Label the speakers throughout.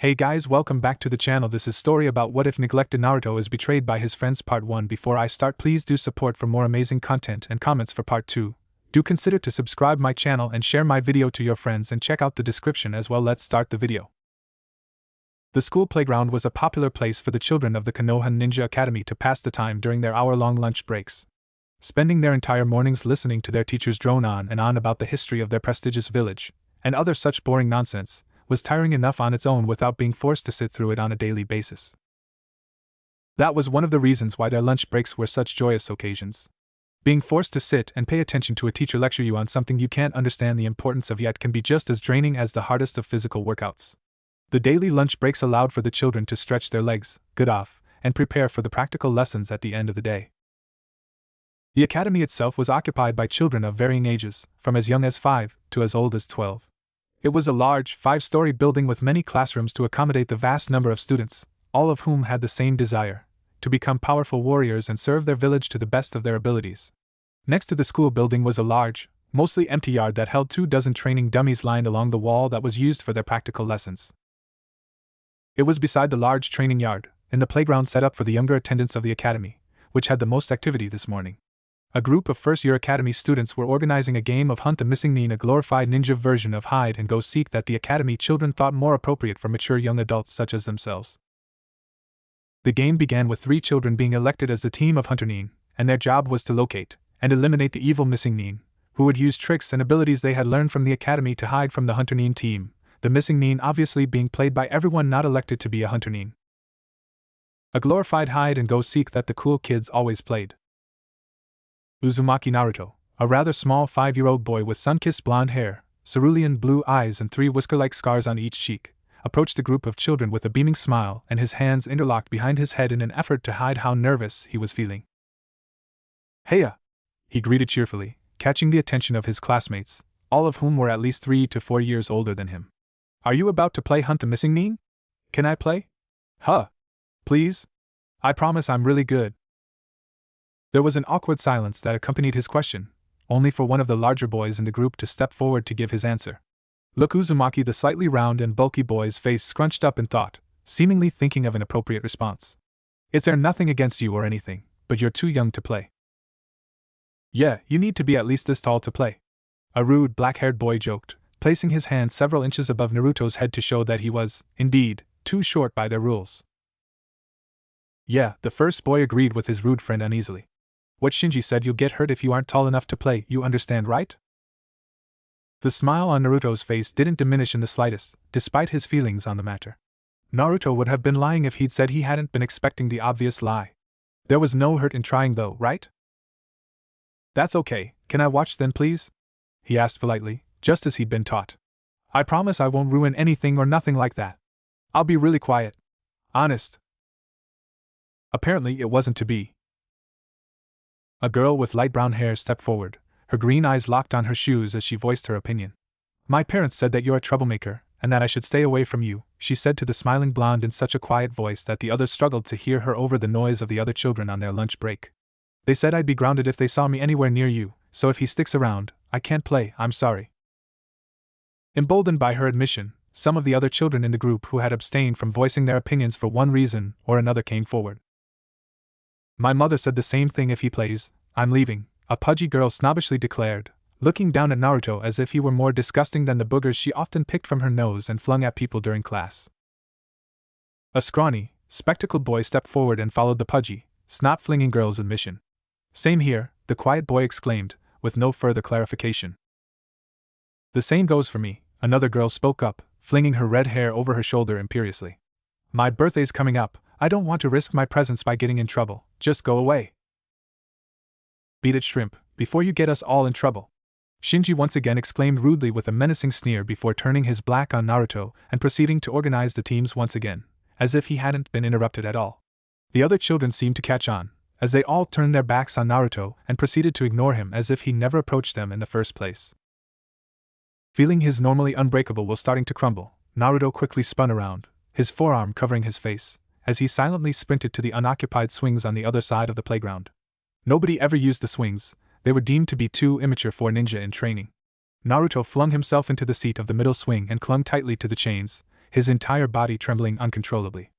Speaker 1: Hey guys, welcome back to the channel. This is story about what if neglected Naruto is betrayed by his friends part 1. Before I start, please do support for more amazing content and comments for part 2. Do consider to subscribe my channel and share my video to your friends and check out the description as well. Let's start the video. The school playground was a popular place for the children of the Konoha Ninja Academy to pass the time during their hour-long lunch breaks. Spending their entire mornings listening to their teachers drone on and on about the history of their prestigious village, and other such boring nonsense, was tiring enough on its own without being forced to sit through it on a daily basis. That was one of the reasons why their lunch breaks were such joyous occasions. Being forced to sit and pay attention to a teacher lecture you on something you can't understand the importance of yet can be just as draining as the hardest of physical workouts. The daily lunch breaks allowed for the children to stretch their legs, get off, and prepare for the practical lessons at the end of the day. The academy itself was occupied by children of varying ages, from as young as 5 to as old as 12. It was a large, 5-story building with many classrooms to accommodate the vast number of students, all of whom had the same desire: to become powerful warriors and serve their village to the best of their abilities. Next to the school building was a large, mostly empty yard that held 24 training dummies lined along the wall that was used for their practical lessons. It was beside the large training yard, in the playground set up for the younger attendants of the academy, which had the most activity this morning. A group of first-year academy students were organizing a game of Hunt the Missing Nin, a glorified ninja version of hide and go seek that the academy children thought more appropriate for mature young adults such as themselves. The game began with 3 children being elected as the team of Hunter Nin, and their job was to locate and eliminate the evil missing Nin, who would use tricks and abilities they had learned from the academy to hide from the Hunter Nin team, the missing Nin obviously being played by everyone not elected to be a Hunter Nin. A glorified hide and go seek that the cool kids always played. Uzumaki Naruto, a rather small 5-year-old boy with sun-kissed blonde hair, cerulean blue eyes and 3 whisker-like scars on each cheek, approached the group of children with a beaming smile and his hands interlocked behind his head in an effort to hide how nervous he was feeling. "Heya!" he greeted cheerfully, catching the attention of his classmates, all of whom were at least 3 to 4 years older than him. "Are you about to play Hunt the Missing Nin? Can I play? Huh? Please? I promise I'm really good." There was an awkward silence that accompanied his question, only for one of the larger boys in the group to step forward to give his answer. Look, Uzumaki, the slightly round and bulky boy's face scrunched up in thought, seemingly thinking of an appropriate response. "It's nothing against you or anything, but you're too young to play." "Yeah, you need to be at least this tall to play," a rude black-haired boy joked, placing his hand several inches above Naruto's head to show that he was, indeed, too short by their rules. "Yeah," the first boy agreed with his rude friend uneasily. "What Shinji said, you'll get hurt if you aren't tall enough to play, you understand, right?" The smile on Naruto's face didn't diminish in the slightest, despite his feelings on the matter. Naruto would have been lying if he'd said he hadn't been expecting the obvious lie. There was no hurt in trying though, right? "That's okay, can I watch then please?" he asked politely, just as he'd been taught. "I promise I won't ruin anything or nothing like that. I'll be really quiet. Honest." Apparently it wasn't to be. A girl with light brown hair stepped forward, her green eyes locked on her shoes as she voiced her opinion. "My parents said that you're a troublemaker, and that I should stay away from you," she said to the smiling blonde in such a quiet voice that the others struggled to hear her over the noise of the other children on their lunch break. "They said I'd be grounded if they saw me anywhere near you, so if he sticks around, I can't play, I'm sorry." Emboldened by her admission, some of the other children in the group who had abstained from voicing their opinions for one reason or another came forward. "My mother said the same thing. If he plays, I'm leaving," a pudgy girl snobbishly declared, looking down at Naruto as if he were more disgusting than the boogers she often picked from her nose and flung at people during class. A scrawny, spectacled boy stepped forward and followed the pudgy, snot-flinging girl's admission. "Same here," the quiet boy exclaimed, with no further clarification. "The same goes for me," another girl spoke up, flinging her red hair over her shoulder imperiously. "My birthday's coming up, I don't want to risk my presence by getting in trouble, just go away." "Beat it, shrimp, before you get us all in trouble," Shinji once again exclaimed rudely with a menacing sneer before turning his back on Naruto and proceeding to organize the teams once again, as if he hadn't been interrupted at all. The other children seemed to catch on, as they all turned their backs on Naruto and proceeded to ignore him as if he never approached them in the first place. Feeling his normally unbreakable will starting to crumble, Naruto quickly spun around, his forearm covering his face, as he silently sprinted to the unoccupied swings on the other side of the playground. Nobody ever used the swings, they were deemed to be too immature for a ninja in training. Naruto flung himself into the seat of the middle swing and clung tightly to the chains, his entire body trembling uncontrollably.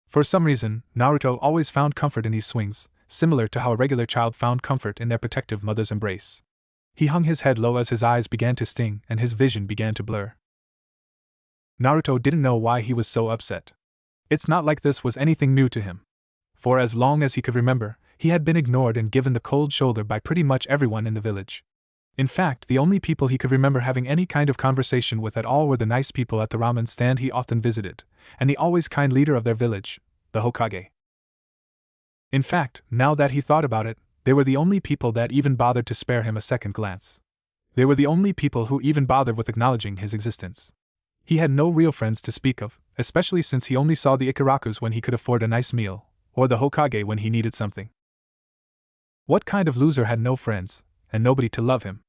Speaker 1: For some reason, Naruto always found comfort in these swings, similar to how a regular child found comfort in their protective mother's embrace. He hung his head low as his eyes began to sting and his vision began to blur. Naruto didn't know why he was so upset. It's not like this was anything new to him. For as long as he could remember, he had been ignored and given the cold shoulder by pretty much everyone in the village. In fact, the only people he could remember having any kind of conversation with at all were the nice people at the ramen stand he often visited, and the always kind leader of their village, the Hokage. In fact, now that he thought about it, they were the only people that even bothered to spare him a second glance. They were the only people who even bothered with acknowledging his existence. He had no real friends to speak of, especially since he only saw the Ikarakus when he could afford a nice meal, or the Hokage when he needed something. What kind of loser had no friends, and nobody to love him?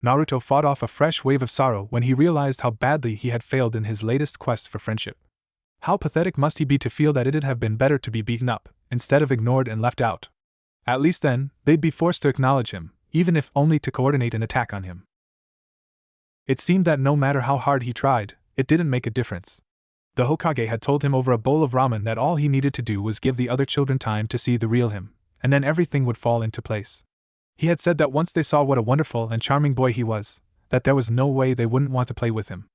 Speaker 1: Naruto fought off a fresh wave of sorrow when he realized how badly he had failed in his latest quest for friendship. How pathetic must he be to feel that it'd have been better to be beaten up, instead of ignored and left out. At least then, they'd be forced to acknowledge him, even if only to coordinate an attack on him. It seemed that no matter how hard he tried, it didn't make a difference. The Hokage had told him over a bowl of ramen that all he needed to do was give the other children time to see the real him, and then everything would fall into place. He had said that once they saw what a wonderful and charming boy he was, that there was no way they wouldn't want to play with him.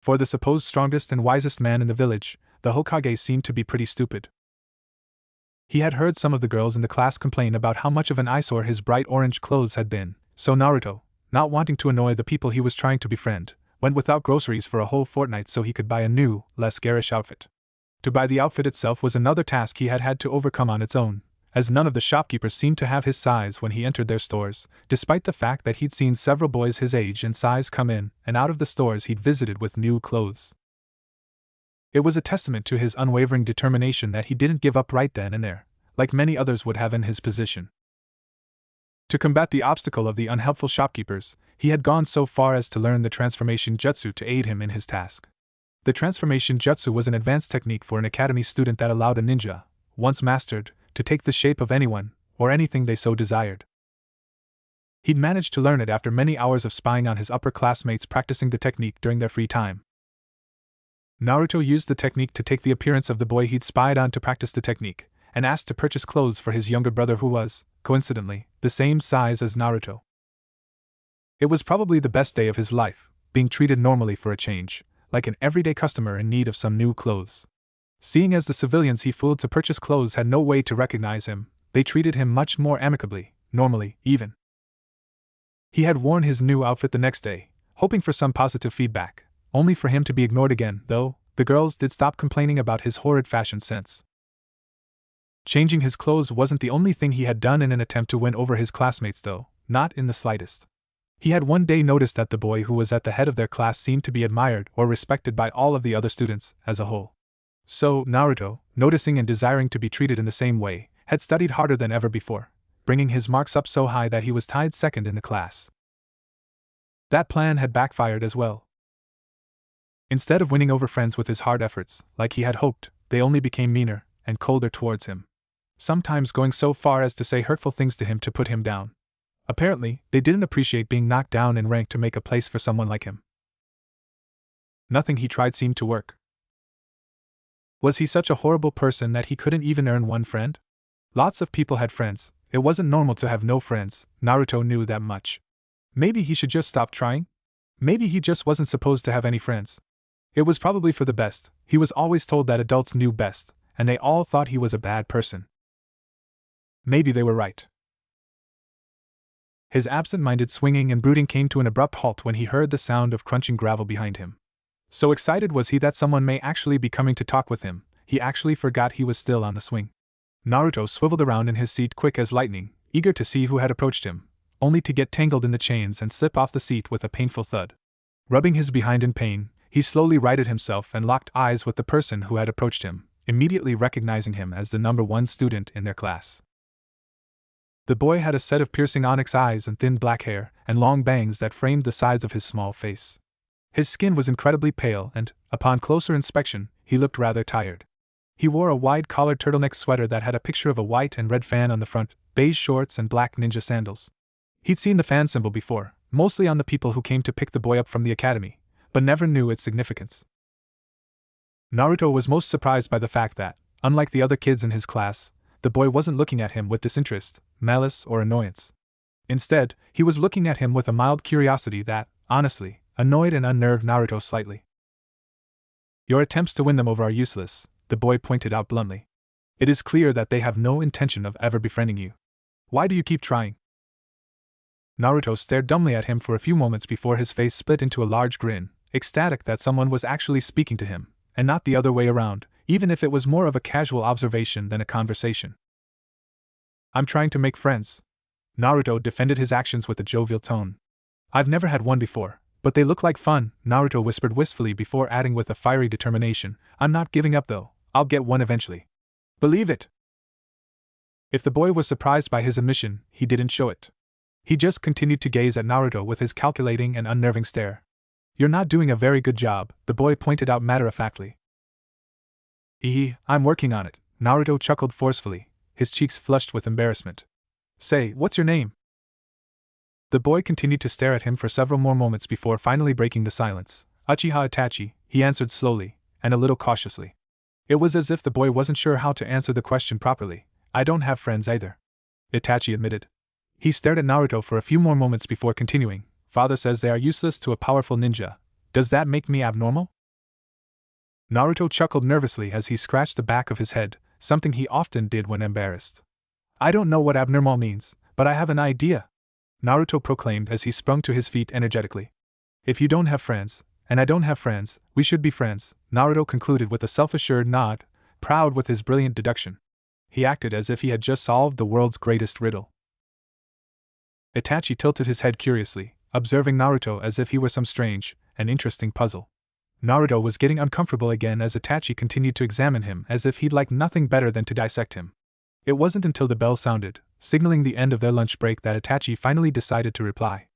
Speaker 1: For the supposed strongest and wisest man in the village, the Hokage seemed to be pretty stupid. He had heard some of the girls in the class complain about how much of an eyesore his bright orange clothes had been, so Naruto, not wanting to annoy the people he was trying to befriend, went without groceries for a whole fortnight so he could buy a new, less garish outfit. To buy the outfit itself was another task he had had to overcome on its own, as none of the shopkeepers seemed to have his size when he entered their stores, despite the fact that he'd seen several boys his age and size come in and out of the stores he'd visited with new clothes. It was a testament to his unwavering determination that he didn't give up right then and there, like many others would have in his position. To combat the obstacle of the unhelpful shopkeepers, he had gone so far as to learn the transformation jutsu to aid him in his task. The transformation jutsu was an advanced technique for an academy student that allowed a ninja, once mastered, to take the shape of anyone, or anything they so desired. He'd managed to learn it after many hours of spying on his upper classmates practicing the technique during their free time. Naruto used the technique to take the appearance of the boy he'd spied on to practice the technique, and asked to purchase clothes for his younger brother who was, coincidentally, the same size as Naruto. It was probably the best day of his life, being treated normally for a change, like an everyday customer in need of some new clothes. Seeing as the civilians he fooled to purchase clothes had no way to recognize him, they treated him much more amicably, normally, even. He had worn his new outfit the next day, hoping for some positive feedback, only for him to be ignored again, though the girls did stop complaining about his horrid fashion sense. Changing his clothes wasn't the only thing he had done in an attempt to win over his classmates, though, not in the slightest. He had one day noticed that the boy who was at the head of their class seemed to be admired or respected by all of the other students as a whole. So, Naruto, noticing and desiring to be treated in the same way, had studied harder than ever before, bringing his marks up so high that he was tied second in the class. That plan had backfired as well. Instead of winning over friends with his hard efforts, like he had hoped, they only became meaner and colder towards him, sometimes going so far as to say hurtful things to him to put him down. Apparently, they didn't appreciate being knocked down in rank to make a place for someone like him. Nothing he tried seemed to work. Was he such a horrible person that he couldn't even earn one friend? Lots of people had friends. It wasn't normal to have no friends. Naruto knew that much. Maybe he should just stop trying? Maybe he just wasn't supposed to have any friends. It was probably for the best. He was always told that adults knew best, and they all thought he was a bad person. Maybe they were right. His absent-minded swinging and brooding came to an abrupt halt when he heard the sound of crunching gravel behind him. So excited was he that someone may actually be coming to talk with him, he actually forgot he was still on the swing. Naruto swiveled around in his seat quick as lightning, eager to see who had approached him, only to get tangled in the chains and slip off the seat with a painful thud. Rubbing his behind in pain, he slowly righted himself and locked eyes with the person who had approached him, immediately recognizing him as the number one student in their class. The boy had a set of piercing onyx eyes and thin black hair, and long bangs that framed the sides of his small face. His skin was incredibly pale and, upon closer inspection, he looked rather tired. He wore a wide-collared turtleneck sweater that had a picture of a white and red fan on the front, beige shorts and black ninja sandals. He'd seen the fan symbol before, mostly on the people who came to pick the boy up from the academy, but never knew its significance. Naruto was most surprised by the fact that, unlike the other kids in his class, the boy wasn't looking at him with disinterest, malice, or annoyance. Instead, he was looking at him with a mild curiosity that, honestly, annoyed and unnerved Naruto slightly. Your attempts to win them over are useless, the boy pointed out bluntly. It is clear that they have no intention of ever befriending you. Why do you keep trying? Naruto stared dumbly at him for a few moments before his face split into a large grin, ecstatic that someone was actually speaking to him, and not the other way around, even if it was more of a casual observation than a conversation. I'm trying to make friends. Naruto defended his actions with a jovial tone. I've never had one before, but they look like fun, Naruto whispered wistfully before adding with a fiery determination, I'm not giving up though, I'll get one eventually. Believe it! If the boy was surprised by his admission, he didn't show it. He just continued to gaze at Naruto with his calculating and unnerving stare. You're not doing a very good job, the boy pointed out matter-of-factly. I'm working on it, Naruto chuckled forcefully, his cheeks flushed with embarrassment. Say, what's your name? The boy continued to stare at him for several more moments before finally breaking the silence. Uchiha Itachi, he answered slowly, and a little cautiously. It was as if the boy wasn't sure how to answer the question properly. I don't have friends either, Itachi admitted. He stared at Naruto for a few more moments before continuing. Father says they are useless to a powerful ninja. Does that make me abnormal? Naruto chuckled nervously as he scratched the back of his head, something he often did when embarrassed. I don't know what abnormal means, but I have an idea, Naruto proclaimed as he sprung to his feet energetically. If you don't have friends, and I don't have friends, we should be friends, Naruto concluded with a self-assured nod, proud with his brilliant deduction. He acted as if he had just solved the world's greatest riddle. Itachi tilted his head curiously, observing Naruto as if he were some strange and interesting puzzle. Naruto was getting uncomfortable again as Itachi continued to examine him as if he'd like nothing better than to dissect him. It wasn't until the bell sounded, signaling the end of their lunch break, that Itachi finally decided to reply.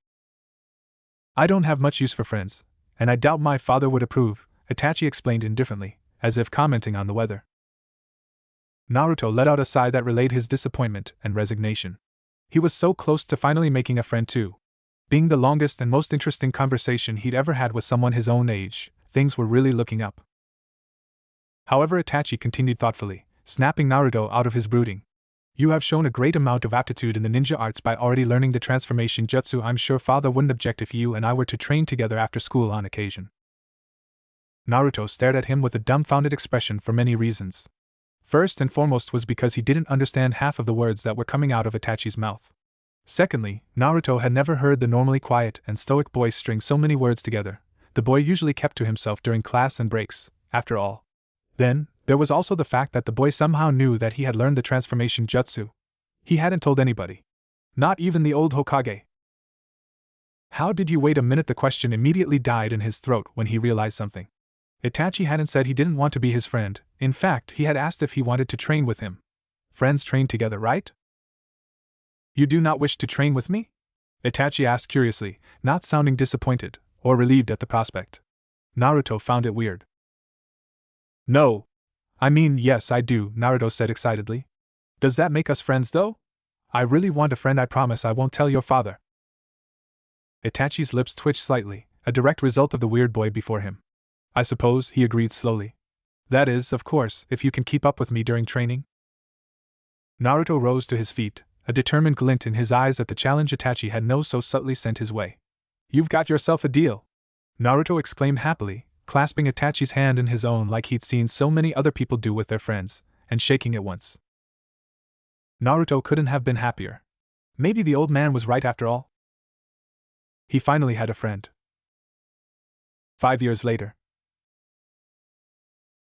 Speaker 1: I don't have much use for friends, and I doubt my father would approve, Itachi explained indifferently, as if commenting on the weather. Naruto let out a sigh that relayed his disappointment and resignation. He was so close to finally making a friend too. Being the longest and most interesting conversation he'd ever had with someone his own age, things were really looking up. However, Itachi continued thoughtfully, snapping Naruto out of his brooding. You have shown a great amount of aptitude in the ninja arts by already learning the transformation jutsu. I'm sure father wouldn't object if you and I were to train together after school on occasion. Naruto stared at him with a dumbfounded expression for many reasons. First and foremost was because he didn't understand half of the words that were coming out of Itachi's mouth. Secondly, Naruto had never heard the normally quiet and stoic boy string so many words together. The boy usually kept to himself during class and breaks, after all. Then, there was also the fact that the boy somehow knew that he had learned the transformation jutsu. He hadn't told anybody. Not even the old Hokage. How did you wait a minute? The question immediately died in his throat when he realized something. Itachi hadn't said he didn't want to be his friend. In fact, he had asked if he wanted to train with him. Friends train together, right? You do not wish to train with me? Itachi asked curiously, not sounding disappointed or relieved at the prospect. Naruto found it weird. No. I mean, yes, I do, Naruto said excitedly. Does that make us friends, though? I really want a friend. I promise I won't tell your father. Itachi's lips twitched slightly, a direct result of the weird boy before him. I suppose, he agreed slowly. That is, of course, if you can keep up with me during training. Naruto rose to his feet, a determined glint in his eyes at the challenge Itachi had so subtly sent his way. You've got yourself a deal, Naruto exclaimed happily, clasping Itachi's hand in his own like he'd seen so many other people do with their friends, and shaking it once. Naruto couldn't have been happier. Maybe the old man was right after all. He finally had a friend. 5 years later.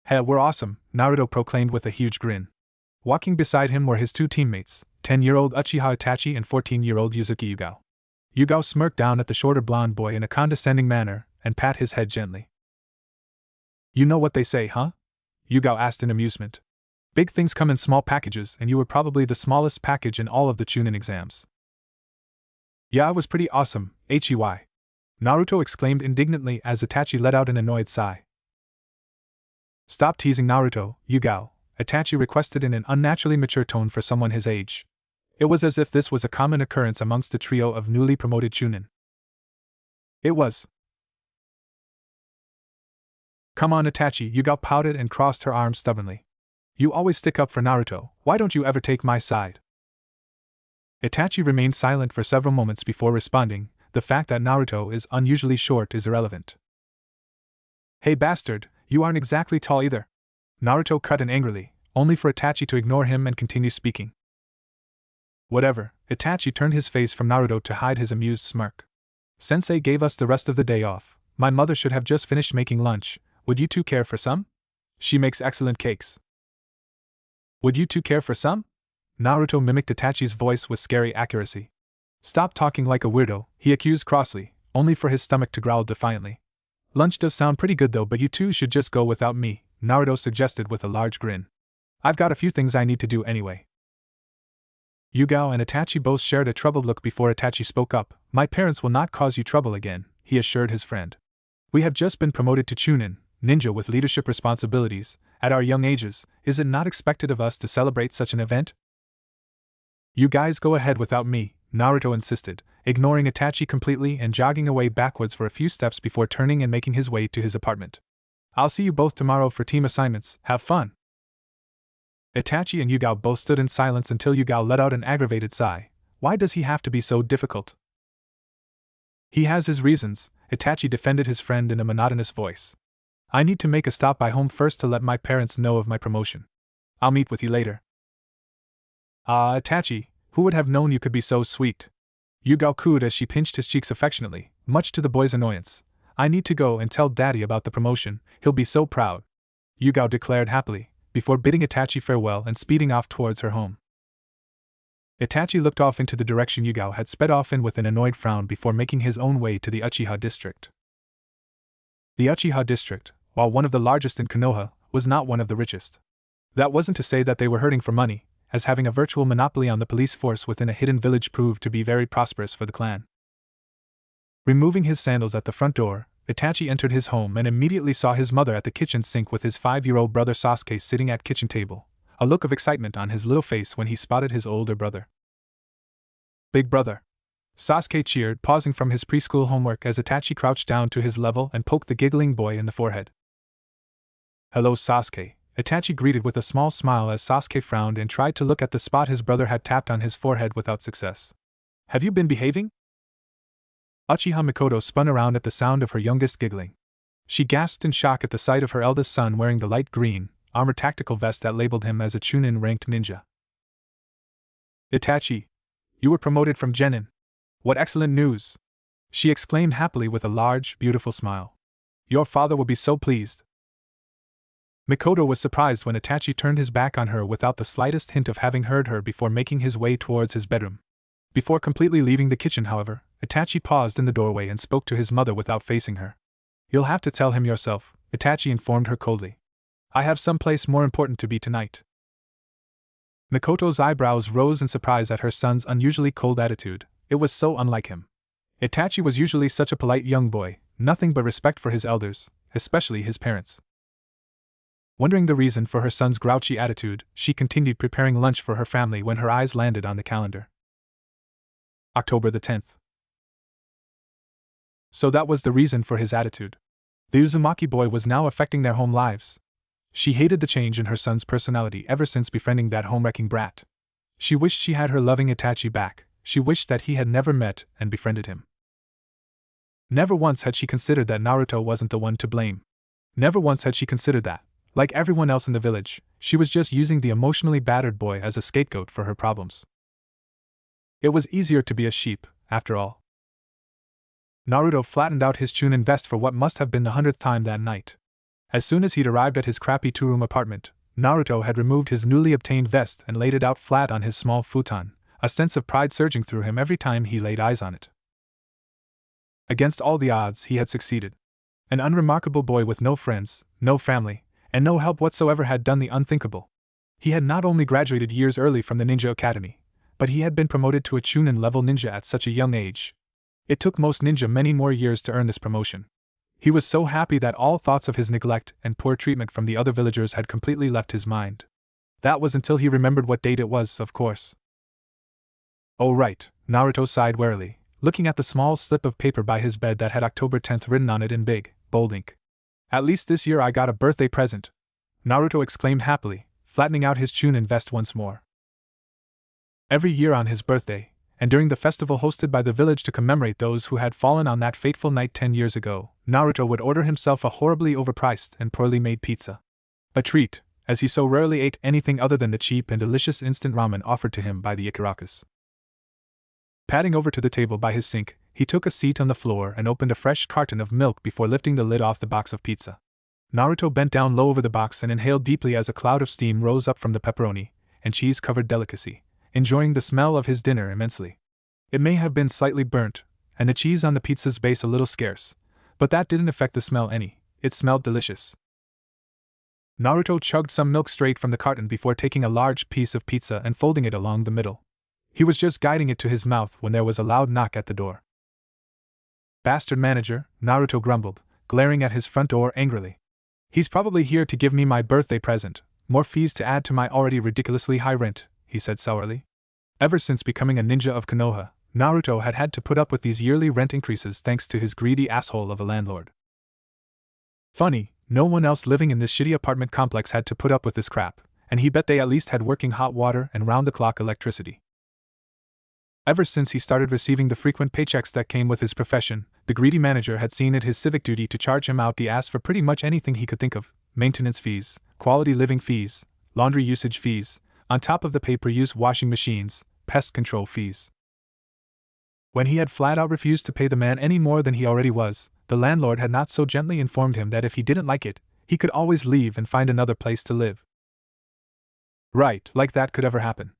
Speaker 1: Hey, we're awesome, Naruto proclaimed with a huge grin. Walking beside him were his two teammates, 10-year-old Uchiha Itachi and 14-year-old Yuzuki Yugao. Yugao smirked down at the shorter blonde boy in a condescending manner and pat his head gently. You know what they say, huh? Yugao asked in amusement. Big things come in small packages, and you were probably the smallest package in all of the Jounin exams. Yeah, I was pretty awesome, Hey. Naruto exclaimed indignantly as Itachi let out an annoyed sigh. Stop teasing Naruto, Yugao, Itachi requested in an unnaturally mature tone for someone his age. It was as if this was a common occurrence amongst the trio of newly promoted Jounin. It was. Come on, Itachi, Yugao pouted and crossed her arms stubbornly. You always stick up for Naruto, why don't you ever take my side? Itachi remained silent for several moments before responding, the fact that Naruto is unusually short is irrelevant. Hey bastard, you aren't exactly tall either. Naruto cut in angrily, only for Itachi to ignore him and continue speaking. Whatever, Itachi turned his face from Naruto to hide his amused smirk. Sensei gave us the rest of the day off. My mother should have just finished making lunch. Would you two care for some? She makes excellent cakes. Would you two care for some? Naruto mimicked Itachi's voice with scary accuracy. Stop talking like a weirdo, he accused crossly, only for his stomach to growl defiantly. Lunch does sound pretty good though, but you two should just go without me, Naruto suggested with a large grin. I've got a few things I need to do anyway. Yugao and Itachi both shared a troubled look before Itachi spoke up. My parents will not cause you trouble again, he assured his friend. We have just been promoted to Chunin, ninja with leadership responsibilities. At our young ages, is it not expected of us to celebrate such an event? You guys go ahead without me, Naruto insisted, ignoring Itachi completely and jogging away backwards for a few steps before turning and making his way to his apartment. I'll see you both tomorrow for team assignments, have fun! Itachi and Yugao both stood in silence until Yugao let out an aggravated sigh. Why does he have to be so difficult? He has his reasons, Itachi defended his friend in a monotonous voice. I need to make a stop by home first to let my parents know of my promotion. I'll meet with you later. Ah, Itachi, who would have known you could be so sweet? Yugao cooed as she pinched his cheeks affectionately, much to the boy's annoyance. I need to go and tell Daddy about the promotion, he'll be so proud. Yugao declared happily, before bidding Itachi farewell and speeding off towards her home. Itachi looked off into the direction Yugao had sped off in with an annoyed frown before making his own way to the Uchiha district. The Uchiha district, while one of the largest in Konoha, was not one of the richest. That wasn't to say that they were hurting for money, as having a virtual monopoly on the police force within a hidden village proved to be very prosperous for the clan. Removing his sandals at the front door, Itachi entered his home and immediately saw his mother at the kitchen sink with his 5-year-old brother Sasuke sitting at kitchen table, a look of excitement on his little face when he spotted his older brother. Big brother! Sasuke cheered, pausing from his preschool homework as Itachi crouched down to his level and poked the giggling boy in the forehead. Hello Sasuke, Itachi greeted with a small smile as Sasuke frowned and tried to look at the spot his brother had tapped on his forehead without success. Have you been behaving? Uchiha Mikoto spun around at the sound of her youngest giggling. She gasped in shock at the sight of her eldest son wearing the light green, armor tactical vest that labeled him as a Chunin-ranked ninja. Itachi, you were promoted from Genin. What excellent news! She exclaimed happily with a large, beautiful smile. Your father will be so pleased. Mikoto was surprised when Itachi turned his back on her without the slightest hint of having heard her before making his way towards his bedroom. Before completely leaving the kitchen, however, Itachi paused in the doorway and spoke to his mother without facing her. You'll have to tell him yourself, Itachi informed her coldly. I have some place more important to be tonight. Mikoto's eyebrows rose in surprise at her son's unusually cold attitude. It was so unlike him. Itachi was usually such a polite young boy, nothing but respect for his elders, especially his parents. Wondering the reason for her son's grouchy attitude, she continued preparing lunch for her family when her eyes landed on the calendar. October the 10th. So that was the reason for his attitude. The Uzumaki boy was now affecting their home lives. She hated the change in her son's personality ever since befriending that home-wrecking brat. She wished she had her loving Itachi back. She wished that he had never met and befriended him. Never once had she considered that Naruto wasn't the one to blame. Never once had she considered that, like everyone else in the village, she was just using the emotionally battered boy as a scapegoat for her problems. It was easier to be a sheep, after all. Naruto flattened out his Chunin vest for what must have been the 100th time that night. As soon as he'd arrived at his crappy 2-room apartment, Naruto had removed his newly obtained vest and laid it out flat on his small futon, a sense of pride surging through him every time he laid eyes on it. Against all the odds, he had succeeded. An unremarkable boy with no friends, no family, and no help whatsoever had done the unthinkable. He had not only graduated years early from the Ninja Academy, but he had been promoted to a Chunin-level ninja at such a young age. It took most ninja many more years to earn this promotion. He was so happy that all thoughts of his neglect and poor treatment from the other villagers had completely left his mind. That was until he remembered what date it was, of course. Oh right, Naruto sighed wearily, looking at the small slip of paper by his bed that had October 10th written on it in big, bold ink. At least this year I got a birthday present, Naruto exclaimed happily, flattening out his Jounin vest once more. Every year on his birthday, and during the festival hosted by the village to commemorate those who had fallen on that fateful night 10 years ago, Naruto would order himself a horribly overpriced and poorly made pizza. A treat, as he so rarely ate anything other than the cheap and delicious instant ramen offered to him by the Ikarakas. Padding over to the table by his sink, he took a seat on the floor and opened a fresh carton of milk before lifting the lid off the box of pizza. Naruto bent down low over the box and inhaled deeply as a cloud of steam rose up from the pepperoni and cheese-covered delicacy, enjoying the smell of his dinner immensely. It may have been slightly burnt, and the cheese on the pizza's base a little scarce, but that didn't affect the smell any. It smelled delicious. Naruto chugged some milk straight from the carton before taking a large piece of pizza and folding it along the middle. He was just guiding it to his mouth when there was a loud knock at the door. Bastard manager, Naruto grumbled, glaring at his front door angrily. He's probably here to give me my birthday present, more fees to add to my already ridiculously high rent, he said sourly. Ever since becoming a ninja of Konoha, Naruto had had to put up with these yearly rent increases thanks to his greedy asshole of a landlord. Funny, no one else living in this shitty apartment complex had to put up with this crap, and he bet they at least had working hot water and round-the-clock electricity. Ever since he started receiving the frequent paychecks that came with his profession, the greedy manager had seen it his civic duty to charge him out the ass for pretty much anything he could think of: maintenance fees, quality living fees, laundry usage fees, on top of the pay-per-use washing machines, pest control fees. When he had flat-out refused to pay the man any more than he already was, the landlord had not so gently informed him that if he didn't like it, he could always leave and find another place to live. Right, like that could ever happen.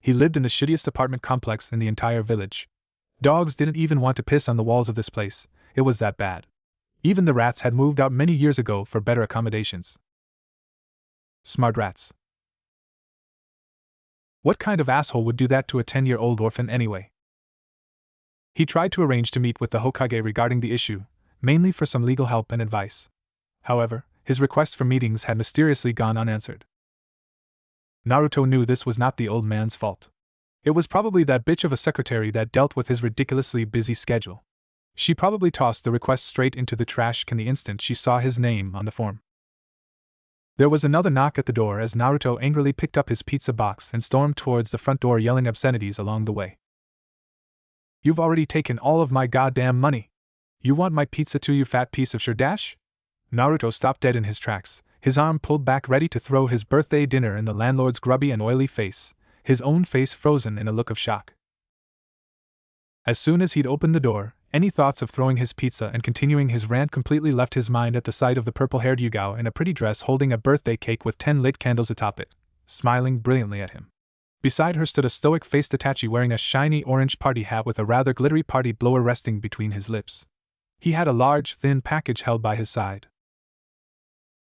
Speaker 1: He lived in the shittiest apartment complex in the entire village. Dogs didn't even want to piss on the walls of this place, it was that bad. Even the rats had moved out many years ago for better accommodations. Smart rats. What kind of asshole would do that to a 10-year-old orphan anyway? He tried to arrange to meet with the Hokage regarding the issue, mainly for some legal help and advice. However, his requests for meetings had mysteriously gone unanswered. Naruto knew this was not the old man's fault. It was probably that bitch of a secretary that dealt with his ridiculously busy schedule. She probably tossed the request straight into the trash can the instant she saw his name on the form. There was another knock at the door as Naruto angrily picked up his pizza box and stormed towards the front door yelling obscenities along the way. You've already taken all of my goddamn money. You want my pizza too, you fat piece of shirdash? Naruto stopped dead in his tracks, his arm pulled back ready to throw his birthday dinner in the landlord's grubby and oily face, his own face frozen in a look of shock. As soon as he'd opened the door, any thoughts of throwing his pizza and continuing his rant completely left his mind at the sight of the purple-haired Yugao in a pretty dress holding a birthday cake with 10 lit candles atop it, smiling brilliantly at him. Beside her stood a stoic-faced Itachi wearing a shiny orange party hat with a rather glittery party blower resting between his lips. He had a large, thin package held by his side.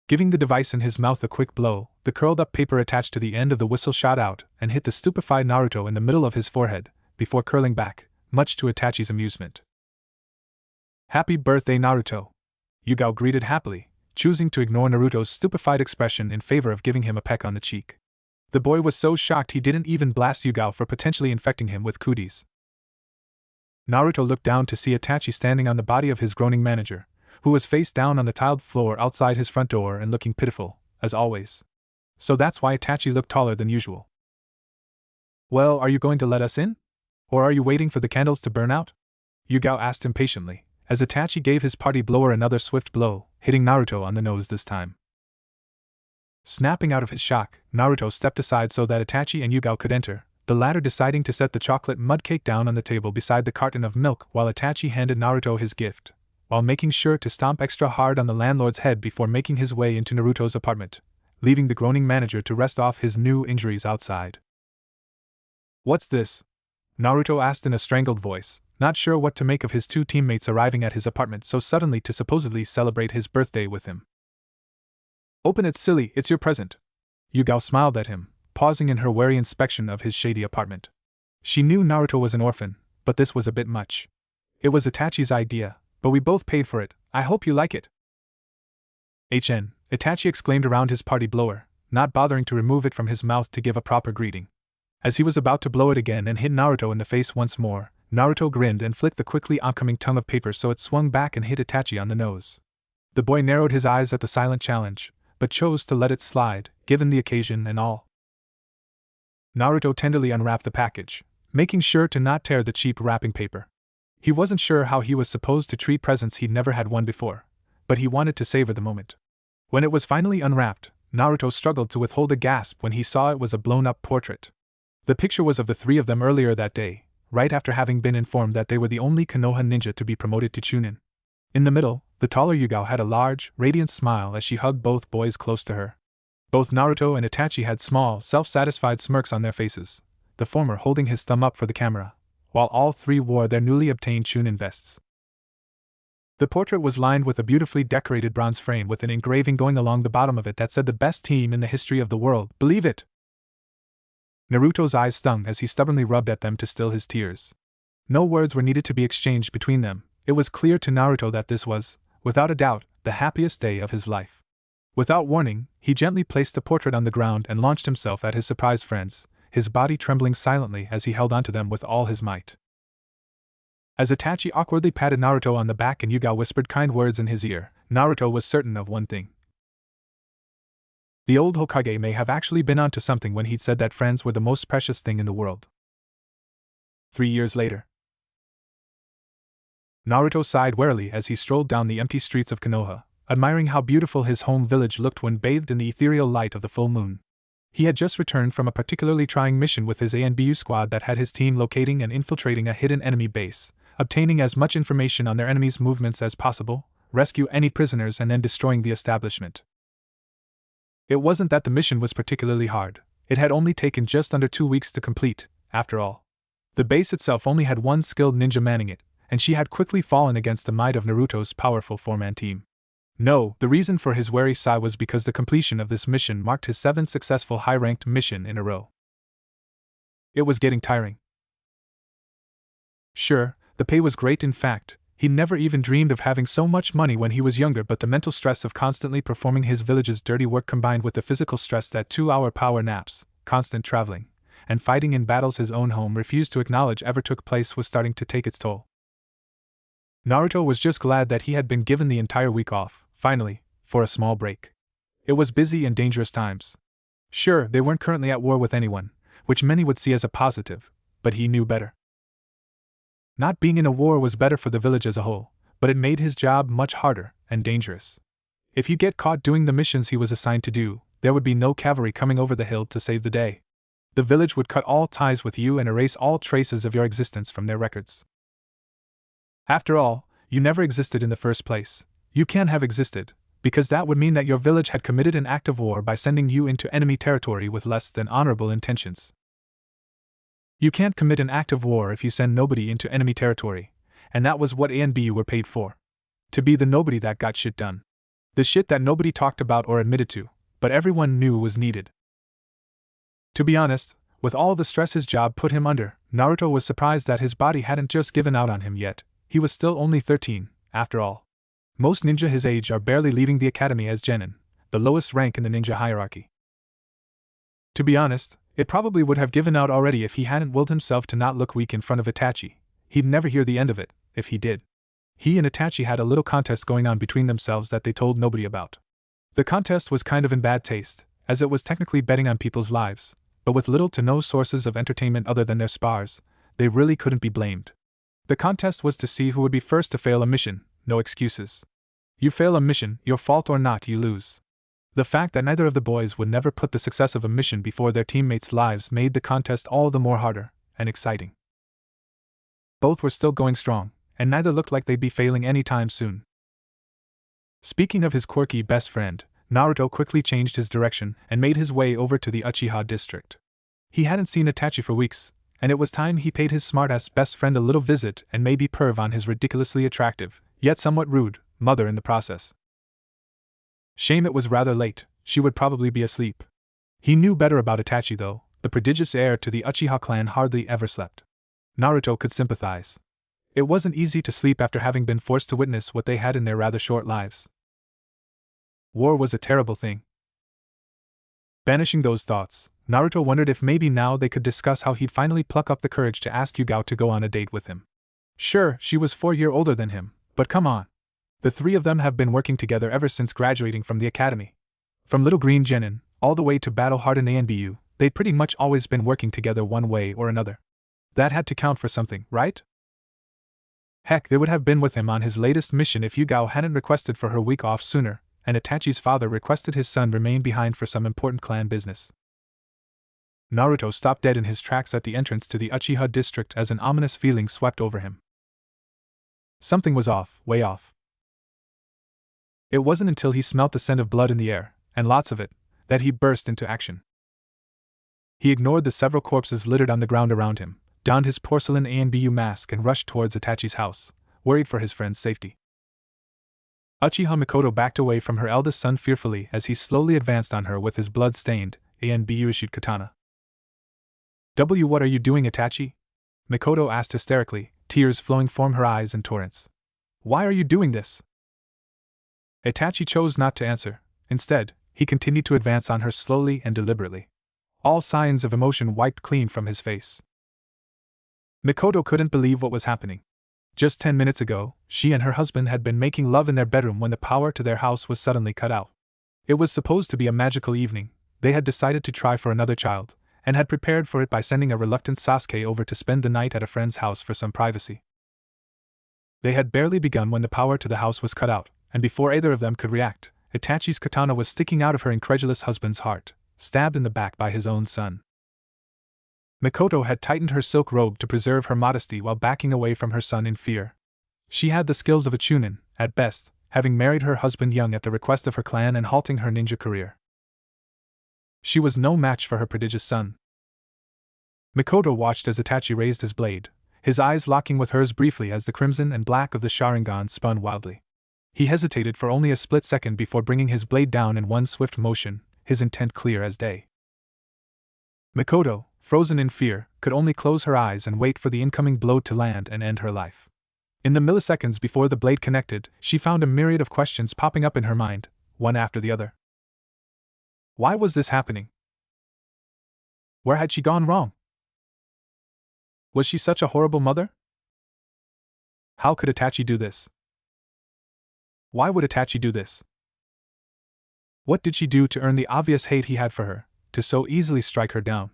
Speaker 1: Giving the device in his mouth a quick blow, the curled-up paper attached to the end of the whistle shot out and hit the stupefied Naruto in the middle of his forehead, before curling back, much to Itachi's amusement. Happy birthday, Naruto! Yugao greeted happily, choosing to ignore Naruto's stupefied expression in favor of giving him a peck on the cheek. The boy was so shocked he didn't even blast Yugao for potentially infecting him with cooties. Naruto looked down to see Itachi standing on the body of his groaning manager, who was face down on the tiled floor outside his front door and looking pitiful, as always. So that's why Itachi looked taller than usual. Well, are you going to let us in? Or are you waiting for the candles to burn out? Yugao asked impatiently, as Itachi gave his party blower another swift blow, hitting Naruto on the nose this time. Snapping out of his shock, Naruto stepped aside so that Itachi and Yugao could enter, the latter deciding to set the chocolate mud cake down on the table beside the carton of milk while Itachi handed Naruto his gift, while making sure to stomp extra hard on the landlord's head before making his way into Naruto's apartment, leaving the groaning manager to rest off his new injuries outside. What's this? Naruto asked in a strangled voice, not sure what to make of his two teammates arriving at his apartment so suddenly to supposedly celebrate his birthday with him. Open it, silly, it's your present. Yugao smiled at him, pausing in her wary inspection of his shady apartment. She knew Naruto was an orphan, but this was a bit much. It was Itachi's idea, but we both paid for it. I hope you like it. Itachi exclaimed around his party blower, not bothering to remove it from his mouth to give a proper greeting. As he was about to blow it again and hit Naruto in the face once more, Naruto grinned and flicked the quickly oncoming tongue of paper so it swung back and hit Itachi on the nose. The boy narrowed his eyes at the silent challenge, but chose to let it slide, given the occasion and all. Naruto tenderly unwrapped the package, making sure to not tear the cheap wrapping paper. He wasn't sure how he was supposed to treat presents he'd never had one before, but he wanted to savor the moment. When it was finally unwrapped, Naruto struggled to withhold a gasp when he saw it was a blown-up portrait. The picture was of the three of them earlier that day, right after having been informed that they were the only Konoha ninja to be promoted to Chunin. In the middle, the taller Yugao had a large, radiant smile as she hugged both boys close to her. Both Naruto and Itachi had small, self-satisfied smirks on their faces, the former holding his thumb up for the camera, while all three wore their newly obtained Chunin vests. The portrait was lined with a beautifully decorated bronze frame with an engraving going along the bottom of it that said the best team in the history of the world, believe it! Naruto's eyes stung as he stubbornly rubbed at them to still his tears. No words were needed to be exchanged between them. It was clear to Naruto that this was, without a doubt, the happiest day of his life. Without warning, he gently placed the portrait on the ground and launched himself at his surprised friends, his body trembling silently as he held onto them with all his might. As Itachi awkwardly patted Naruto on the back and Yugao whispered kind words in his ear, Naruto was certain of one thing. The old Hokage may have actually been onto something when he'd said that friends were the most precious thing in the world. 3 years later. Naruto sighed wearily as he strolled down the empty streets of Konoha, admiring how beautiful his home village looked when bathed in the ethereal light of the full moon. He had just returned from a particularly trying mission with his ANBU squad that had his team locating and infiltrating a hidden enemy base, obtaining as much information on their enemy's movements as possible, rescue any prisoners and then destroying the establishment. It wasn't that the mission was particularly hard, it had only taken just under 2 weeks to complete, after all. The base itself only had one skilled ninja manning it, and she had quickly fallen against the might of Naruto's powerful four-man team. No, the reason for his wary sigh was because the completion of this mission marked his 7th successful high-ranked mission in a row. It was getting tiring. Sure, the pay was great. In fact, he never even dreamed of having so much money when he was younger, but the mental stress of constantly performing his village's dirty work combined with the physical stress that 2-hour power naps, constant traveling, and fighting in battles his own home refused to acknowledge ever took place was starting to take its toll. Naruto was just glad that he had been given the entire week off, finally, for a small break. It was busy and dangerous times. Sure, they weren't currently at war with anyone, which many would see as a positive, but he knew better. Not being in a war was better for the village as a whole, but it made his job much harder and dangerous. If you get caught doing the missions he was assigned to do, there would be no cavalry coming over the hill to save the day. The village would cut all ties with you and erase all traces of your existence from their records. After all, you never existed in the first place. You can't have existed, because that would mean that your village had committed an act of war by sending you into enemy territory with less than honorable intentions. You can't commit an act of war if you send nobody into enemy territory, and that was what A and B were paid for. To be the nobody that got shit done. The shit that nobody talked about or admitted to, but everyone knew was needed. To be honest, with all the stress his job put him under, Naruto was surprised that his body hadn't just given out on him yet. He was still only 13, after all. Most ninja his age are barely leaving the academy as genin, the lowest rank in the ninja hierarchy. To be honest, it probably would have given out already if he hadn't willed himself to not look weak in front of Itachi. He'd never hear the end of it, if he did. He and Itachi had a little contest going on between themselves that they told nobody about. The contest was kind of in bad taste, as it was technically betting on people's lives, but with little to no sources of entertainment other than their spars, they really couldn't be blamed. The contest was to see who would be first to fail a mission, no excuses. You fail a mission, your fault or not, you lose. The fact that neither of the boys would never put the success of a mission before their teammates' lives made the contest all the more harder and exciting. Both were still going strong, and neither looked like they'd be failing anytime soon. Speaking of his quirky best friend, Naruto quickly changed his direction and made his way over to the Uchiha district. He hadn't seen Itachi for weeks, and it was time he paid his smartass best friend a little visit and maybe perv on his ridiculously attractive, yet somewhat rude, mother in the process. Shame it was rather late, she would probably be asleep. He knew better about Itachi though, the prodigious heir to the Uchiha clan hardly ever slept. Naruto could sympathize. It wasn't easy to sleep after having been forced to witness what they had in their rather short lives. War was a terrible thing. Banishing those thoughts, Naruto wondered if maybe now they could discuss how he'd finally pluck up the courage to ask Yugao to go on a date with him. Sure, she was 4 years older than him, but come on. The three of them have been working together ever since graduating from the academy. From little green Jounin, all the way to battle-hardened ANBU, they'd pretty much always been working together one way or another. That had to count for something, right? Heck, they would have been with him on his latest mission if Yugao hadn't requested for her week off sooner, and Itachi's father requested his son remain behind for some important clan business. Naruto stopped dead in his tracks at the entrance to the Uchiha district as an ominous feeling swept over him. Something was off, way off. It wasn't until he smelt the scent of blood in the air, and lots of it, that he burst into action. He ignored the several corpses littered on the ground around him, donned his porcelain ANBU mask and rushed towards Itachi's house, worried for his friend's safety. Uchiha Mikoto backed away from her eldest son fearfully as he slowly advanced on her with his blood-stained, ANBU-issued katana. What are you doing, Itachi? Mikoto asked hysterically, tears flowing from her eyes in torrents. Why are you doing this? Itachi chose not to answer. Instead, he continued to advance on her slowly and deliberately. All signs of emotion wiped clean from his face. Mikoto couldn't believe what was happening. Just 10 minutes ago, she and her husband had been making love in their bedroom when the power to their house was suddenly cut out. It was supposed to be a magical evening. They had decided to try for another child, and had prepared for it by sending a reluctant Sasuke over to spend the night at a friend's house for some privacy. They had barely begun when the power to the house was cut out, and before either of them could react, Itachi's katana was sticking out of her incredulous husband's heart, stabbed in the back by his own son. Mikoto had tightened her silk robe to preserve her modesty while backing away from her son in fear. She had the skills of a Chunin, at best, having married her husband young at the request of her clan and halting her ninja career. She was no match for her prodigious son. Mikoto watched as Itachi raised his blade, his eyes locking with hers briefly as the crimson and black of the Sharingan spun wildly. He hesitated for only a split second before bringing his blade down in one swift motion, his intent clear as day. Mikoto, frozen in fear, could only close her eyes and wait for the incoming blow to land and end her life. In the milliseconds before the blade connected, she found a myriad of questions popping up in her mind, one after the other. Why was this happening? Where had she gone wrong? Was she such a horrible mother? How could Itachi do this? Why would Itachi do this? What did she do to earn the obvious hate he had for her, to so easily strike her down?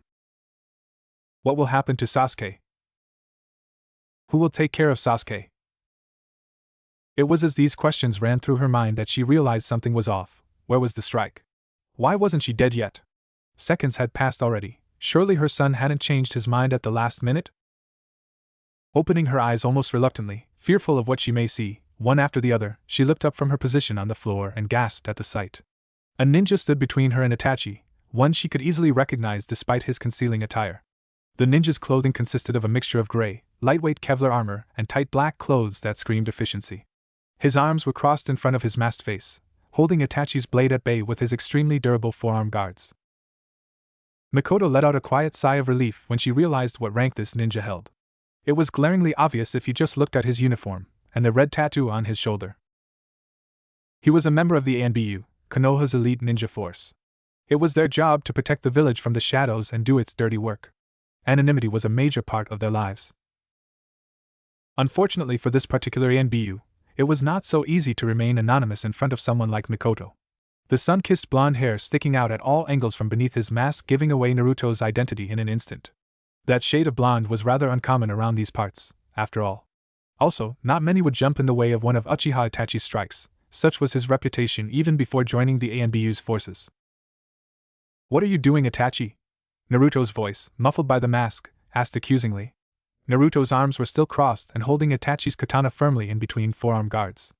Speaker 1: What will happen to Sasuke? Who will take care of Sasuke? It was as these questions ran through her mind that she realized something was off. Where was the strike? Why wasn't she dead yet? Seconds had passed already. Surely her son hadn't changed his mind at the last minute? Opening her eyes almost reluctantly, fearful of what she may see, one after the other, she looked up from her position on the floor and gasped at the sight. A ninja stood between her and Itachi, one she could easily recognize despite his concealing attire. The ninja's clothing consisted of a mixture of gray, lightweight Kevlar armor and tight black clothes that screamed efficiency. His arms were crossed in front of his masked face, holding Itachi's blade at bay with his extremely durable forearm guards. Mikoto let out a quiet sigh of relief when she realized what rank this ninja held. It was glaringly obvious if you just looked at his uniform, and the red tattoo on his shoulder. He was a member of the ANBU, Konoha's elite ninja force. It was their job to protect the village from the shadows and do its dirty work. Anonymity was a major part of their lives. Unfortunately for this particular ANBU, it was not so easy to remain anonymous in front of someone like Mikoto. The sun-kissed blonde hair sticking out at all angles from beneath his mask giving away Naruto's identity in an instant. That shade of blonde was rather uncommon around these parts, after all. Also, not many would jump in the way of one of Uchiha Itachi's strikes, such was his reputation even before joining the ANBU's forces. What are you doing, Itachi? Naruto's voice, muffled by the mask, asked accusingly. Naruto's arms were still crossed and holding Itachi's katana firmly in between forearm guards.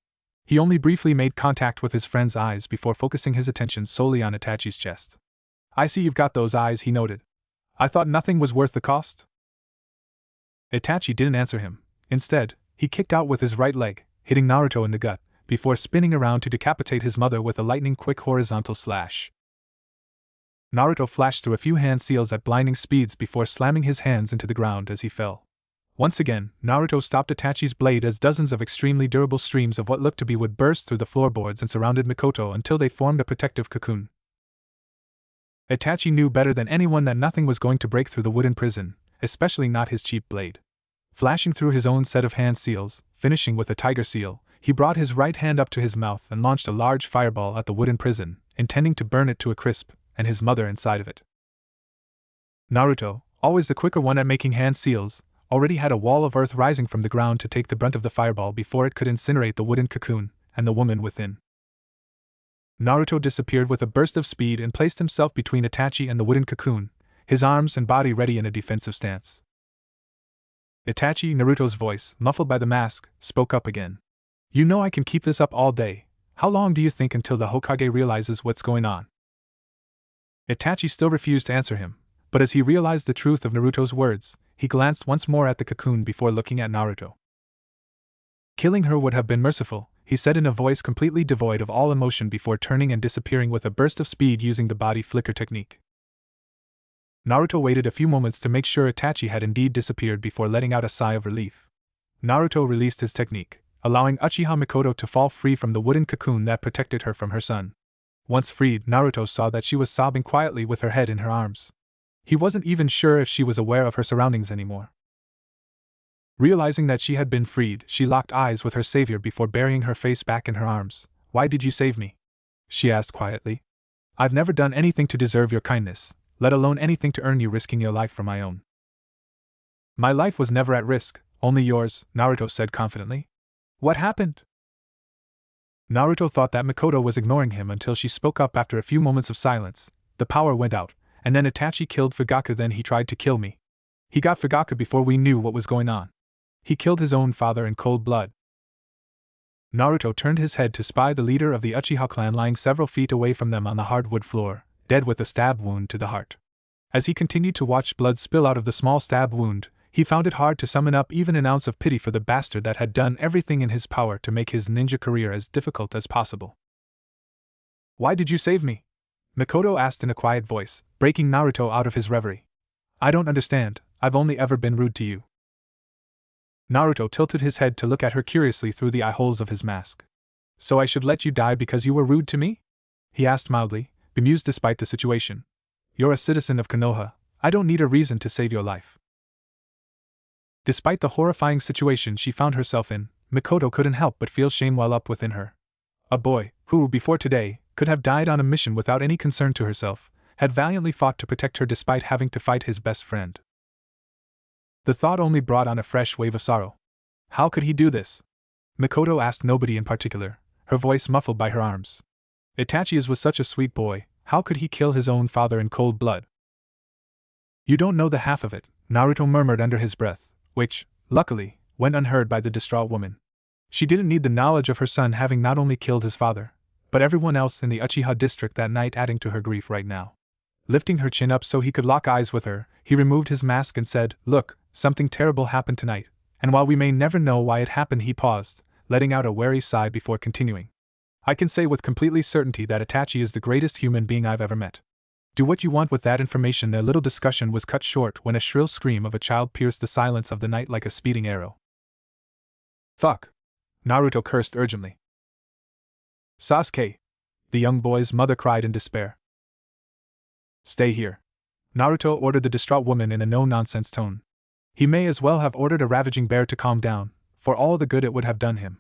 Speaker 1: He only briefly made contact with his friend's eyes before focusing his attention solely on Itachi's chest. I see you've got those eyes, he noted. I thought nothing was worth the cost? Itachi didn't answer him. Instead, he kicked out with his right leg, hitting Naruto in the gut, before spinning around to decapitate his mother with a lightning-quick horizontal slash. Naruto flashed through a few hand seals at blinding speeds before slamming his hands into the ground as he fell. Once again, Naruto stopped Itachi's blade as dozens of extremely durable streams of what looked to be wood burst through the floorboards and surrounded Mikoto until they formed a protective cocoon. Itachi knew better than anyone that nothing was going to break through the wooden prison, especially not his cheap blade. Flashing through his own set of hand seals, finishing with a tiger seal, He brought his right hand up to his mouth and launched a large fireball at the wooden prison, intending to burn it to a crisp, and his mother inside of it. Naruto, always the quicker one at making hand seals, already had a wall of earth rising from the ground to take the brunt of the fireball before it could incinerate the wooden cocoon and the woman within. Naruto disappeared with a burst of speed and placed himself between Itachi and the wooden cocoon, his arms and body ready in a defensive stance. Itachi, Naruto's voice, muffled by the mask, spoke up again. You know I can keep this up all day. How long do you think until the Hokage realizes what's going on? Itachi still refused to answer him, but as he realized the truth of Naruto's words, he glanced once more at the cocoon before looking at Naruto. Killing her would have been merciful, he said in a voice completely devoid of all emotion before turning and disappearing with a burst of speed using the body flicker technique. Naruto waited a few moments to make sure Itachi had indeed disappeared before letting out a sigh of relief. Naruto released his technique, allowing Uchiha Mikoto to fall free from the wooden cocoon that protected her from her son. Once freed, Naruto saw that she was sobbing quietly with her head in her arms. He wasn't even sure if she was aware of her surroundings anymore. Realizing that she had been freed, she locked eyes with her savior before burying her face back in her arms. Why did you save me? She asked quietly. I've never done anything to deserve your kindness, let alone anything to earn you risking your life for my own. My life was never at risk, only yours, Naruto said confidently. What happened? Naruto thought that Mikoto was ignoring him until she spoke up after a few moments of silence. The power went out, and then Itachi killed Fugaku, then he tried to kill me. He got Fugaku before we knew what was going on. He killed his own father in cold blood. Naruto turned his head to spy the leader of the Uchiha clan lying several feet away from them on the hardwood floor, dead with a stab wound to the heart. As he continued to watch blood spill out of the small stab wound, he found it hard to summon up even an ounce of pity for the bastard that had done everything in his power to make his ninja career as difficult as possible. Why did you save me? Mikoto asked in a quiet voice, breaking Naruto out of his reverie. I don't understand, I've only ever been rude to you. Naruto tilted his head to look at her curiously through the eye holes of his mask. So I should let you die because you were rude to me? He asked mildly, bemused despite the situation. You're a citizen of Konoha, I don't need a reason to save your life. Despite the horrifying situation she found herself in, Mikoto couldn't help but feel shame well up within her. A boy, who, before today, could have died on a mission without any concern to herself, had valiantly fought to protect her despite having to fight his best friend. The thought only brought on a fresh wave of sorrow. How could he do this? Mikoto asked nobody in particular, her voice muffled by her arms. Itachi was such a sweet boy, how could he kill his own father in cold blood? You don't know the half of it, Naruto murmured under his breath, which, luckily, went unheard by the distraught woman. She didn't need the knowledge of her son having not only killed his father, but everyone else in the Uchiha district that night, adding to her grief right now. Lifting her chin up so he could lock eyes with her, he removed his mask and said, Look, something terrible happened tonight, and while we may never know why it happened, he paused, letting out a weary sigh before continuing. I can say with completely certainty that Itachi is the greatest human being I've ever met. Do what you want with that information. Their little discussion was cut short when a shrill scream of a child pierced the silence of the night like a speeding arrow. Fuck! Naruto cursed urgently. Sasuke! The young boy's mother cried in despair. Stay here. Naruto ordered the distraught woman in a no-nonsense tone. He may as well have ordered a ravaging bear to calm down, for all the good it would have done him.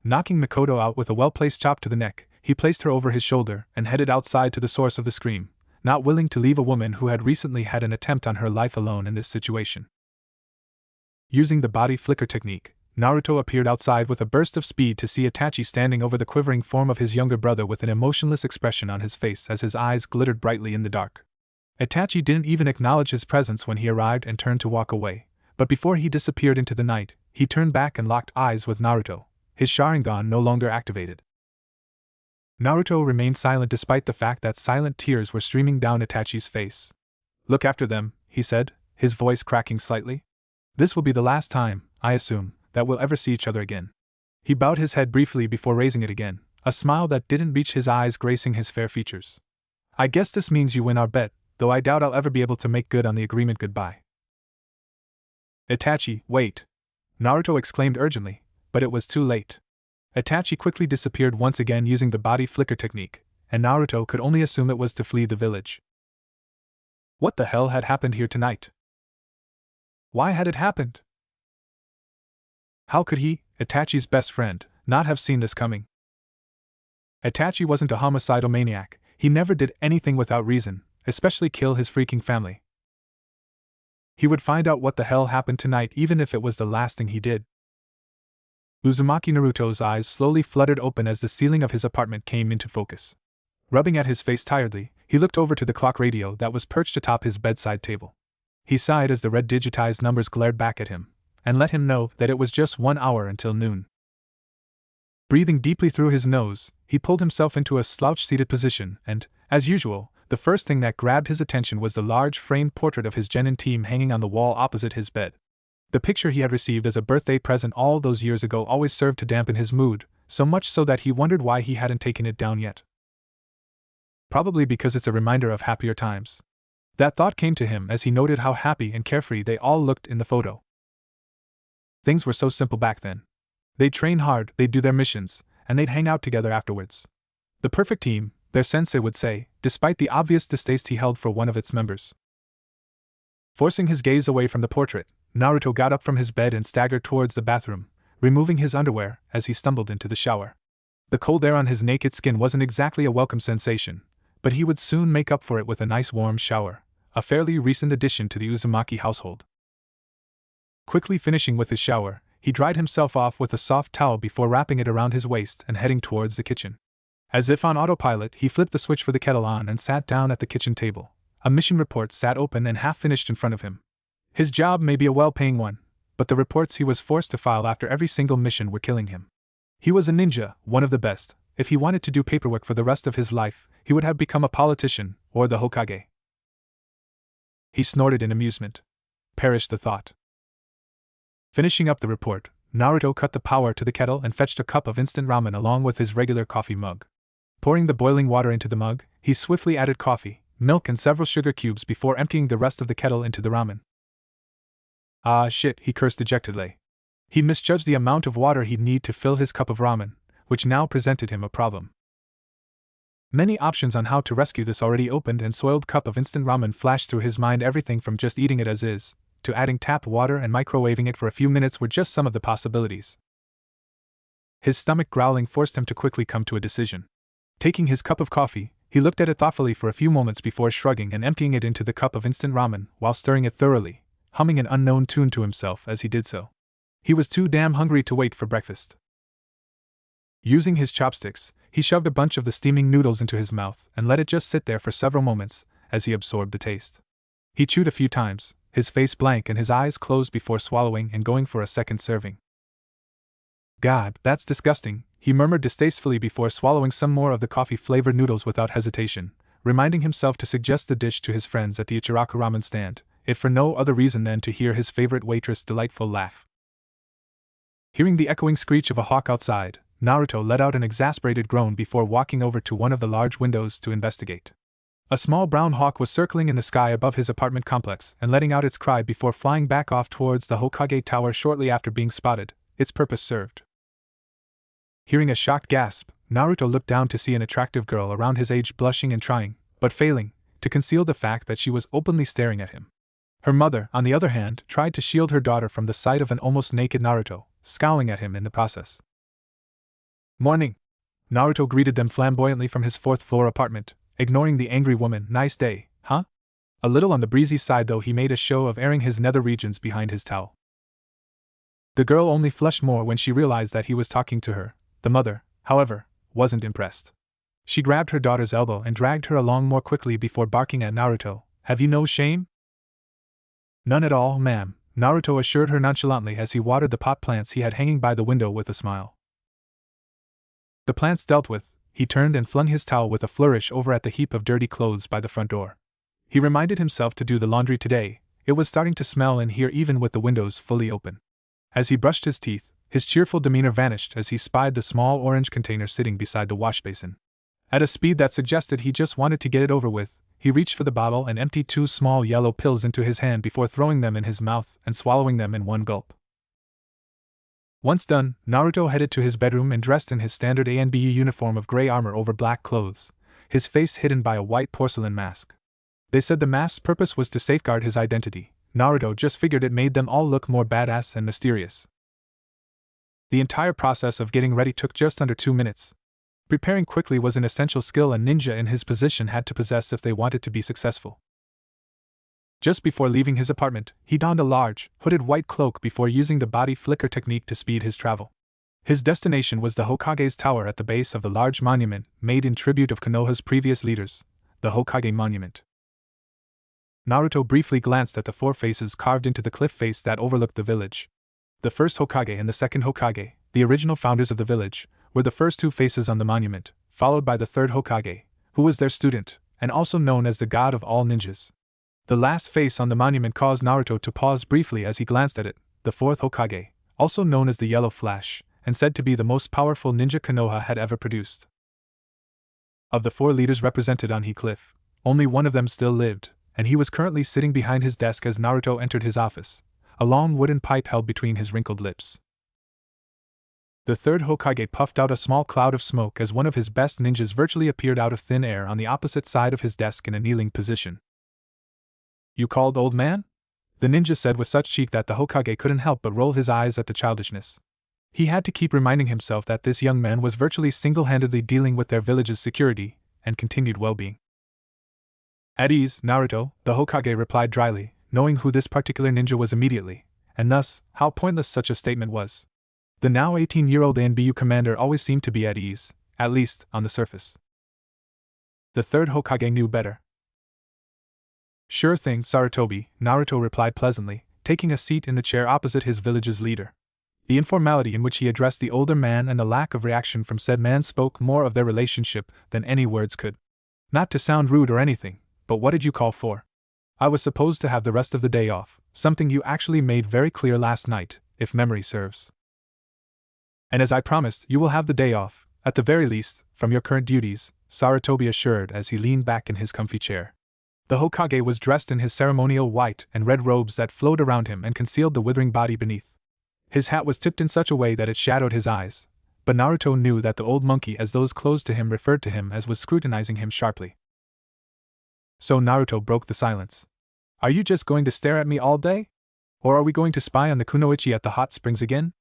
Speaker 1: Knocking Mikoto out with a well-placed chop to the neck, he placed her over his shoulder and headed outside to the source of the scream, not willing to leave a woman who had recently had an attempt on her life alone in this situation. Using the body flicker technique, Naruto appeared outside with a burst of speed to see Itachi standing over the quivering form of his younger brother with an emotionless expression on his face as his eyes glittered brightly in the dark. Itachi didn't even acknowledge his presence when he arrived and turned to walk away, but before he disappeared into the night, he turned back and locked eyes with Naruto, his Sharingan no longer activated. Naruto remained silent despite the fact that silent tears were streaming down Itachi's face. Look after them, he said, his voice cracking slightly. This will be the last time, I assume, that we'll ever see each other again. He bowed his head briefly before raising it again, a smile that didn't reach his eyes gracing his fair features. I guess this means you win our bet, though I doubt I'll ever be able to make good on the agreement. Goodbye. Itachi, wait! Naruto exclaimed urgently, but it was too late. Itachi quickly disappeared once again using the body flicker technique, and Naruto could only assume it was to flee the village. What the hell had happened here tonight? Why had it happened? How could he, Itachi's best friend, not have seen this coming. Itachi wasn't a homicidal maniac, he never did anything without reason, especially kill his freaking family. He would find out what the hell happened tonight even if it was the last thing he did. Uzumaki Naruto's eyes slowly fluttered open as the ceiling of his apartment came into focus. Rubbing at his face tiredly, he looked over to the clock radio that was perched atop his bedside table. He sighed as the red digitized numbers glared back at him, and let him know that it was just 1 hour until noon. Breathing deeply through his nose, he pulled himself into a slouch-seated position and, as usual, the first thing that grabbed his attention was the large framed portrait of his Jounin team hanging on the wall opposite his bed. The picture he had received as a birthday present all those years ago always served to dampen his mood, so much so that he wondered why he hadn't taken it down yet. Probably because it's a reminder of happier times. That thought came to him as he noted how happy and carefree they all looked in the photo. Things were so simple back then. They'd train hard, they'd do their missions, and they'd hang out together afterwards. The perfect team, their sensei would say, despite the obvious distaste he held for one of its members. Forcing his gaze away from the portrait, Naruto got up from his bed and staggered towards the bathroom, removing his underwear as he stumbled into the shower. The cold air on his naked skin wasn't exactly a welcome sensation, but he would soon make up for it with a nice warm shower, a fairly recent addition to the Uzumaki household. Quickly finishing with his shower, he dried himself off with a soft towel before wrapping it around his waist and heading towards the kitchen. As if on autopilot, he flipped the switch for the kettle on and sat down at the kitchen table. A mission report sat open and half-finished in front of him. His job may be a well-paying one, but the reports he was forced to file after every single mission were killing him. He was a ninja, one of the best. If he wanted to do paperwork for the rest of his life, he would have become a politician, or the Hokage. He snorted in amusement. Perish the thought. Finishing up the report, Naruto cut the power to the kettle and fetched a cup of instant ramen along with his regular coffee mug. Pouring the boiling water into the mug, he swiftly added coffee, milk and several sugar cubes before emptying the rest of the kettle into the ramen. Ah shit, he cursed dejectedly. He'd misjudged the amount of water he'd need to fill his cup of ramen, which now presented him a problem. Many options on how to rescue this already opened and soiled cup of instant ramen flashed through his mind. Everything from just eating it as is, to adding tap water and microwaving it for a few minutes were just some of the possibilities. His stomach growling forced him to quickly come to a decision. Taking his cup of coffee, he looked at it thoughtfully for a few moments before shrugging and emptying it into the cup of instant ramen while stirring it thoroughly, humming an unknown tune to himself as he did so. He was too damn hungry to wait for breakfast. Using his chopsticks, he shoved a bunch of the steaming noodles into his mouth and let it just sit there for several moments as he absorbed the taste. He chewed a few times, his face blank and his eyes closed before swallowing and going for a second serving. God, that's disgusting, he murmured distastefully before swallowing some more of the coffee-flavored noodles without hesitation, reminding himself to suggest the dish to his friends at the Ichiraku ramen stand, if for no other reason than to hear his favorite waitress' delightful laugh. Hearing the echoing screech of a hawk outside, Naruto let out an exasperated groan before walking over to one of the large windows to investigate. A small brown hawk was circling in the sky above his apartment complex and letting out its cry before flying back off towards the Hokage tower shortly after being spotted, its purpose served. Hearing a shocked gasp, Naruto looked down to see an attractive girl around his age blushing and trying, but failing, to conceal the fact that she was openly staring at him. Her mother, on the other hand, tried to shield her daughter from the sight of an almost naked Naruto, scowling at him in the process. Morning! Naruto greeted them flamboyantly from his fourth-floor apartment, ignoring the angry woman. Nice day, huh? A little on the breezy side though, he made a show of airing his nether regions behind his towel. The girl only flushed more when she realized that he was talking to her. The mother, however, wasn't impressed. She grabbed her daughter's elbow and dragged her along more quickly before barking at Naruto. Have you no shame? None at all, ma'am, Naruto assured her nonchalantly as he watered the pot plants he had hanging by the window with a smile. The plants dealt with, he turned and flung his towel with a flourish over at the heap of dirty clothes by the front door. He reminded himself to do the laundry today. It was starting to smell in here even with the windows fully open. As he brushed his teeth, his cheerful demeanor vanished as he spied the small orange container sitting beside the wash basin. At a speed that suggested he just wanted to get it over with, he reached for the bottle and emptied 2 small yellow pills into his hand before throwing them in his mouth and swallowing them in one gulp. Once done, Naruto headed to his bedroom and dressed in his standard ANBU uniform of gray armor over black clothes, his face hidden by a white porcelain mask. They said the mask's purpose was to safeguard his identity. Naruto just figured it made them all look more badass and mysterious. The entire process of getting ready took just under 2 minutes. Preparing quickly was an essential skill a ninja in his position had to possess if they wanted to be successful. Just before leaving his apartment, he donned a large, hooded white cloak before using the body flicker technique to speed his travel. His destination was the Hokage's tower at the base of the large monument made in tribute of Konoha's previous leaders, the Hokage Monument. Naruto briefly glanced at the 4 faces carved into the cliff face that overlooked the village. The first Hokage and the second Hokage, the original founders of the village, were the first 2 faces on the monument, followed by the third Hokage, who was their student, and also known as the god of all ninjas. The last face on the monument caused Naruto to pause briefly as he glanced at it, the 4th Hokage, also known as the Yellow Flash, and said to be the most powerful ninja Konoha had ever produced. Of the 4 leaders represented on He Cliff, only one of them still lived, and he was currently sitting behind his desk as Naruto entered his office, a long wooden pipe held between his wrinkled lips. The third Hokage puffed out a small cloud of smoke as one of his best ninjas virtually appeared out of thin air on the opposite side of his desk in a kneeling position. "You called, old man?" the ninja said with such cheek that the Hokage couldn't help but roll his eyes at the childishness. He had to keep reminding himself that this young man was virtually single-handedly dealing with their village's security and continued well-being. "At ease, Naruto," the Hokage replied dryly, knowing who this particular ninja was immediately, and thus, how pointless such a statement was. The now 18-year-old ANBU commander always seemed to be at ease, at least, on the surface. The third Hokage knew better. "Sure thing, Sarutobi," Naruto replied pleasantly, taking a seat in the chair opposite his village's leader. The informality in which he addressed the older man and the lack of reaction from said man spoke more of their relationship than any words could. "Not to sound rude or anything, but what did you call for?" "I was supposed to have the rest of the day off, something you actually made very clear last night, if memory serves. And as I promised, you will have the day off, at the very least, from your current duties," Sarutobi assured as he leaned back in his comfy chair. The Hokage was dressed in his ceremonial white and red robes that flowed around him and concealed the withering body beneath. His hat was tipped in such a way that it shadowed his eyes, but Naruto knew that the old monkey as those close to him referred to him as was scrutinizing him sharply. So Naruto broke the silence. "Are you just going to stare at me all day? Or are we going to spy on the kunoichi at the hot springs again?"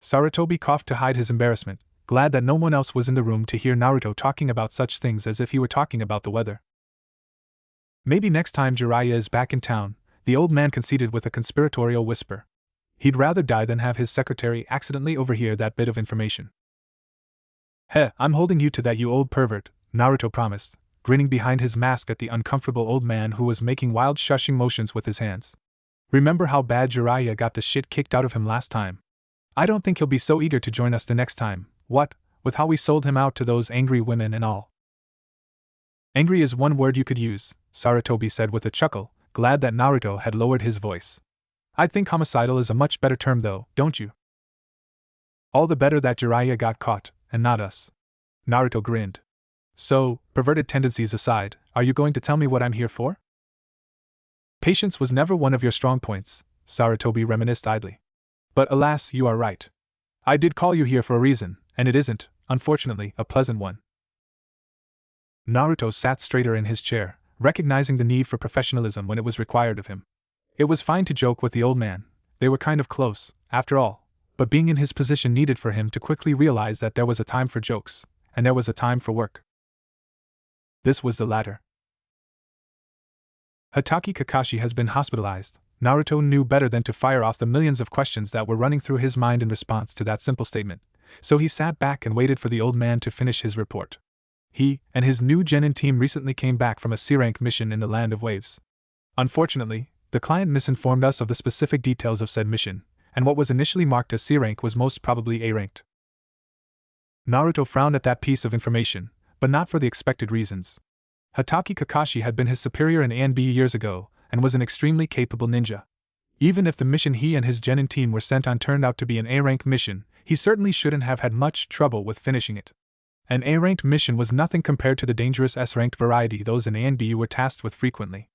Speaker 1: Sarutobi coughed to hide his embarrassment, glad that no one else was in the room to hear Naruto talking about such things as if he were talking about the weather. "Maybe next time Jiraiya is back in town," the old man conceded with a conspiratorial whisper. He'd rather die than have his secretary accidentally overhear that bit of information. "Heh, I'm holding you to that, you old pervert," Naruto promised, grinning behind his mask at the uncomfortable old man who was making wild shushing motions with his hands. "Remember how bad Jiraiya got the shit kicked out of him last time? I don't think he'll be so eager to join us the next time, what, with how we sold him out to those angry women and all." "Angry is one word you could use," Sarutobi said with a chuckle, glad that Naruto had lowered his voice. "I think homicidal is a much better term though, don't you?" "All the better that Jiraiya got caught, and not us." Naruto grinned. "So, perverted tendencies aside, are you going to tell me what I'm here for?" "Patience was never one of your strong points," Sarutobi reminisced idly. "But alas, you are right. I did call you here for a reason, and it isn't, unfortunately, a pleasant one." Naruto sat straighter in his chair, recognizing the need for professionalism when it was required of him. It was fine to joke with the old man, they were kind of close, after all, but being in his position needed for him to quickly realize that there was a time for jokes, and there was a time for work. This was the latter. "Hatake Kakashi has been hospitalized." Naruto knew better than to fire off the millions of questions that were running through his mind in response to that simple statement, so he sat back and waited for the old man to finish his report. He and his new Jounin team recently came back from a C-rank mission in the Land of Waves. Unfortunately, the client misinformed us of the specific details of said mission, and what was initially marked as C-rank was most probably A-ranked. Naruto frowned at that piece of information, but not for the expected reasons. Hatake Kakashi had been his superior in ANB years ago, and was an extremely capable ninja. Even if the mission he and his Jounin team were sent on turned out to be an A-rank mission, he certainly shouldn't have had much trouble with finishing it. An A-ranked mission was nothing compared to the dangerous S-ranked variety those in ANBU were tasked with frequently.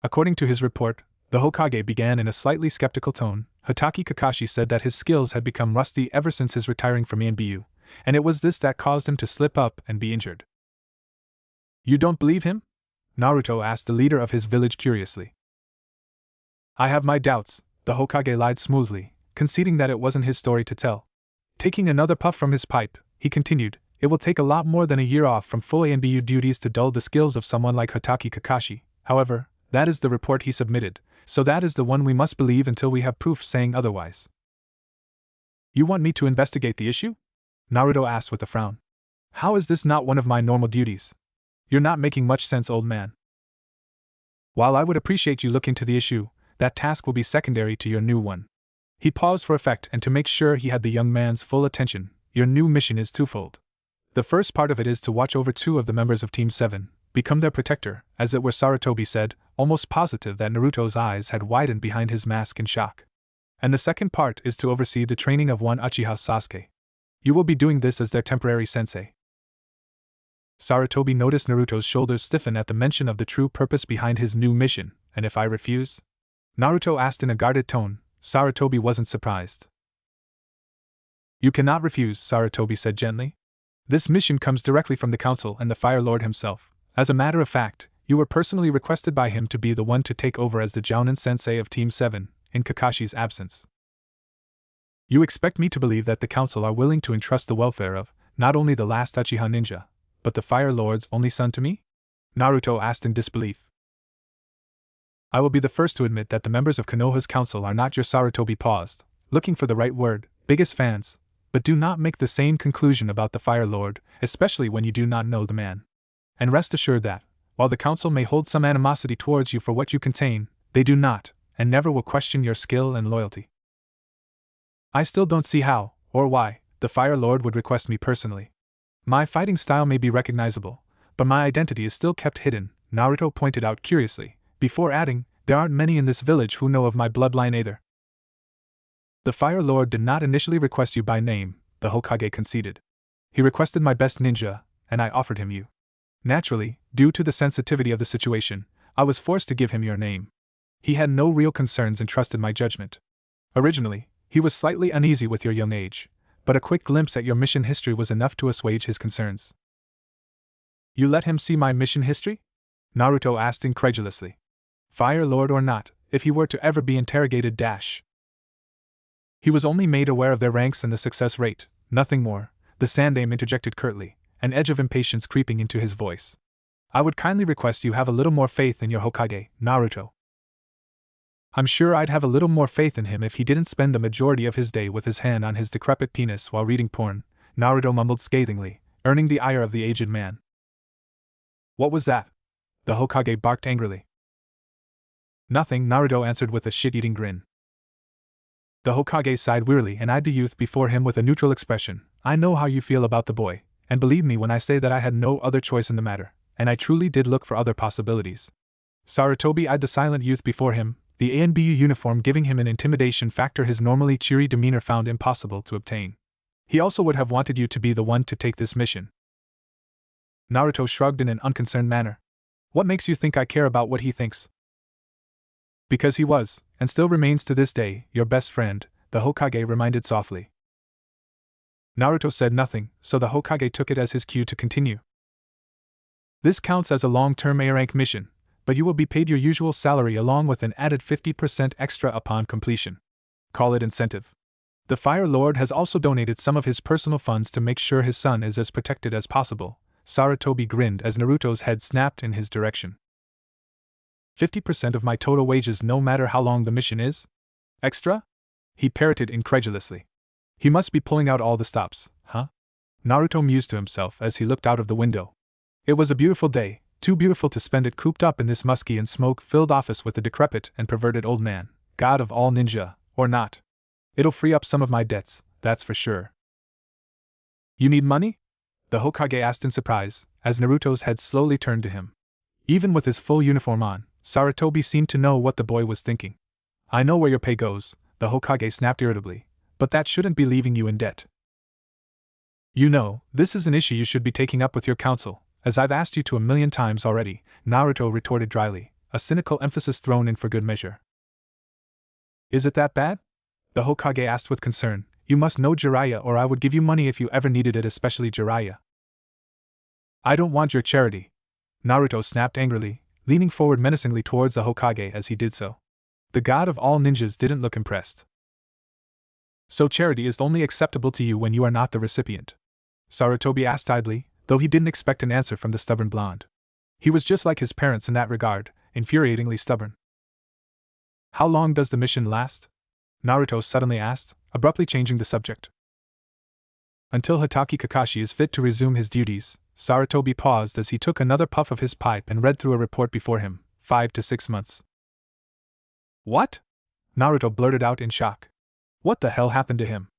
Speaker 1: According to his report, the Hokage began in a slightly skeptical tone. Hatake Kakashi said that his skills had become rusty ever since his retiring from ANBU, and it was this that caused him to slip up and be injured. "You don't believe him?" Naruto asked the leader of his village curiously. "I have my doubts," the Hokage lied smoothly, conceding that it wasn't his story to tell. Taking another puff from his pipe, he continued, "It will take a lot more than a year off from full ANBU duties to dull the skills of someone like Hotake Kakashi. However, that is the report he submitted, so that is the one we must believe until we have proof saying otherwise." "You want me to investigate the issue?" Naruto asked with a frown. "How is this not one of my normal duties? You're not making much sense, old man. While I would appreciate you looking to the issue, that task will be secondary to your new one." He paused for effect and to make sure he had the young man's full attention. "Your new mission is twofold. The first part of it is to watch over 2 of the members of Team 7, become their protector, as it were," Sarutobi said, almost positive that Naruto's eyes had widened behind his mask in shock. "And the second part is to oversee the training of one Uchiha Sasuke. You will be doing this as their temporary sensei." Sarutobi noticed Naruto's shoulders stiffen at the mention of the true purpose behind his new mission. "And if I refuse?" Naruto asked in a guarded tone. Sarutobi wasn't surprised. "You cannot refuse," Sarutobi said gently. "This mission comes directly from the council and the Fire Lord himself. As a matter of fact, you were personally requested by him to be the one to take over as the Jounin sensei of Team 7, in Kakashi's absence. You expect me to believe that the council are willing to entrust the welfare of, not only the last Uchiha ninja, but the Fire Lord's only son to me?" Naruto asked in disbelief. "I will be the first to admit that the members of Konoha's council are not your." Sarutobi paused, looking for the right word, "biggest fans, but do not make the same conclusion about the Fire Lord, especially when you do not know the man. And rest assured that, while the council may hold some animosity towards you for what you contain, they do not, and never will question your skill and loyalty. I still don't see how, or why, the Fire Lord would request me personally. My fighting style may be recognizable, but my identity is still kept hidden," Naruto pointed out curiously, before adding, "There aren't many in this village who know of my bloodline either." "The Fire Lord did not initially request you by name," the Hokage conceded. "He requested my best ninja, and I offered him you. Naturally, due to the sensitivity of the situation, I was forced to give him your name. He had no real concerns and trusted my judgment. Originally, he was slightly uneasy with your young age, but a quick glimpse at your mission history was enough to assuage his concerns." "You let him see my mission history?" Naruto asked incredulously. "Fire Lord or not, if he were to ever be interrogated He was only made aware of their ranks and the success rate, nothing more," the Sandaime interjected curtly, an edge of impatience creeping into his voice. "I would kindly request you have a little more faith in your Hokage, Naruto." "I'm sure I'd have a little more faith in him if he didn't spend the majority of his day with his hand on his decrepit penis while reading porn," Naruto mumbled scathingly, earning the ire of the aged man. "What was that?" the Hokage barked angrily. "Nothing," Naruto answered with a shit-eating grin. The Hokage sighed wearily and eyed the youth before him with a neutral expression. "I know how you feel about the boy, and believe me when I say that I had no other choice in the matter, and I truly did look for other possibilities." Sarutobi eyed the silent youth before him, the ANBU uniform giving him an intimidation factor his normally cheery demeanor found impossible to obtain. "He also would have wanted you to be the one to take this mission." Naruto shrugged in an unconcerned manner. "What makes you think I care about what he thinks?" "Because he was, and still remains to this day, your best friend," the Hokage reminded softly. Naruto said nothing, so the Hokage took it as his cue to continue. "This counts as a long-term A-rank mission, but you will be paid your usual salary along with an added 50% extra upon completion. Call it incentive. The Fire Lord has also donated some of his personal funds to make sure his son is as protected as possible." Sarutobi grinned as Naruto's head snapped in his direction. 50% of my total wages no matter how long the mission is? Extra?" he parroted incredulously. "He must be pulling out all the stops, huh?" Naruto mused to himself as he looked out of the window. It was a beautiful day, too beautiful to spend it cooped up in this musky and smoke-filled office with the decrepit and perverted old man, god of all ninja, or not. It'll free up some of my debts, that's for sure. "You need money?" the Hokage asked in surprise, as Naruto's head slowly turned to him. Even with his full uniform on, Sarutobi seemed to know what the boy was thinking. "I know where your pay goes," the Hokage snapped irritably, "but that shouldn't be leaving you in debt. You know, this is an issue you should be taking up with your council, as I've asked you to 1,000,000 times already," Naruto retorted dryly, a cynical emphasis thrown in for good measure. "Is it that bad?" the Hokage asked with concern. "You must know Jiraiya or I would give you money if you ever needed it, especially Jiraiya." "I don't want your charity," Naruto snapped angrily, leaning forward menacingly towards the Hokage as he did so. The god of all ninjas didn't look impressed. So charity is only acceptable to you when you are not the recipient? Sarutobi asked idly, though he didn't expect an answer from the stubborn blonde. He was just like his parents in that regard, infuriatingly stubborn. How long does the mission last? Naruto suddenly asked, abruptly changing the subject. Until Hitachi Kakashi is fit to resume his duties. Sarutobi paused as he took another puff of his pipe and read through a report before him. 5 to 6 months. What? Naruto blurted out in shock. What the hell happened to him?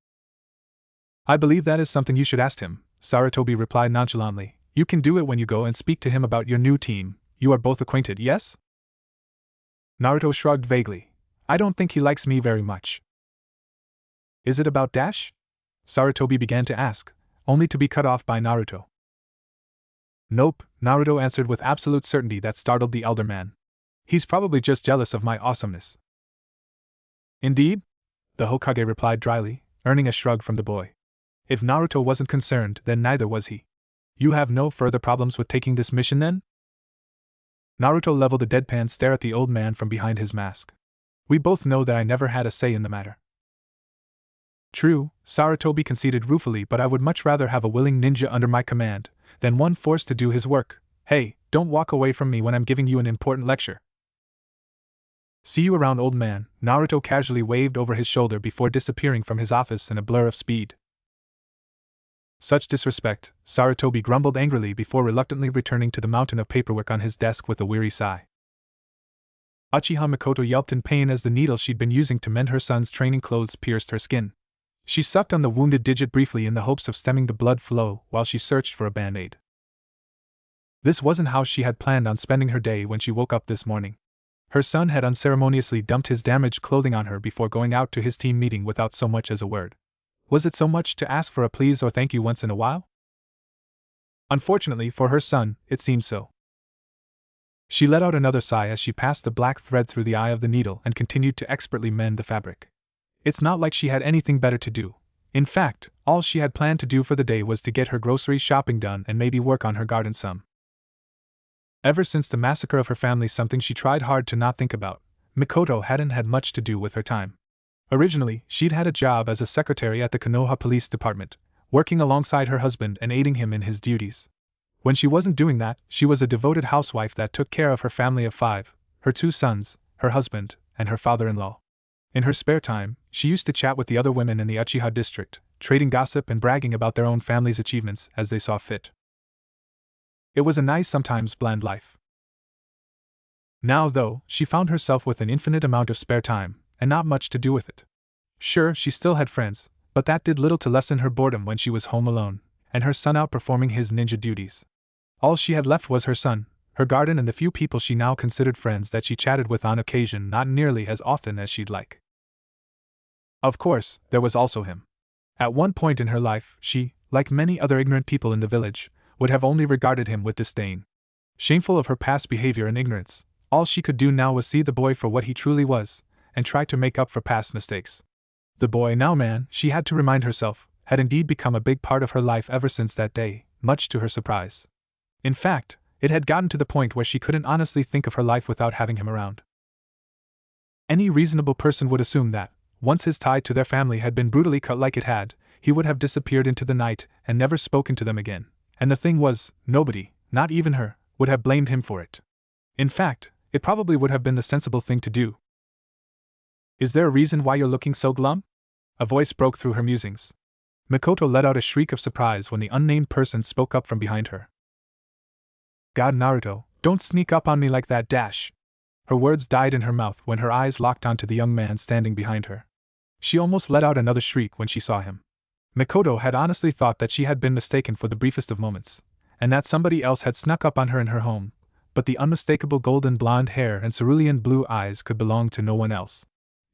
Speaker 1: I believe that is something you should ask him, Sarutobi replied nonchalantly. You can do it when you go and speak to him about your new team. You are both acquainted, yes? Naruto shrugged vaguely. I don't think he likes me very much. Is it about Dash? Sarutobi began to ask, only to be cut off by Naruto. Nope, Naruto answered with absolute certainty that startled the elder man. He's probably just jealous of my awesomeness. Indeed? The Hokage replied dryly, earning a shrug from the boy. If Naruto wasn't concerned, then neither was he. You have no further problems with taking this mission then? Naruto leveled a deadpan stare at the old man from behind his mask. We both know that I never had a say in the matter. True, Sarutobi conceded ruefully, but I would much rather have a willing ninja under my command than one forced to do his work. Hey, don't walk away from me when I'm giving you an important lecture. See you around, old man, Naruto casually waved over his shoulder before disappearing from his office in a blur of speed. Such disrespect, Sarutobi grumbled angrily before reluctantly returning to the mountain of paperwork on his desk with a weary sigh. Uchiha Mikoto yelped in pain as the needle she'd been using to mend her son's training clothes pierced her skin. She sucked on the wounded digit briefly in the hopes of stemming the blood flow while she searched for a band-aid. This wasn't how she had planned on spending her day when she woke up this morning. Her son had unceremoniously dumped his damaged clothing on her before going out to his team meeting without so much as a word. Was it so much to ask for a please or thank you once in a while? Unfortunately for her son, it seemed so. She let out another sigh as she passed the black thread through the eye of the needle and continued to expertly mend the fabric. It's not like she had anything better to do. In fact, all she had planned to do for the day was to get her grocery shopping done and maybe work on her garden some. Ever since the massacre of her family, something she tried hard to not think about, Mikoto hadn't had much to do with her time. Originally, she'd had a job as a secretary at the Konoha Police Department, working alongside her husband and aiding him in his duties. When she wasn't doing that, she was a devoted housewife that took care of her family of 5, her 2 sons, her husband, and her father-in-law. In her spare time, she used to chat with the other women in the Uchiha district, trading gossip and bragging about their own family's achievements as they saw fit. It was a nice, sometimes bland life. Now, though, she found herself with an infinite amount of spare time, and not much to do with it. Sure, she still had friends, but that did little to lessen her boredom when she was home alone, and her son out performing his ninja duties. All she had left was her son, her garden, and the few people she now considered friends that she chatted with on occasion, not nearly as often as she'd like. Of course, there was also him. At one point in her life, she, like many other ignorant people in the village, would have only regarded him with disdain. Shameful of her past behavior and ignorance, all she could do now was see the boy for what he truly was, and try to make up for past mistakes. The boy, now man, she had to remind herself, had indeed become a big part of her life ever since that day, much to her surprise. In fact, it had gotten to the point where she couldn't honestly think of her life without having him around. Any reasonable person would assume that, once his tie to their family had been brutally cut like it had, he would have disappeared into the night and never spoken to them again. And the thing was, nobody, not even her, would have blamed him for it. In fact, it probably would have been the sensible thing to do. Is there a reason why you're looking so glum? A voice broke through her musings. Mikoto let out a shriek of surprise when the unnamed person spoke up from behind her. God, Naruto, don't sneak up on me like that, Dash. Her words died in her mouth when her eyes locked onto the young man standing behind her. She almost let out another shriek when she saw him. Mikoto had honestly thought that she had been mistaken for the briefest of moments, and that somebody else had snuck up on her in her home, but the unmistakable golden blonde hair and cerulean blue eyes could belong to no one else.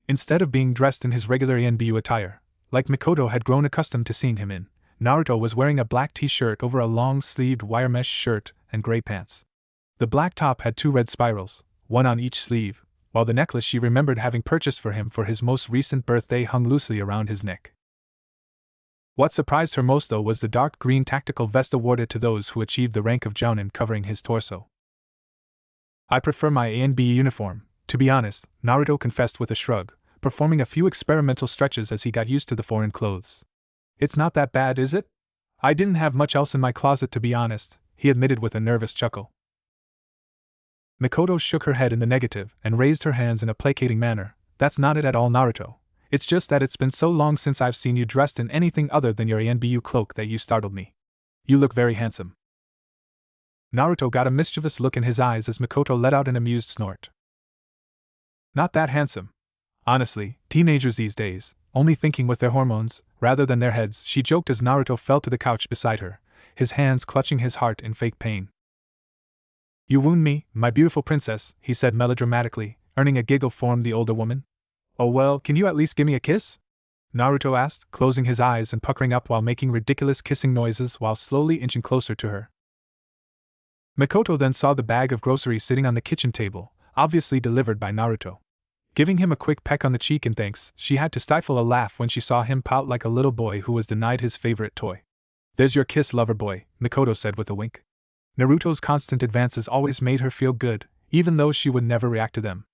Speaker 1: Instead of being dressed in his regular Yanbyu attire, like Mikoto had grown accustomed to seeing him in, Naruto was wearing a black t-shirt over a long-sleeved wire mesh shirt and gray pants. The black top had 2 red spirals, one on each sleeve, while the necklace she remembered having purchased for him for his most recent birthday hung loosely around his neck. What surprised her most, though, was the dark green tactical vest awarded to those who achieved the rank of Jounin covering his torso. I prefer my A and B uniform, to be honest, Naruto confessed with a shrug, performing a few experimental stretches as he got used to the foreign clothes. "It's not that bad, is it? I didn't have much else in my closet, to be honest," he admitted with a nervous chuckle. Mikoto shook her head in the negative and raised her hands in a placating manner. "That's not it at all, Naruto. It's just that it's been so long since I've seen you dressed in anything other than your ANBU cloak that you startled me. You look very handsome." Naruto got a mischievous look in his eyes as Mikoto let out an amused snort. "Not that handsome. Honestly, teenagers these days, only thinking with their hormones, rather than their heads," she joked as Naruto fell to the couch beside her, his hands clutching his heart in fake pain. "You wound me, my beautiful princess," he said melodramatically, earning a giggle from the older woman. "Oh well, can you at least give me a kiss?" Naruto asked, closing his eyes and puckering up while making ridiculous kissing noises while slowly inching closer to her. Mikoto then saw the bag of groceries sitting on the kitchen table, obviously delivered by Naruto. Giving him a quick peck on the cheek in thanks, she had to stifle a laugh when she saw him pout like a little boy who was denied his favorite toy. "There's your kiss, lover boy," Mikoto said with a wink. Naruto's constant advances always made her feel good, even though she would never react to them.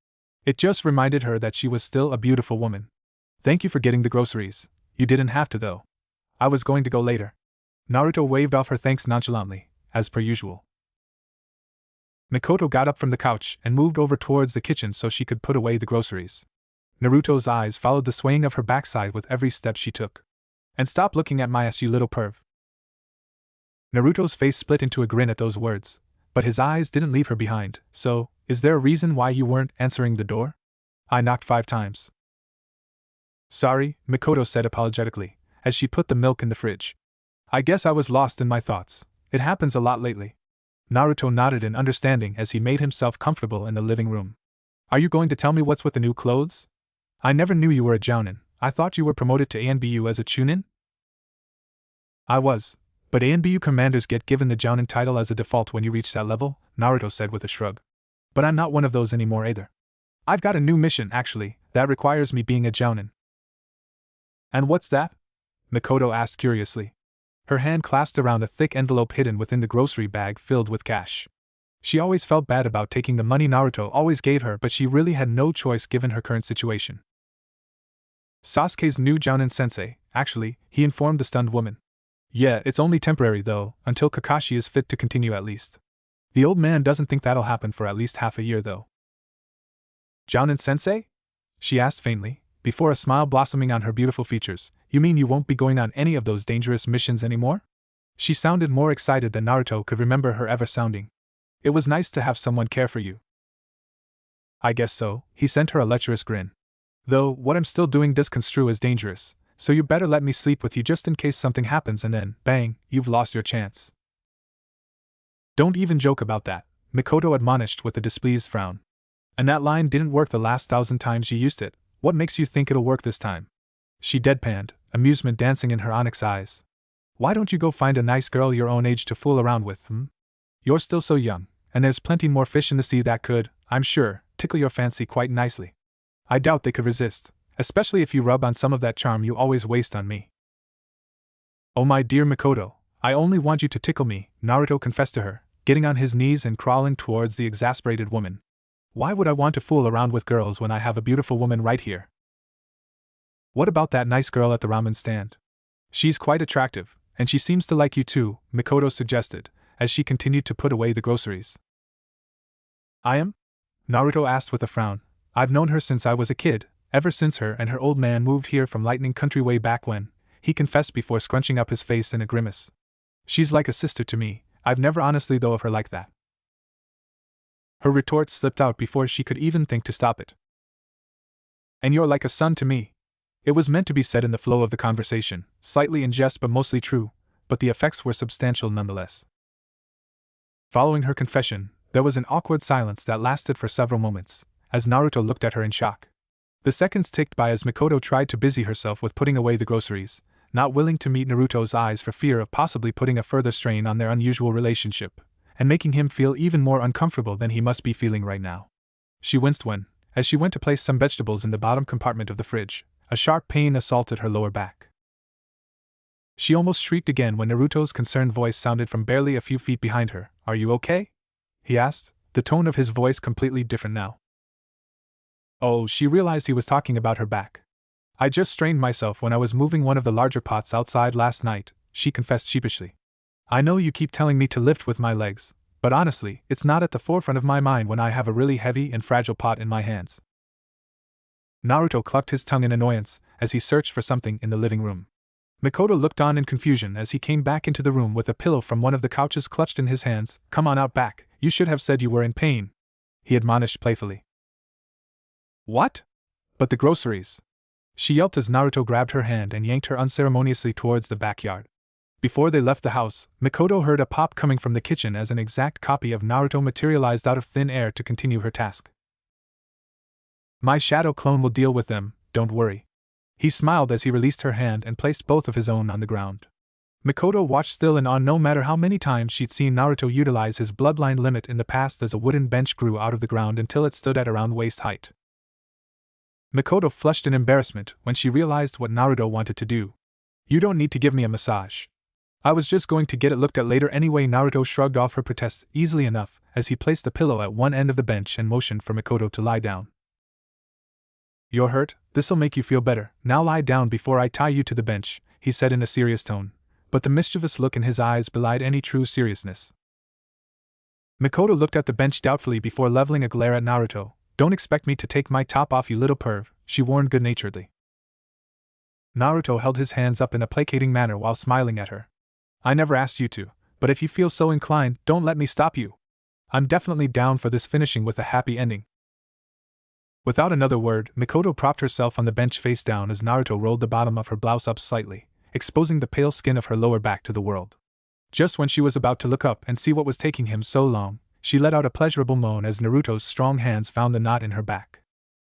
Speaker 1: It just reminded her that she was still a beautiful woman. "Thank you for getting the groceries. You didn't have to, though. I was going to go later." Naruto waved off her thanks nonchalantly, as per usual. Mikoto got up from the couch and moved over towards the kitchen so she could put away the groceries. Naruto's eyes followed the swaying of her backside with every step she took. "And stop looking at my ass, you little perv." Naruto's face split into a grin at those words, but his eyes didn't leave her behind. "So, is there a reason why you weren't answering the door? I knocked 5 times. "Sorry," Mikoto said apologetically, as she put the milk in the fridge. "I guess I was lost in my thoughts. It happens a lot lately." Naruto nodded in understanding as he made himself comfortable in the living room. "Are you going to tell me what's with the new clothes? I never knew you were a Jounin. I thought you were promoted to ANBU as a Chunin?" "I was, but ANBU commanders get given the Jounin title as a default when you reach that level," Naruto said with a shrug. "But I'm not one of those anymore either. I've got a new mission, actually, that requires me being a Jounin." "And what's that?" Mikoto asked curiously. Her hand clasped around a thick envelope hidden within the grocery bag filled with cash. She always felt bad about taking the money Naruto always gave her, but she really had no choice given her current situation. "Sasuke's new Jounin sensei, actually," he informed the stunned woman. "Yeah, it's only temporary though, until Kakashi is fit to continue at least. The old man doesn't think that'll happen for at least half a year though." "Jounin sensei?" she asked faintly, before a smile blossoming on her beautiful features. "You mean you won't be going on any of those dangerous missions anymore?" She sounded more excited than Naruto could remember her ever sounding. "It was nice to have someone care for you." "I guess so," he sent her a lecherous grin. "Though, what I'm still doing does construe as dangerous, so you better let me sleep with you just in case something happens and then, bang, you've lost your chance." "Don't even joke about that," Mikoto admonished with a displeased frown. "And that line didn't work the last 1,000 times you used it. What makes you think it'll work this time?" She deadpanned, amusement dancing in her onyx eyes. "Why don't you go find a nice girl your own age to fool around with, You're still so young, and there's plenty more fish in the sea that could, I'm sure, tickle your fancy quite nicely. I doubt they could resist, especially if you rub on some of that charm you always waste on me." "Oh my dear Mikoto, I only want you to tickle me," Naruto confessed to her, getting on his knees and crawling towards the exasperated woman. "Why would I want to fool around with girls when I have a beautiful woman right here?" "What about that nice girl at the ramen stand? She's quite attractive, and she seems to like you too," Mikoto suggested, as she continued to put away the groceries. "I am?" Naruto asked with a frown. "I've known her since I was a kid, ever since her and her old man moved here from Lightning Country way back when," he confessed before scrunching up his face in a grimace. "She's like a sister to me. I've never honestly thought of her like that." Her retort slipped out before she could even think to stop it. "And you're like a son to me." It was meant to be said in the flow of the conversation, slightly in jest but mostly true, but the effects were substantial nonetheless. Following her confession, there was an awkward silence that lasted for several moments, as Naruto looked at her in shock. The seconds ticked by as Mikoto tried to busy herself with putting away the groceries, not willing to meet Naruto's eyes for fear of possibly putting a further strain on their unusual relationship, and making him feel even more uncomfortable than he must be feeling right now. She winced when, as she went to place some vegetables in the bottom compartment of the fridge, a sharp pain assaulted her lower back. She almost shrieked again when Naruto's concerned voice sounded from barely a few feet behind her. "Are you okay?" he asked, the tone of his voice completely different now. Oh, she realized he was talking about her back. I just strained myself when I was moving one of the larger pots outside last night, she confessed sheepishly. I know you keep telling me to lift with my legs, but honestly, it's not at the forefront of my mind when I have a really heavy and fragile pot in my hands. Naruto clucked his tongue in annoyance as he searched for something in the living room. Mikoto looked on in confusion as he came back into the room with a pillow from one of the couches clutched in his hands. Come on out back, you should have said you were in pain, he admonished playfully. What? But the groceries! She yelped as Naruto grabbed her hand and yanked her unceremoniously towards the backyard. Before they left the house, Mikoto heard a pop coming from the kitchen as an exact copy of Naruto materialized out of thin air to continue her task. My shadow clone will deal with them, don't worry. He smiled as he released her hand and placed both of his own on the ground. Mikoto watched still in awe no matter how many times she'd seen Naruto utilize his bloodline limit in the past as a wooden bench grew out of the ground until it stood at around waist height. Mikoto flushed in embarrassment when she realized what Naruto wanted to do. You don't need to give me a massage. I was just going to get it looked at later anyway. Naruto shrugged off her protests easily enough as he placed the pillow at one end of the bench and motioned for Mikoto to lie down. You're hurt, this'll make you feel better, now lie down before I tie you to the bench, he said in a serious tone, but the mischievous look in his eyes belied any true seriousness. Mikoto looked at the bench doubtfully before leveling a glare at Naruto. Don't expect me to take my top off, you little perv, she warned good-naturedly. Naruto held his hands up in a placating manner while smiling at her. I never asked you to, but if you feel so inclined, don't let me stop you. I'm definitely down for this finishing with a happy ending. Without another word, Mikoto propped herself on the bench face down as Naruto rolled the bottom of her blouse up slightly, exposing the pale skin of her lower back to the world. Just when she was about to look up and see what was taking him so long, she let out a pleasurable moan as Naruto's strong hands found the knot in her back.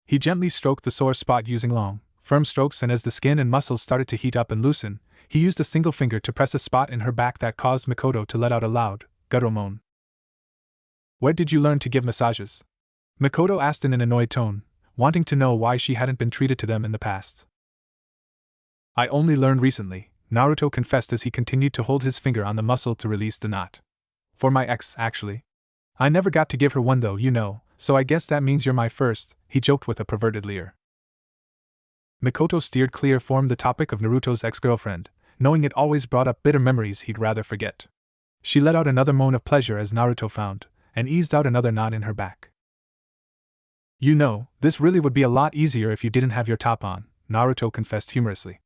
Speaker 1: He gently stroked the sore spot using long, firm strokes, and as the skin and muscles started to heat up and loosen, he used a single finger to press a spot in her back that caused Mikoto to let out a loud, guttural moan. Where did you learn to give massages? Mikoto asked in an annoyed tone, wanting to know why she hadn't been treated to them in the past. I only learned recently, Naruto confessed as he continued to hold his finger on the muscle to release the knot. For my ex, actually. I never got to give her one though, you know, so I guess that means you're my first, he joked with a perverted leer. Mikoto steered clear from the topic of Naruto's ex-girlfriend, knowing it always brought up bitter memories he'd rather forget. She let out another moan of pleasure as Naruto found, and eased out another knot in her back. You know, this really would be a lot easier if you didn't have your top on, Naruto confessed humorously.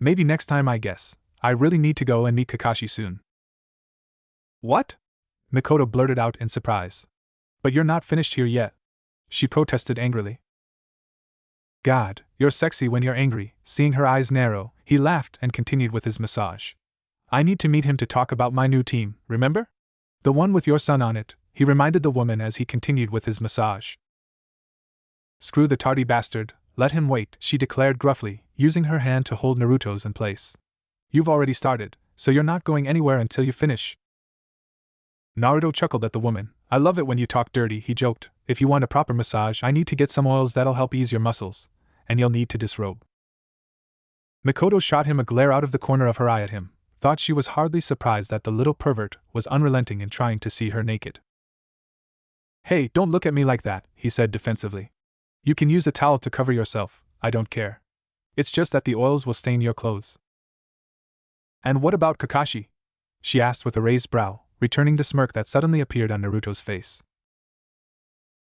Speaker 1: Maybe next time, I guess. I really need to go and meet Kakashi soon. What? Mikoto blurted out in surprise. But you're not finished here yet, she protested angrily. God, you're sexy when you're angry. Seeing her eyes narrow, he laughed and continued with his massage. I need to meet him to talk about my new team, remember? The one with your son on it, he reminded the woman as he continued with his massage. Screw the tardy bastard, let him wait, she declared gruffly, using her hand to hold Naruto's in place. You've already started, so you're not going anywhere until you finish. Naruto chuckled at the woman. I love it when you talk dirty, he joked. If you want a proper massage, I need to get some oils that'll help ease your muscles, and you'll need to disrobe. Mikoto shot him a glare out of the corner of her eye at him, thought she was hardly surprised that the little pervert was unrelenting in trying to see her naked. Hey, don't look at me like that, he said defensively. You can use a towel to cover yourself, I don't care. It's just that the oils will stain your clothes. And what about Kakashi? She asked with a raised brow, returning the smirk that suddenly appeared on Naruto's face.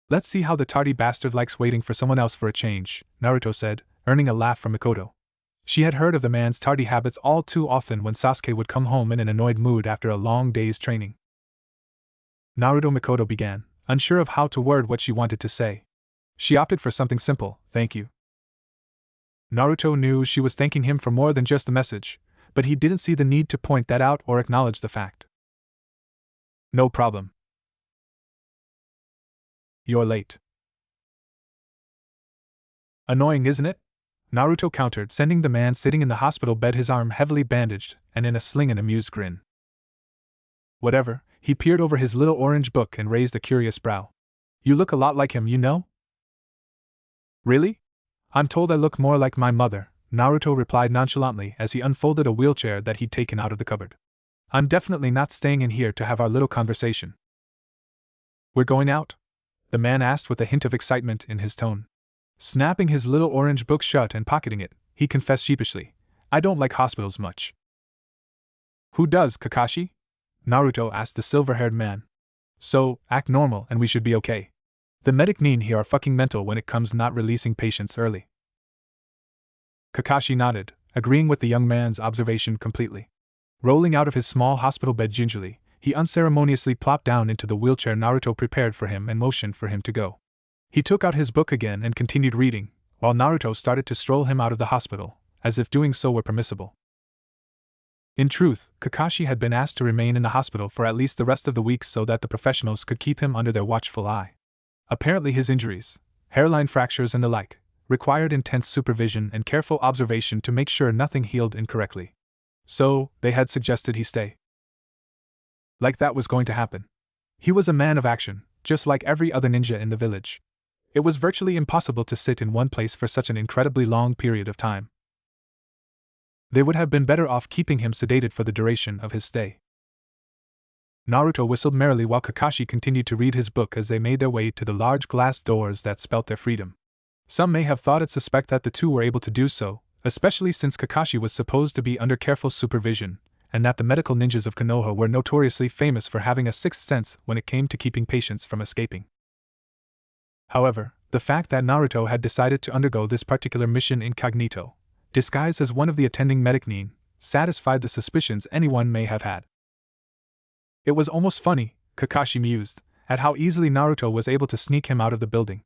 Speaker 1: Let's see how the tardy bastard likes waiting for someone else for a change, Naruto said, earning a laugh from Mikoto. She had heard of the man's tardy habits all too often when Sasuke would come home in an annoyed mood after a long day's training. Naruto, Mikoto began, unsure of how to word what she wanted to say. She opted for something simple, thank you. Naruto knew she was thanking him for more than just the message, but he didn't see the need to point that out or acknowledge the fact. No problem. You're late. Annoying, isn't it? Naruto countered, sending the man sitting in the hospital bed, his arm heavily bandaged and in a sling, an amused grin. Whatever, he peered over his little orange book and raised a curious brow. You look a lot like him, you know? Really? I'm told I look more like my mother, Naruto replied nonchalantly as he unfolded a wheelchair that he'd taken out of the cupboard. I'm definitely not staying in here to have our little conversation. We're going out? The man asked with a hint of excitement in his tone. Snapping his little orange book shut and pocketing it, he confessed sheepishly, I don't like hospitals much. Who does, Kakashi? Naruto asked the silver-haired man. So, act normal and we should be okay. The medic Nin here are fucking mental when it comes not releasing patients early. Kakashi nodded, agreeing with the young man's observation completely. Rolling out of his small hospital bed gingerly, he unceremoniously plopped down into the wheelchair Naruto prepared for him and motioned for him to go. He took out his book again and continued reading, while Naruto started to stroll him out of the hospital, as if doing so were permissible. In truth, Kakashi had been asked to remain in the hospital for at least the rest of the week so that the professionals could keep him under their watchful eye. Apparently his injuries, hairline fractures and the like, required intense supervision and careful observation to make sure nothing healed incorrectly. So, they had suggested he stay. Like that was going to happen. He was a man of action, just like every other ninja in the village. It was virtually impossible to sit in one place for such an incredibly long period of time. They would have been better off keeping him sedated for the duration of his stay. Naruto whistled merrily while Kakashi continued to read his book as they made their way to the large glass doors that spelt their freedom. Some may have thought it suspect that the two were able to do so, especially since Kakashi was supposed to be under careful supervision, and that the medical ninjas of Konoha were notoriously famous for having a sixth sense when it came to keeping patients from escaping. However, the fact that Naruto had decided to undergo this particular mission incognito, disguised as one of the attending medic Nin, satisfied the suspicions anyone may have had. It was almost funny, Kakashi mused, at how easily Naruto was able to sneak him out of the building.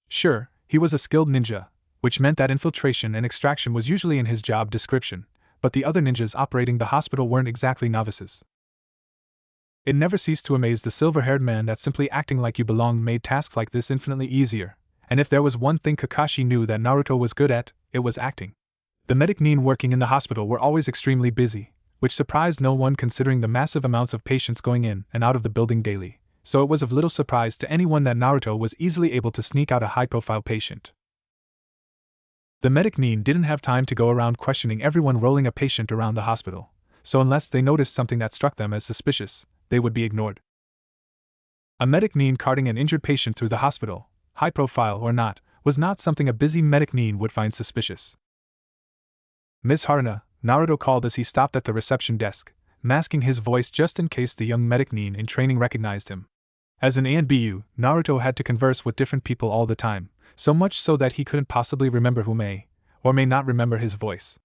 Speaker 1: Sure, he was a skilled ninja, which meant that infiltration and extraction was usually in his job description, but the other ninjas operating the hospital weren't exactly novices. It never ceased to amaze the silver-haired man that simply acting like you belonged made tasks like this infinitely easier, and if there was one thing Kakashi knew that Naruto was good at, it was acting. The medic Nin working in the hospital were always extremely busy, which surprised no one considering the massive amounts of patients going in and out of the building daily, so it was of little surprise to anyone that Naruto was easily able to sneak out a high-profile patient. The medic Nin didn't have time to go around questioning everyone rolling a patient around the hospital, so unless they noticed something that struck them as suspicious, they would be ignored. A medic Nin carting an injured patient through the hospital, high profile or not, was not something a busy medic Nin would find suspicious. Miss Haruna, Naruto called as he stopped at the reception desk, masking his voice just in case the young medic Nin in training recognized him. As an ANBU, Naruto had to converse with different people all the time, so much so that he couldn't possibly remember who may, or may not remember his voice.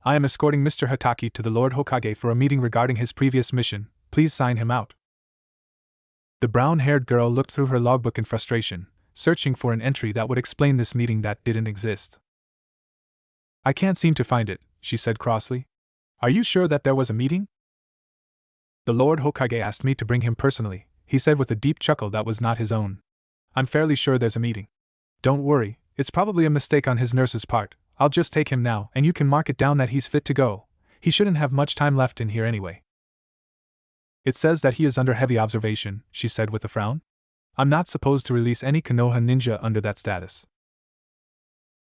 Speaker 1: I am escorting Mr. Hatake to the Lord Hokage for a meeting regarding his previous mission, please sign him out. The brown-haired girl looked through her logbook in frustration, searching for an entry that would explain this meeting that didn't exist. I can't seem to find it, she said crossly. Are you sure that there was a meeting? The Lord Hokage asked me to bring him personally, he said with a deep chuckle that was not his own. I'm fairly sure there's a meeting. Don't worry, it's probably a mistake on his nurse's part, I'll just take him now and you can mark it down that he's fit to go, he shouldn't have much time left in here anyway. It says that he is under heavy observation, she said with a frown. I'm not supposed to release any Konoha ninja under that status.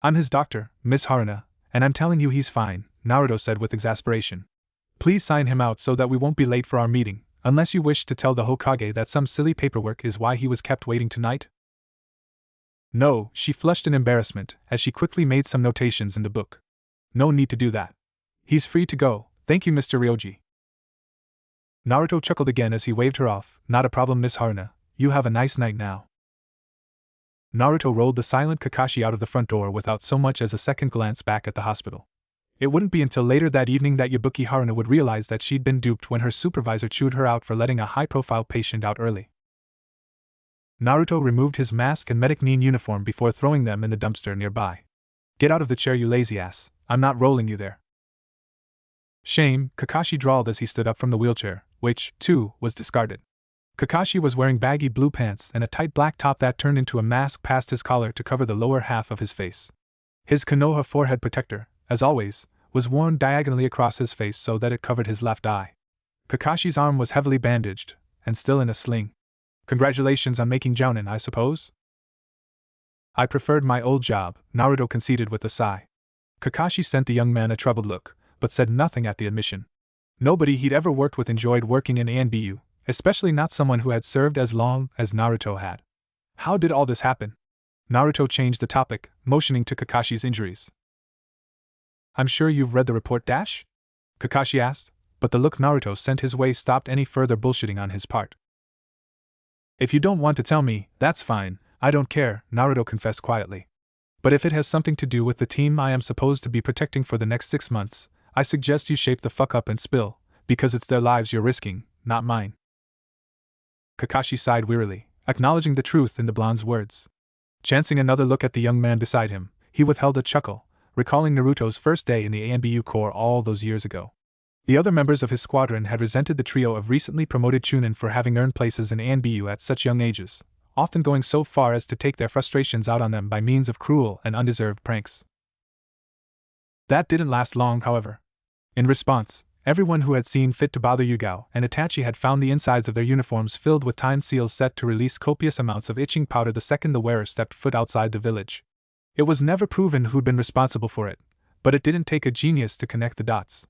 Speaker 1: I'm his doctor, Miss Haruna, and I'm telling you he's fine, Naruto said with exasperation. Please sign him out so that we won't be late for our meeting, unless you wish to tell the Hokage that some silly paperwork is why he was kept waiting tonight. No, she flushed in embarrassment as she quickly made some notations in the book. No need to do that. He's free to go, thank you Mr. Ryoji. Naruto chuckled again as he waved her off. Not a problem Miss Haruna, you have a nice night now. Naruto rolled the silent Kakashi out of the front door without so much as a second glance back at the hospital. It wouldn't be until later that evening that Yabuki Haruna would realize that she'd been duped when her supervisor chewed her out for letting a high-profile patient out early. Naruto removed his mask and medic Nin uniform before throwing them in the dumpster nearby. Get out of the chair you lazy ass, I'm not rolling you there. Shame, Kakashi drawled as he stood up from the wheelchair, which, too, was discarded. Kakashi was wearing baggy blue pants and a tight black top that turned into a mask past his collar to cover the lower half of his face. His Konoha forehead protector, as always, was worn diagonally across his face so that it covered his left eye. Kakashi's arm was heavily bandaged, and still in a sling. Congratulations on making Jounin, I suppose? I preferred my old job, Naruto conceded with a sigh. Kakashi sent the young man a troubled look, but said nothing at the admission. Nobody he'd ever worked with enjoyed working in ANBU, especially not someone who had served as long as Naruto had. How did all this happen? Naruto changed the topic, motioning to Kakashi's injuries. I'm sure you've read the report, Dash? Kakashi asked, but the look Naruto sent his way stopped any further bullshitting on his part. If you don't want to tell me, that's fine, I don't care, Naruto confessed quietly. But if it has something to do with the team I am supposed to be protecting for the next 6 months, I suggest you shape the fuck up and spill, because it's their lives you're risking, not mine. Kakashi sighed wearily, acknowledging the truth in the blonde's words. Chancing another look at the young man beside him, he withheld a chuckle, recalling Naruto's first day in the ANBU Corps all those years ago. The other members of his squadron had resented the trio of recently promoted Jounin for having earned places in ANBU at such young ages, often going so far as to take their frustrations out on them by means of cruel and undeserved pranks. That didn't last long, however. In response, everyone who had seen fit to bother Yugao and Itachi had found the insides of their uniforms filled with time seals set to release copious amounts of itching powder the second the wearer stepped foot outside the village. It was never proven who'd been responsible for it, but it didn't take a genius to connect the dots.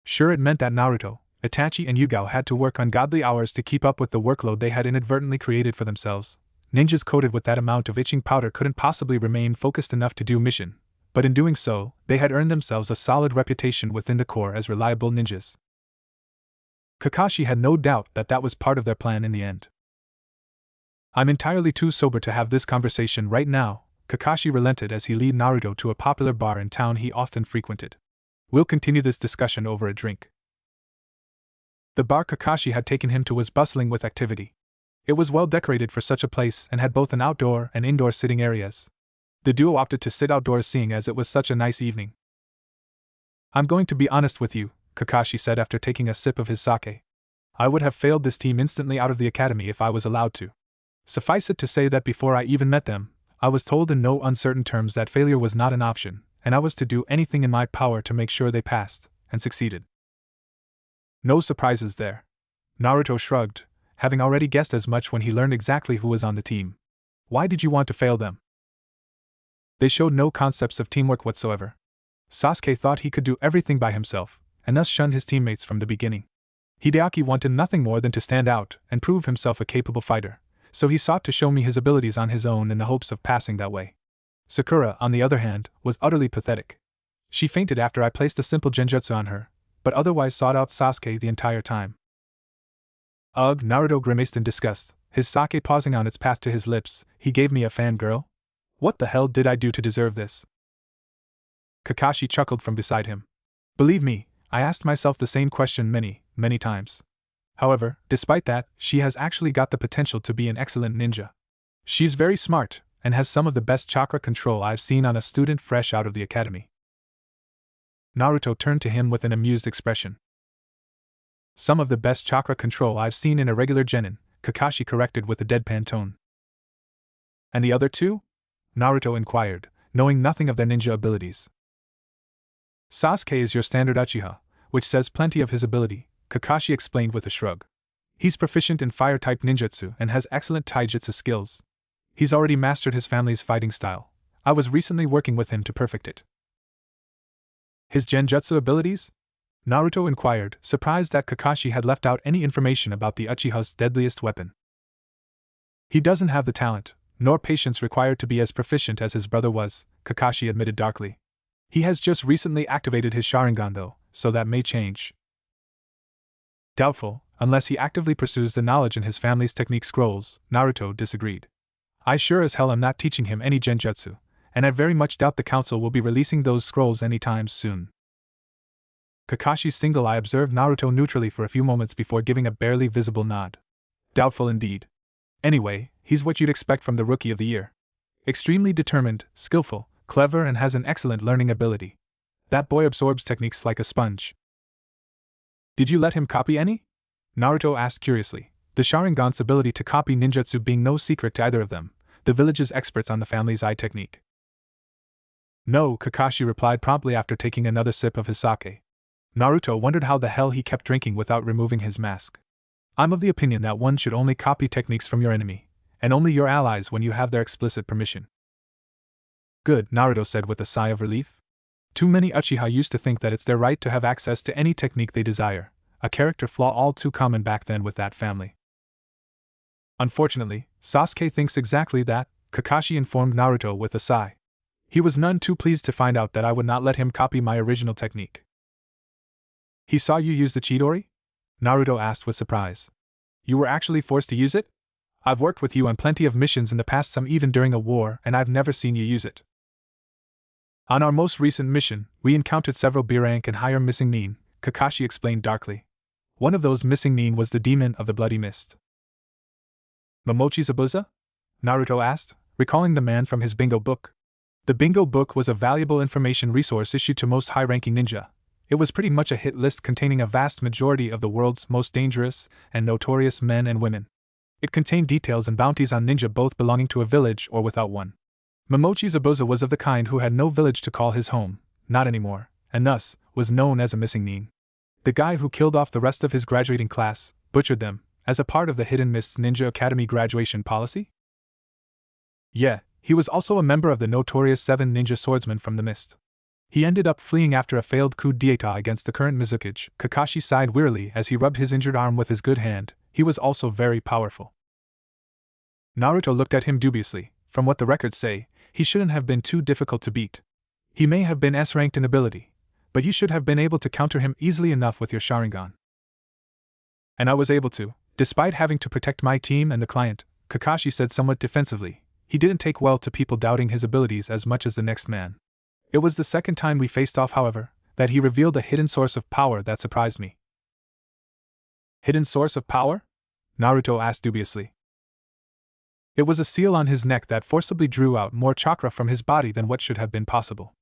Speaker 1: Sure, it meant that Naruto, Itachi and Yugao had to work ungodly hours to keep up with the workload they had inadvertently created for themselves. Ninjas coated with that amount of itching powder couldn't possibly remain focused enough to do mission, but in doing so, they had earned themselves a solid reputation within the Corps as reliable ninjas. Kakashi had no doubt that that was part of their plan in the end. I'm entirely too sober to have this conversation right now, Kakashi relented as he led Naruto to a popular bar in town he often frequented. We'll continue this discussion over a drink. The bar Kakashi had taken him to was bustling with activity. It was well decorated for such a place and had both an outdoor and indoor sitting areas. The duo opted to sit outdoors seeing as it was such a nice evening. I'm going to be honest with you, Kakashi said after taking a sip of his sake. I would have failed this team instantly out of the academy if I was allowed to. Suffice it to say that before I even met them, I was told in no uncertain terms that failure was not an option, and I was to do anything in my power to make sure they passed, and succeeded. No surprises there. Naruto shrugged, having already guessed as much when he learned exactly who was on the team. Why did you want to fail them? They showed no concepts of teamwork whatsoever. Sasuke thought he could do everything by himself, and thus shunned his teammates from the beginning. Hideaki wanted nothing more than to stand out and prove himself a capable fighter, so he sought to show me his abilities on his own in the hopes of passing that way. Sakura, on the other hand, was utterly pathetic. She fainted after I placed a simple genjutsu on her, but otherwise sought out Sasuke the entire time. Ugh, Naruto grimaced in disgust, his sake pausing on its path to his lips. He gave me a fangirl? What the hell did I do to deserve this? Kakashi chuckled from beside him. Believe me, I asked myself the same question many, many times. However, despite that, she has actually got the potential to be an excellent ninja. She's very smart, and has some of the best chakra control I've seen on a student fresh out of the academy. Naruto turned to him with an amused expression. Some of the best chakra control I've seen in a regular genin, Kakashi corrected with a deadpan tone. And the other two? Naruto inquired, knowing nothing of their ninja abilities. Sasuke is your standard Uchiha, which says plenty of his ability, Kakashi explained with a shrug. He's proficient in fire-type ninjutsu and has excellent taijutsu skills. He's already mastered his family's fighting style. I was recently working with him to perfect it. His genjutsu abilities? Naruto inquired, surprised that Kakashi had left out any information about the Uchiha's deadliest weapon. He doesn't have the talent, nor patience required to be as proficient as his brother was, Kakashi admitted darkly. He has just recently activated his Sharingan though, so that may change. Doubtful, unless he actively pursues the knowledge in his family's technique scrolls, Naruto disagreed. I sure as hell am not teaching him any genjutsu, and I very much doubt the council will be releasing those scrolls anytime soon. Kakashi's single eye observed Naruto neutrally for a few moments before giving a barely visible nod. Doubtful indeed. Anyway, he's what you'd expect from the Rookie of the Year. Extremely determined, skillful, clever, and has an excellent learning ability. That boy absorbs techniques like a sponge. Did you let him copy any? Naruto asked curiously, the Sharingan's ability to copy ninjutsu being no secret to either of them, the village's experts on the family's eye technique. No, Kakashi replied promptly after taking another sip of his sake. Naruto wondered how the hell he kept drinking without removing his mask. I'm of the opinion that one should only copy techniques from your enemy, and only your allies when you have their explicit permission. Good, Naruto said with a sigh of relief. Too many Uchiha used to think that it's their right to have access to any technique they desire, a character flaw all too common back then with that family. Unfortunately, Sasuke thinks exactly that, Kakashi informed Naruto with a sigh. He was none too pleased to find out that I would not let him copy my original technique. He saw you use the Chidori? Naruto asked with surprise. You were actually forced to use it? I've worked with you on plenty of missions in the past, some even during a war, and I've never seen you use it. On our most recent mission, we encountered several B rank and higher missing nin, Kakashi explained darkly. One of those missing nin was the demon of the bloody mist. Momochi Zabuza? Naruto asked, recalling the man from his bingo book. The bingo book was a valuable information resource issued to most high-ranking ninja. It was pretty much a hit list containing a vast majority of the world's most dangerous and notorious men and women. It contained details and bounties on ninja both belonging to a village or without one. Momochi Zabuza was of the kind who had no village to call his home, not anymore, and thus was known as a missing nin. The guy who killed off the rest of his graduating class, butchered them, as a part of the Hidden Mists Ninja Academy graduation policy? Yeah, he was also a member of the notorious 7 ninja swordsmen from the mist. He ended up fleeing after a failed coup d'etat against the current Mizukage. Kakashi sighed wearily as he rubbed his injured arm with his good hand. He was also very powerful. Naruto looked at him dubiously. From what the records say, he shouldn't have been too difficult to beat. He may have been S-ranked in ability, but you should have been able to counter him easily enough with your Sharingan. And I was able to, despite having to protect my team and the client, Kakashi said somewhat defensively. He didn't take well to people doubting his abilities as much as the next man. It was the second time we faced off, however, that he revealed a hidden source of power that surprised me. Hidden source of power? Naruto asked dubiously. It was a seal on his neck that forcibly drew out more chakra from his body than what should have been possible.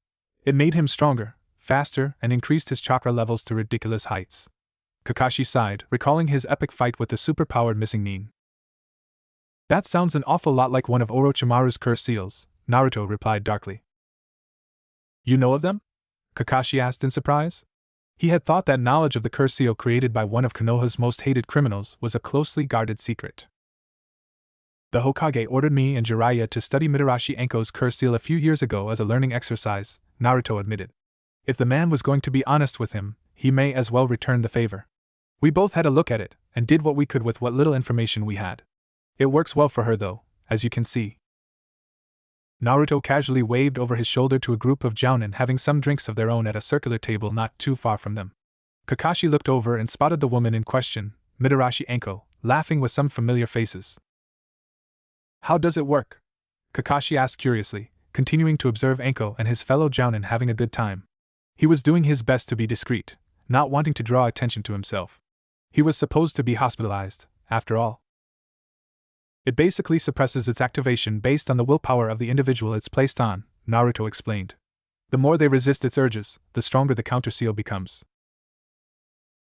Speaker 1: It made him stronger, faster, and increased his chakra levels to ridiculous heights. Kakashi sighed, recalling his epic fight with the superpowered missing nin. That sounds an awful lot like one of Orochimaru's curse seals, Naruto replied darkly. You know of them? Kakashi asked in surprise. He had thought that knowledge of the curse seal created by one of Konoha's most hated criminals was a closely guarded secret. The Hokage ordered me and Jiraiya to study Mitarashi Enko's curse seal a few years ago as a learning exercise, Naruto admitted. If the man was going to be honest with him, he may as well return the favor. We both had a look at it, and did what we could with what little information we had. It works well for her though, as you can see. Naruto casually waved over his shoulder to a group of Jounin having some drinks of their own at a circular table not too far from them. Kakashi looked over and spotted the woman in question, Mitarashi Enko, laughing with some familiar faces. How does it work? Kakashi asked curiously, continuing to observe Enko and his fellow Jounin having a good time. He was doing his best to be discreet, not wanting to draw attention to himself. He was supposed to be hospitalized, after all. It basically suppresses its activation based on the willpower of the individual it's placed on, Naruto explained. The more they resist its urges, the stronger the counter seal becomes.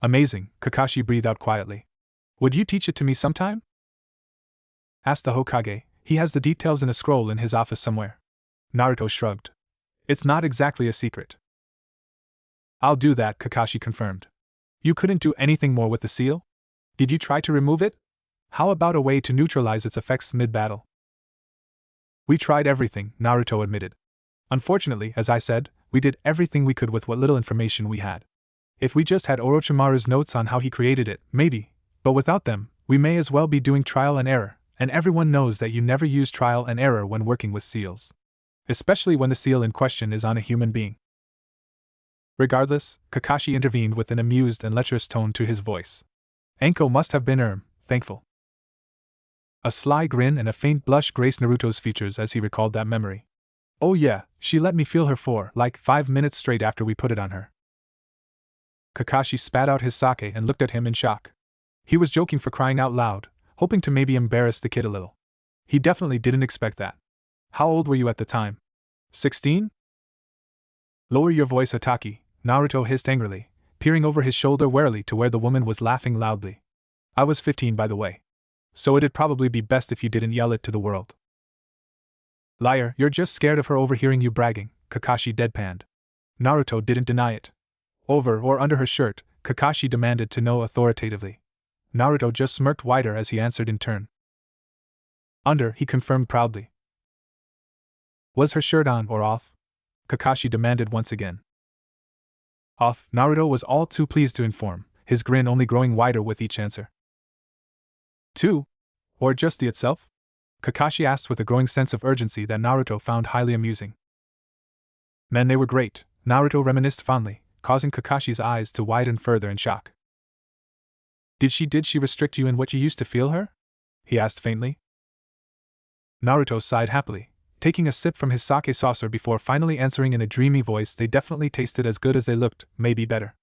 Speaker 1: Amazing, Kakashi breathed out quietly. Would you teach it to me sometime? Asked the Hokage. He has the details in a scroll in his office somewhere. Naruto shrugged. It's not exactly a secret. I'll do that, Kakashi confirmed. You couldn't do anything more with the seal? Did you try to remove it? How about a way to neutralize its effects mid-battle? We tried everything, Naruto admitted. Unfortunately, as I said, we did everything we could with what little information we had. If we just had Orochimaru's notes on how he created it, maybe, but without them, we may as well be doing trial and error, and everyone knows that you never use trial and error when working with seals. Especially when the seal in question is on a human being. Regardless, Kakashi intervened with an amused and lecherous tone to his voice. Enko must have been thankful. A sly grin and a faint blush graced Naruto's features as he recalled that memory. Oh yeah, she let me feel her for, 5 minutes straight after we put it on her. Kakashi spat out his sake and looked at him in shock. He was joking, for crying out loud, hoping to maybe embarrass the kid a little. He definitely didn't expect that. How old were you at the time? 16? Lower your voice, Hataki, Naruto hissed angrily, peering over his shoulder warily to where the woman was laughing loudly. I was 15, by the way. So it'd probably be best if you didn't yell it to the world. Liar, you're just scared of her overhearing you bragging, Kakashi deadpanned. Naruto didn't deny it. Over or under her shirt, Kakashi demanded to know authoritatively. Naruto just smirked wider as he answered in turn. Under, he confirmed proudly. Was her shirt on or off? Kakashi demanded once again. Off, Naruto was all too pleased to inform, his grin only growing wider with each answer. 2? Or just the itself? Kakashi asked with a growing sense of urgency that Naruto found highly amusing. Man, they were great, Naruto reminisced fondly, causing Kakashi's eyes to widen further in shock. Did she restrict you in what you used to feel her? He asked faintly. Naruto sighed happily, taking a sip from his sake saucer before finally answering in a dreamy voice, they definitely tasted as good as they looked, maybe better.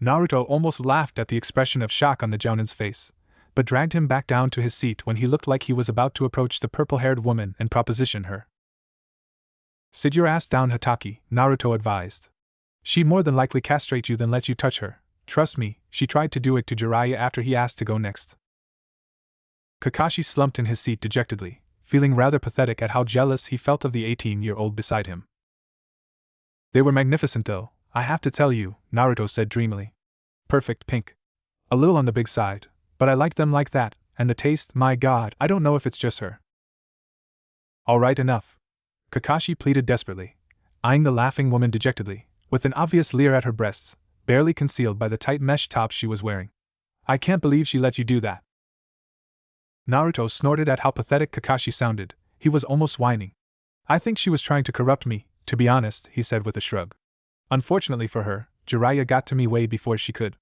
Speaker 1: Naruto almost laughed at the expression of shock on the Jounin's face, but dragged him back down to his seat when he looked like he was about to approach the purple-haired woman and proposition her. Sit your ass down, Hatake, Naruto advised. She'd more than likely castrate you than let you touch her. Trust me, she tried to do it to Jiraiya after he asked to go next. Kakashi slumped in his seat dejectedly, feeling rather pathetic at how jealous he felt of the 18-year-old beside him. They were magnificent though, I have to tell you, Naruto said dreamily. Perfect pink. A little on the big side, but I like them like that, and the taste, my god, I don't know if it's just her. Alright, enough. Kakashi pleaded desperately, eyeing the laughing woman dejectedly, with an obvious leer at her breasts, barely concealed by the tight mesh top she was wearing. I can't believe she let you do that. Naruto snorted at how pathetic Kakashi sounded, he was almost whining. I think she was trying to corrupt me, to be honest, he said with a shrug. Unfortunately for her, Jiraiya got to me way before she could.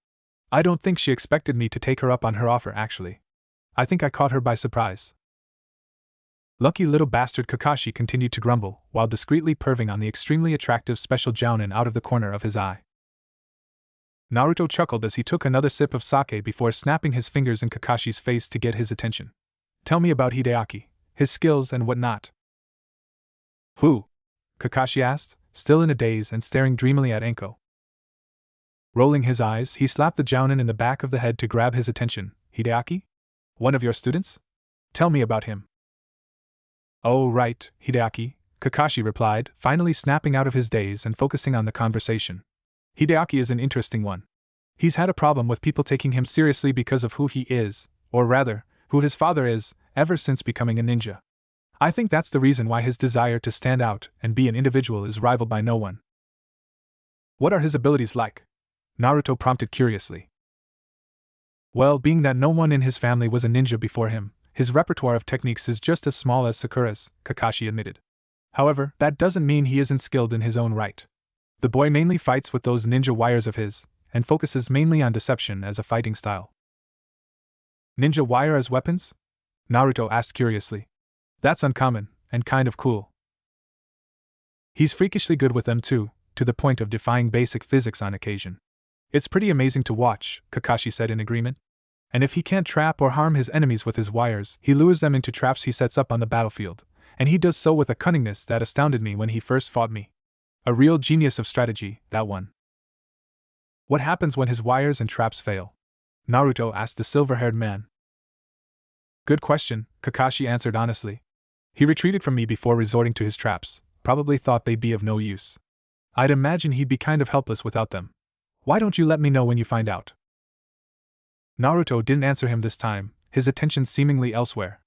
Speaker 1: I don't think she expected me to take her up on her offer actually. I think I caught her by surprise. Lucky little bastard, Kakashi continued to grumble, while discreetly perving on the extremely attractive special Jounin out of the corner of his eye. Naruto chuckled as he took another sip of sake before snapping his fingers in Kakashi's face to get his attention. Tell me about Hideaki, his skills and whatnot. Who? Kakashi asked, still in a daze and staring dreamily at Anko. Rolling his eyes, he slapped the Jounin in the back of the head to grab his attention. Hideaki? One of your students? Tell me about him. Oh right, Hideaki, Kakashi replied, finally snapping out of his daze and focusing on the conversation. Hideaki is an interesting one. He's had a problem with people taking him seriously because of who he is, or rather, who his father is, ever since becoming a ninja. I think that's the reason why his desire to stand out and be an individual is rivaled by no one. What are his abilities like? Naruto prompted curiously. Well, being that no one in his family was a ninja before him, his repertoire of techniques is just as small as Sakura's, Kakashi admitted. However, that doesn't mean he isn't skilled in his own right. The boy mainly fights with those ninja wires of his, and focuses mainly on deception as a fighting style. Ninja wire as weapons? Naruto asked curiously. That's uncommon, and kind of cool. He's freakishly good with them too, to the point of defying basic physics on occasion. It's pretty amazing to watch, Kakashi said in agreement. And if he can't trap or harm his enemies with his wires, he lures them into traps he sets up on the battlefield, and he does so with a cunningness that astounded me when he first fought me. A real genius of strategy, that one. What happens when his wires and traps fail? Naruto asked the silver-haired man. Good question, Kakashi answered honestly. He retreated from me before resorting to his traps, probably thought they'd be of no use. I'd imagine he'd be kind of helpless without them. Why don't you let me know when you find out? Naruto didn't answer him this time, his attention seemingly elsewhere.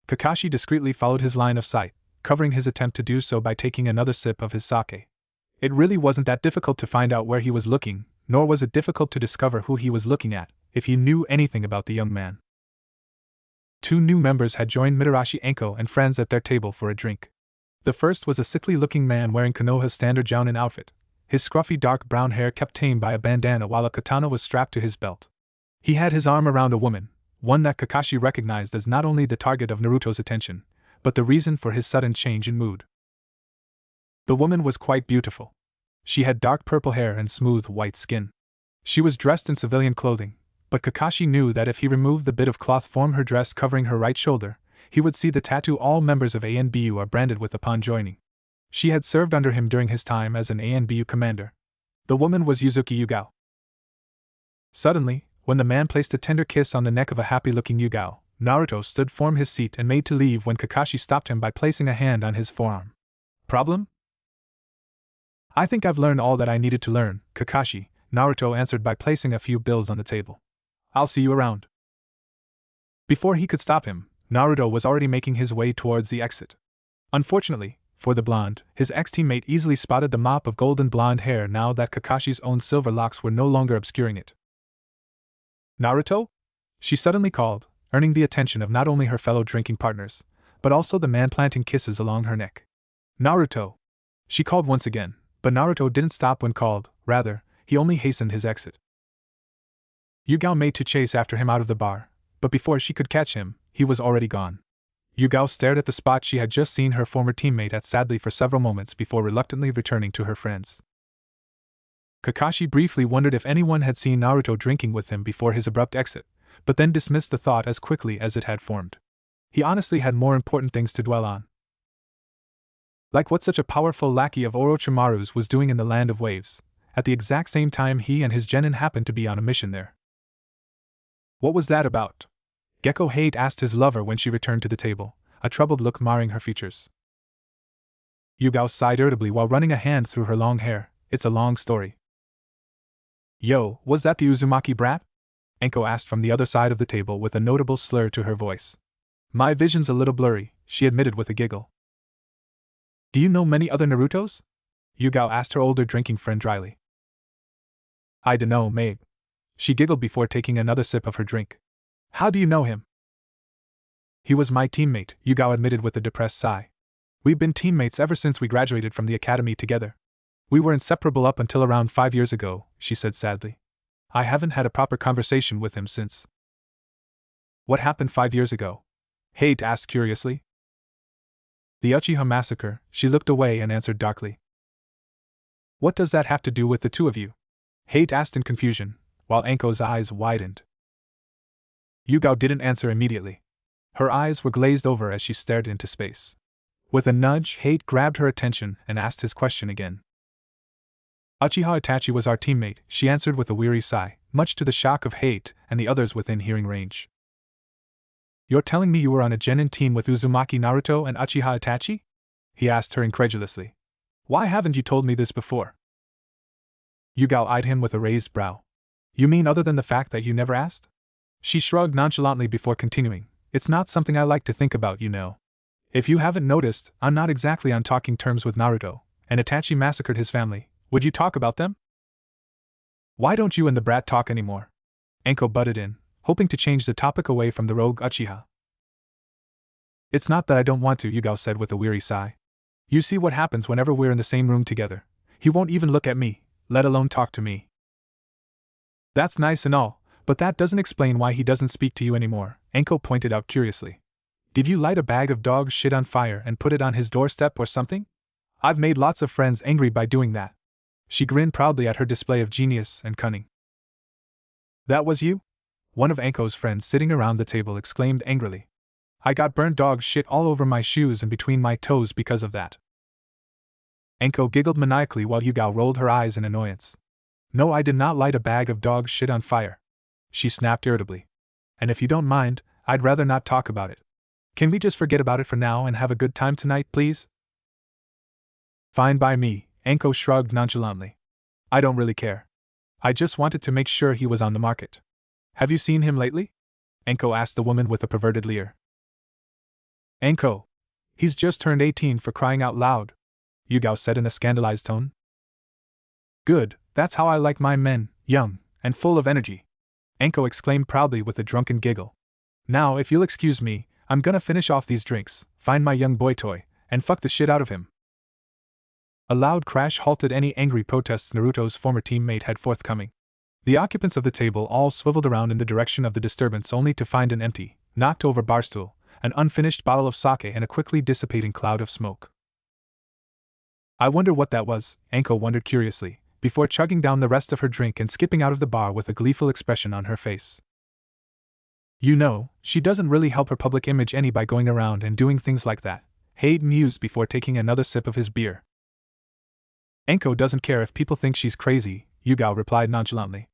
Speaker 1: Kakashi discreetly followed his line of sight, covering his attempt to do so by taking another sip of his sake. It really wasn't that difficult to find out where he was looking, nor was it difficult to discover who he was looking at, if he knew anything about the young man. 2 new members had joined Mitarashi Anko and friends at their table for a drink. The first was a sickly-looking man wearing Konoha's standard Jounin outfit, his scruffy dark brown hair kept tame by a bandana while a katana was strapped to his belt. He had his arm around a woman, one that Kakashi recognized as not only the target of Naruto's attention, but the reason for his sudden change in mood. The woman was quite beautiful. She had dark purple hair and smooth white skin. She was dressed in civilian clothing, but Kakashi knew that if he removed the bit of cloth from her dress covering her right shoulder, he would see the tattoo all members of ANBU are branded with upon joining. She had served under him during his time as an ANBU commander. The woman was Yuzuki Yugao. Suddenly, when the man placed a tender kiss on the neck of a happy-looking Yugao, Naruto stood from his seat and made to leave when Kakashi stopped him by placing a hand on his forearm. Problem? I think I've learned all that I needed to learn, Kakashi, Naruto answered by placing a few bills on the table. I'll see you around. Before he could stop him, Naruto was already making his way towards the exit. Unfortunately, for the blonde, his ex-teammate easily spotted the mop of golden blonde hair now that Kakashi's own silver locks were no longer obscuring it. Naruto? She suddenly called, earning the attention of not only her fellow drinking partners, but also the man planting kisses along her neck. Naruto! She called once again, but Naruto didn't stop when called, rather, he only hastened his exit. Yugao made to chase after him out of the bar, but before she could catch him, he was already gone. Yugao stared at the spot she had just seen her former teammate at sadly for several moments before reluctantly returning to her friends. Kakashi briefly wondered if anyone had seen Naruto drinking with him before his abrupt exit, but then dismissed the thought as quickly as it had formed. He honestly had more important things to dwell on. Like what such a powerful lackey of Orochimaru's was doing in the Land of Waves, at the exact same time he and his genin happened to be on a mission there. What was that about? Gecko Hate asked his lover when she returned to the table, a troubled look marring her features. Yugao sighed irritably while running a hand through her long hair. It's a long story. Yo, was that the Uzumaki brat? Enko asked from the other side of the table with a notable slur to her voice. My vision's a little blurry, she admitted with a giggle. Do you know many other Narutos? Yugao asked her older drinking friend dryly. I dunno, mate. She giggled before taking another sip of her drink. How do you know him? He was my teammate, Yugao admitted with a depressed sigh. We've been teammates ever since we graduated from the academy together. We were inseparable up until around 5 years ago, she said sadly. I haven't had a proper conversation with him since. What happened 5 years ago? Hate asked curiously. The Uchiha massacre, she looked away and answered darkly. What does that have to do with the two of you? Hate asked in confusion, while Anko's eyes widened. Yugao didn't answer immediately. Her eyes were glazed over as she stared into space. With a nudge, Hate grabbed her attention and asked his question again. Uchiha Itachi was our teammate, she answered with a weary sigh, much to the shock of Hate and the others within hearing range. You're telling me you were on a genin team with Uzumaki Naruto and Uchiha Itachi? He asked her incredulously. Why haven't you told me this before? Yugao eyed him with a raised brow. You mean other than the fact that you never asked? She shrugged nonchalantly before continuing. It's not something I like to think about, you know. If you haven't noticed, I'm not exactly on talking terms with Naruto, and Itachi massacred his family. Would you talk about them? Why don't you and the brat talk anymore? Anko butted in, hoping to change the topic away from the rogue Uchiha. It's not that I don't want to, Yugao said with a weary sigh. You see what happens whenever we're in the same room together. He won't even look at me, let alone talk to me. That's nice and all, but that doesn't explain why he doesn't speak to you anymore, Anko pointed out curiously. Did you light a bag of dog shit on fire and put it on his doorstep or something? I've made lots of friends angry by doing that. She grinned proudly at her display of genius and cunning. That was you? One of Anko's friends sitting around the table exclaimed angrily. I got burnt dog shit all over my shoes and between my toes because of that. Anko giggled maniacally while Yugao rolled her eyes in annoyance. No, I did not light a bag of dog shit on fire. She snapped irritably. And if you don't mind, I'd rather not talk about it. Can we just forget about it for now and have a good time tonight, please? Fine by me, Anko shrugged nonchalantly. I don't really care. I just wanted to make sure he was on the market. Have you seen him lately? Anko asked the woman with a perverted leer. Anko. He's just turned 18 for crying out loud, Yugao said in a scandalized tone. Good, that's how I like my men, young, and full of energy, Anko exclaimed proudly with a drunken giggle. Now, if you'll excuse me, I'm gonna finish off these drinks, find my young boy toy, and fuck the shit out of him. A loud crash halted any angry protests Naruto's former teammate had forthcoming. The occupants of the table all swiveled around in the direction of the disturbance only to find an empty, knocked over barstool, an unfinished bottle of sake and a quickly dissipating cloud of smoke. I wonder what that was, Anko wondered curiously, before chugging down the rest of her drink and skipping out of the bar with a gleeful expression on her face. You know, she doesn't really help her public image any by going around and doing things like that, Hade mused before taking another sip of his beer. Anko doesn't care if people think she's crazy, Yugao replied nonchalantly.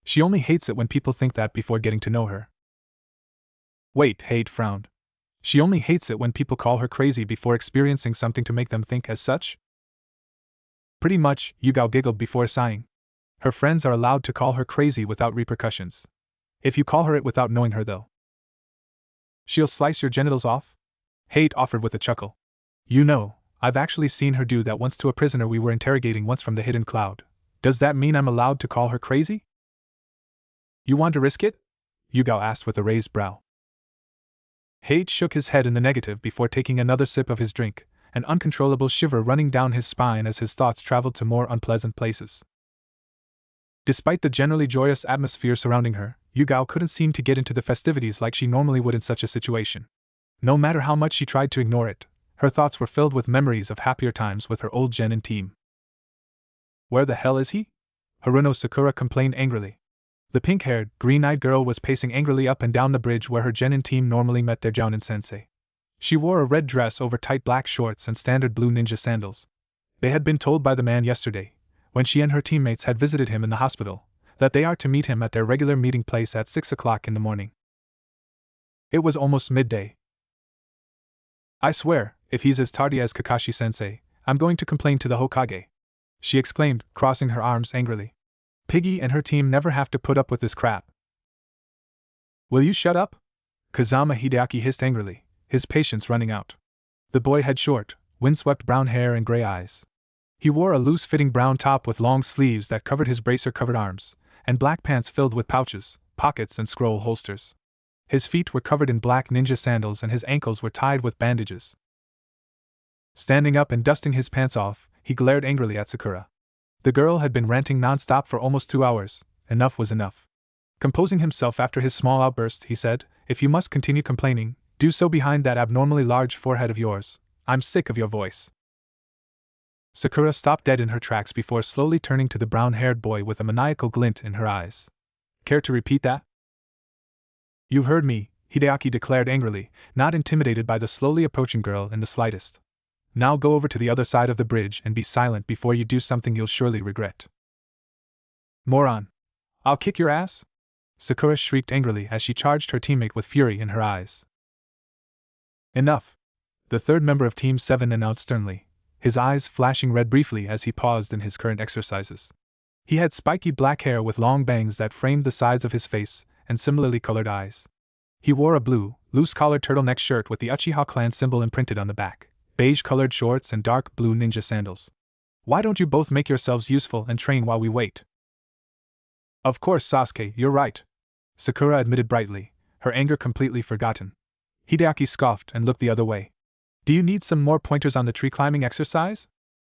Speaker 1: She only hates it when people think that before getting to know her. Wait, Hade frowned. She only hates it when people call her crazy before experiencing something to make them think as such? Pretty much, Yugao giggled before sighing. Her friends are allowed to call her crazy without repercussions. If you call her it without knowing her though, she'll slice your genitals off? Hate offered with a chuckle. You know, I've actually seen her do that once to a prisoner we were interrogating once from the hidden cloud. Does that mean I'm allowed to call her crazy? You want to risk it? Yugao asked with a raised brow. Hage shook his head in the negative before taking another sip of his drink, an uncontrollable shiver running down his spine as his thoughts traveled to more unpleasant places. Despite the generally joyous atmosphere surrounding her, Yugao couldn't seem to get into the festivities like she normally would in such a situation. No matter how much she tried to ignore it, her thoughts were filled with memories of happier times with her old Jounin team. Where the hell is he? Haruno Sakura complained angrily. The pink-haired, green-eyed girl was pacing angrily up and down the bridge where her Jounin team normally met their Jounin sensei. She wore a red dress over tight black shorts and standard blue ninja sandals. They had been told by the man yesterday, when she and her teammates had visited him in the hospital, that they are to meet him at their regular meeting place at 6 o'clock in the morning. It was almost midday. I swear, if he's as tardy as Kakashi-sensei, I'm going to complain to the Hokage, she exclaimed, crossing her arms angrily. Piggy and her team never have to put up with this crap. Will you shut up? Kazama Hideaki hissed angrily, his patience running out. The boy had short, windswept brown hair and gray eyes. He wore a loose-fitting brown top with long sleeves that covered his bracer-covered arms, and black pants filled with pouches, pockets and scroll holsters. His feet were covered in black ninja sandals and his ankles were tied with bandages. Standing up and dusting his pants off, he glared angrily at Sakura. The girl had been ranting non-stop for almost 2 hours. Enough was enough. Composing himself after his small outburst, he said, "If you must continue complaining, do so behind that abnormally large forehead of yours. I'm sick of your voice." Sakura stopped dead in her tracks before slowly turning to the brown-haired boy with a maniacal glint in her eyes. "Care to repeat that?" "You heard me," Hideaki declared angrily, not intimidated by the slowly approaching girl in the slightest. "Now go over to the other side of the bridge and be silent before you do something you'll surely regret." "Moron! I'll kick your ass!" Sakura shrieked angrily as she charged her teammate with fury in her eyes. "Enough!" the third member of Team 7 announced sternly, his eyes flashing red briefly as he paused in his current exercises. He had spiky black hair with long bangs that framed the sides of his face, and similarly colored eyes. He wore a blue, loose-collared turtleneck shirt with the Uchiha clan symbol imprinted on the back, beige-colored shorts and dark blue ninja sandals. "Why don't you both make yourselves useful and train while we wait?" "Of course, Sasuke, you're right," Sakura admitted brightly, her anger completely forgotten. Hideaki scoffed and looked the other way. "Do you need some more pointers on the tree climbing exercise?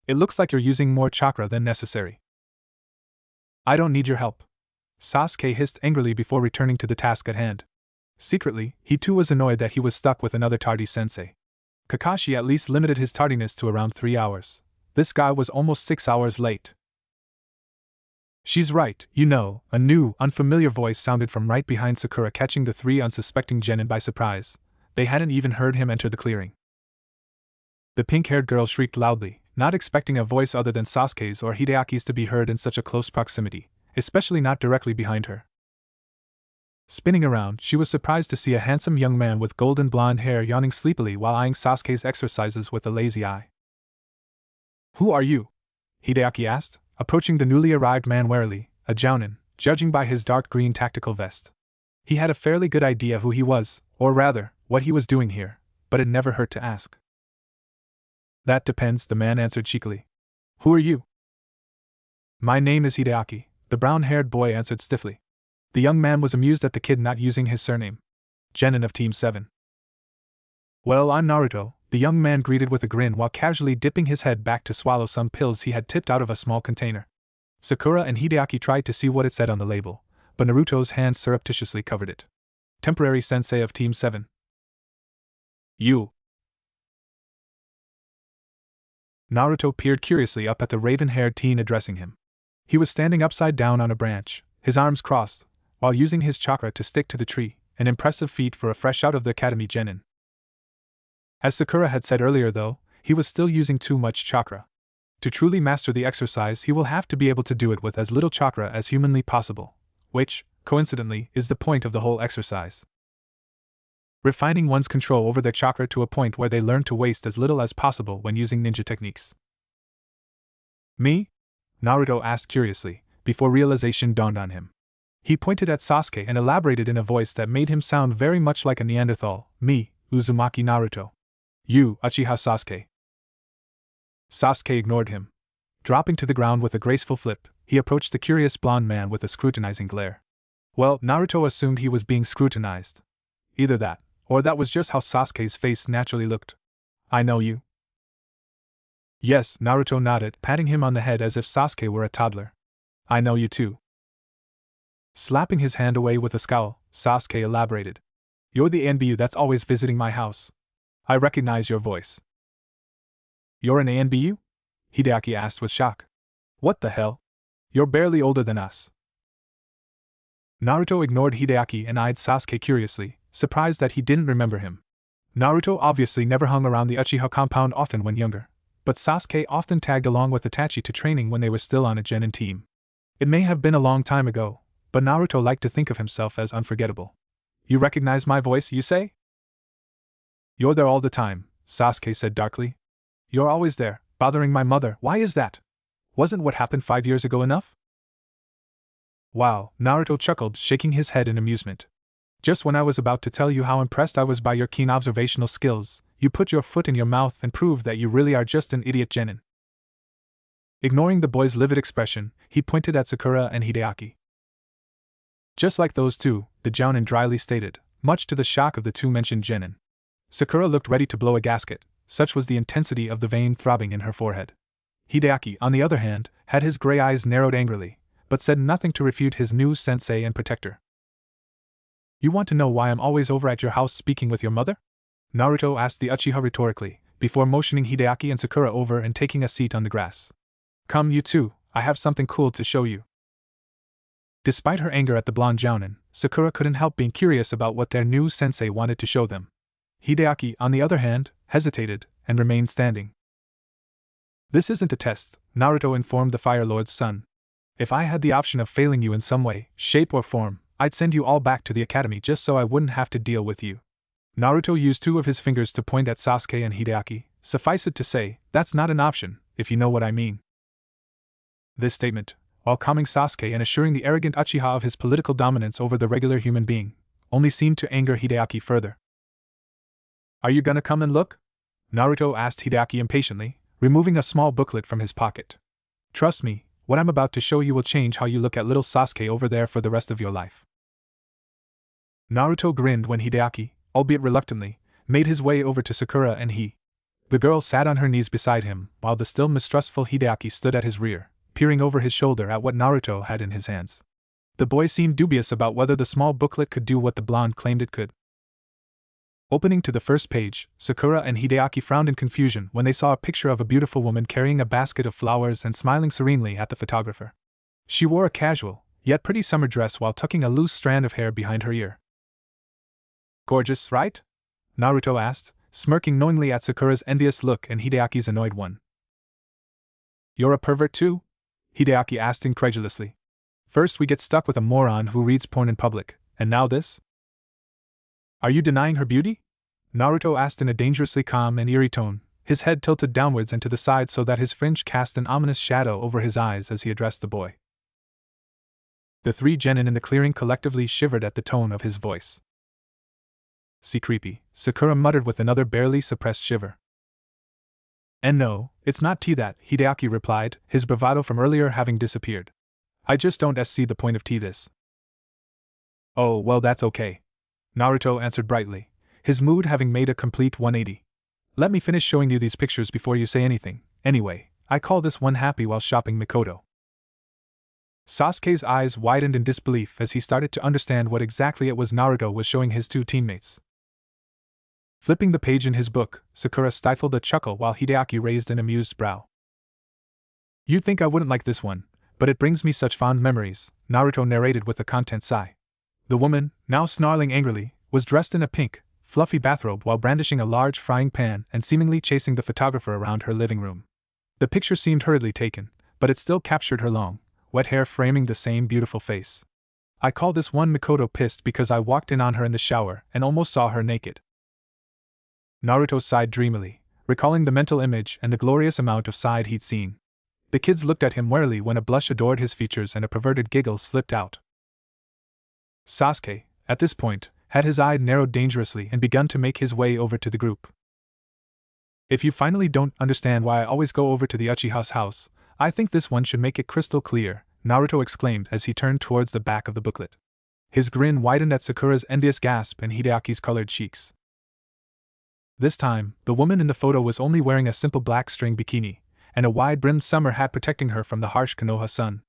Speaker 1: It looks like you're using more chakra than necessary." "I don't need your help," Sasuke hissed angrily before returning to the task at hand. Secretly, he too was annoyed that he was stuck with another tardy sensei. Kakashi at least limited his tardiness to around 3 hours. This guy was almost 6 hours late. "She's right, you know," a new, unfamiliar voice sounded from right behind Sakura, catching the 3 unsuspecting genin by surprise. They hadn't even heard him enter the clearing. The pink-haired girl shrieked loudly, not expecting a voice other than Sasuke's or Hideaki's to be heard in such a close proximity, especially not directly behind her. Spinning around, she was surprised to see a handsome young man with golden blonde hair yawning sleepily while eyeing Sasuke's exercises with a lazy eye. "Who are you?" Hideaki asked, approaching the newly arrived man warily, a Jounin, judging by his dark green tactical vest. He had a fairly good idea who he was, or rather, what he was doing here, but it never hurt to ask. "That depends," the man answered cheekily. "Who are you?" "My name is Hideaki," the brown-haired boy answered stiffly. The young man was amused at the kid not using his surname. "Genin of Team 7. "Well, I'm Naruto," the young man greeted with a grin while casually dipping his head back to swallow some pills he had tipped out of a small container. Sakura and Hideaki tried to see what it said on the label, but Naruto's hand surreptitiously covered it. "Temporary sensei of Team 7. You." Naruto peered curiously up at the raven-haired teen addressing him. He was standing upside down on a branch, his arms crossed, while using his chakra to stick to the tree, an impressive feat for a fresh out of the academy genin. As Sakura had said earlier though, he was still using too much chakra. To truly master the exercise he will have to be able to do it with as little chakra as humanly possible, which, coincidentally, is the point of the whole exercise. Refining one's control over their chakra to a point where they learn to waste as little as possible when using ninja techniques. "Me?" Naruto asked curiously, before realization dawned on him. He pointed at Sasuke and elaborated in a voice that made him sound very much like a Neanderthal. "Me, Uzumaki Naruto. You, Uchiha Sasuke." Sasuke ignored him. Dropping to the ground with a graceful flip, he approached the curious blonde man with a scrutinizing glare. Well, Naruto assumed he was being scrutinized. Either that, Or that was just how Sasuke's face naturally looked. I know you. Yes, Naruto nodded, patting him on the head as if Sasuke were a toddler. I know you too. Slapping his hand away with a scowl, Sasuke elaborated. You're the ANBU that's always visiting my house. I recognize your voice. You're an ANBU? Hideaki asked with shock. What the hell? You're barely older than us. Naruto ignored Hideaki and eyed Sasuke curiously, surprised that he didn't remember him. Naruto obviously never hung around the Uchiha compound often when younger, but Sasuke often tagged along with Itachi to training when they were still on a Genin team. It may have been a long time ago, but Naruto liked to think of himself as unforgettable. You recognize my voice, you say? You're there all the time, Sasuke said darkly. You're always there, bothering my mother. Why is that? Wasn't what happened 5 years ago enough? Wow, Naruto chuckled, shaking his head in amusement. Just when I was about to tell you how impressed I was by your keen observational skills, you put your foot in your mouth and proved that you really are just an idiot genin. Ignoring the boy's livid expression, he pointed at Sakura and Hideaki. Just like those two, the Jounin dryly stated, much to the shock of the two mentioned genin. Sakura looked ready to blow a gasket, such was the intensity of the vein throbbing in her forehead. Hideaki, on the other hand, had his gray eyes narrowed angrily, but said nothing to refute his new sensei and protector. You want to know why I'm always over at your house speaking with your mother? Naruto asked the Uchiha rhetorically, before motioning Hideaki and Sakura over and taking a seat on the grass. Come, you two, I have something cool to show you. Despite her anger at the blonde Jounin, Sakura couldn't help being curious about what their new sensei wanted to show them. Hideaki, on the other hand, hesitated, and remained standing. This isn't a test, Naruto informed the Fire Lord's son. If I had the option of failing you in some way, shape or form, I'd send you all back to the academy just so I wouldn't have to deal with you. Naruto used two of his fingers to point at Sasuke and Hideaki. Suffice it to say, that's not an option, if you know what I mean. This statement, while calming Sasuke and assuring the arrogant Uchiha of his political dominance over the regular human being, only seemed to anger Hideaki further. Are you gonna come and look? Naruto asked Hideaki impatiently, removing a small booklet from his pocket. Trust me, what I'm about to show you will change how you look at little Sasuke over there for the rest of your life. Naruto grinned when Hideaki, albeit reluctantly, made his way over to Sakura and the girl sat on her knees beside him, while the still mistrustful Hideaki stood at his rear, peering over his shoulder at what Naruto had in his hands. The boy seemed dubious about whether the small booklet could do what the blonde claimed it could. Opening to the first page, Sakura and Hideaki frowned in confusion when they saw a picture of a beautiful woman carrying a basket of flowers and smiling serenely at the photographer. She wore a casual, yet pretty summer dress while tucking a loose strand of hair behind her ear. Gorgeous, right? Naruto asked, smirking knowingly at Sakura's envious look and Hideaki's annoyed one. You're a pervert too? Hideaki asked incredulously. First we get stuck with a moron who reads porn in public, and now this? Are you denying her beauty? Naruto asked in a dangerously calm and eerie tone, his head tilted downwards and to the side so that his fringe cast an ominous shadow over his eyes as he addressed the boy. The three genin in the clearing collectively shivered at the tone of his voice. See creepy, Sakura muttered with another barely suppressed shiver. And no, it's not that, Hideaki replied, his bravado from earlier having disappeared. I just don't see the point of this. Oh, well that's okay. Naruto answered brightly, his mood having made a complete 180. Let me finish showing you these pictures before you say anything. Anyway, I call this one happy while shopping Mikoto. Sasuke's eyes widened in disbelief as he started to understand what exactly it was Naruto was showing his two teammates. Flipping the page in his book, Sakura stifled a chuckle while Hideaki raised an amused brow. You'd think I wouldn't like this one, but it brings me such fond memories, Naruto narrated with a content sigh. The woman, now snarling angrily, was dressed in a pink, fluffy bathrobe while brandishing a large frying pan and seemingly chasing the photographer around her living room. The picture seemed hurriedly taken, but it still captured her long, wet hair framing the same beautiful face. I call this one Mikoto pissed because I walked in on her in the shower and almost saw her naked. Naruto sighed dreamily, recalling the mental image and the glorious amount of side he'd seen. The kids looked at him warily when a blush adored his features and a perverted giggle slipped out. Sasuke, at this point, had his eye narrowed dangerously and begun to make his way over to the group. If you finally don't understand why I always go over to the Uchiha's house, I think this one should make it crystal clear, Naruto exclaimed as he turned towards the back of the booklet. His grin widened at Sakura's envious gasp and Hideaki's colored cheeks. This time, the woman in the photo was only wearing a simple black string bikini, and a wide-brimmed summer hat protecting her from the harsh Konoha sun.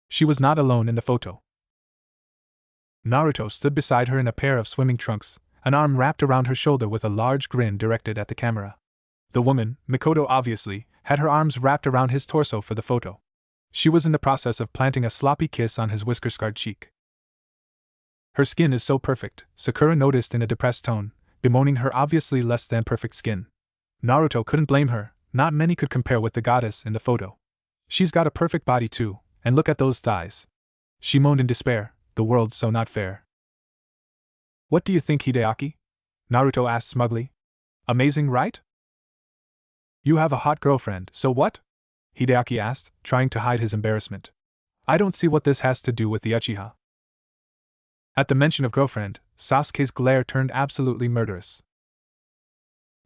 Speaker 1: She was not alone in the photo. Naruto stood beside her in a pair of swimming trunks, an arm wrapped around her shoulder with a large grin directed at the camera. The woman, Mikoto obviously, had her arms wrapped around his torso for the photo. She was in the process of planting a sloppy kiss on his whisker-scarred cheek. Her skin is so perfect, Sakura noticed in a depressed tone, bemoaning her obviously less than perfect skin. Naruto couldn't blame her, not many could compare with the goddess in the photo. She's got a perfect body too, and look at those thighs. She moaned in despair, the world's so not fair. What do you think, Hideaki? Naruto asked smugly. Amazing, right? You have a hot girlfriend, so what? Hideaki asked, trying to hide his embarrassment. I don't see what this has to do with the Uchiha. At the mention of girlfriend, Sasuke's glare turned absolutely murderous.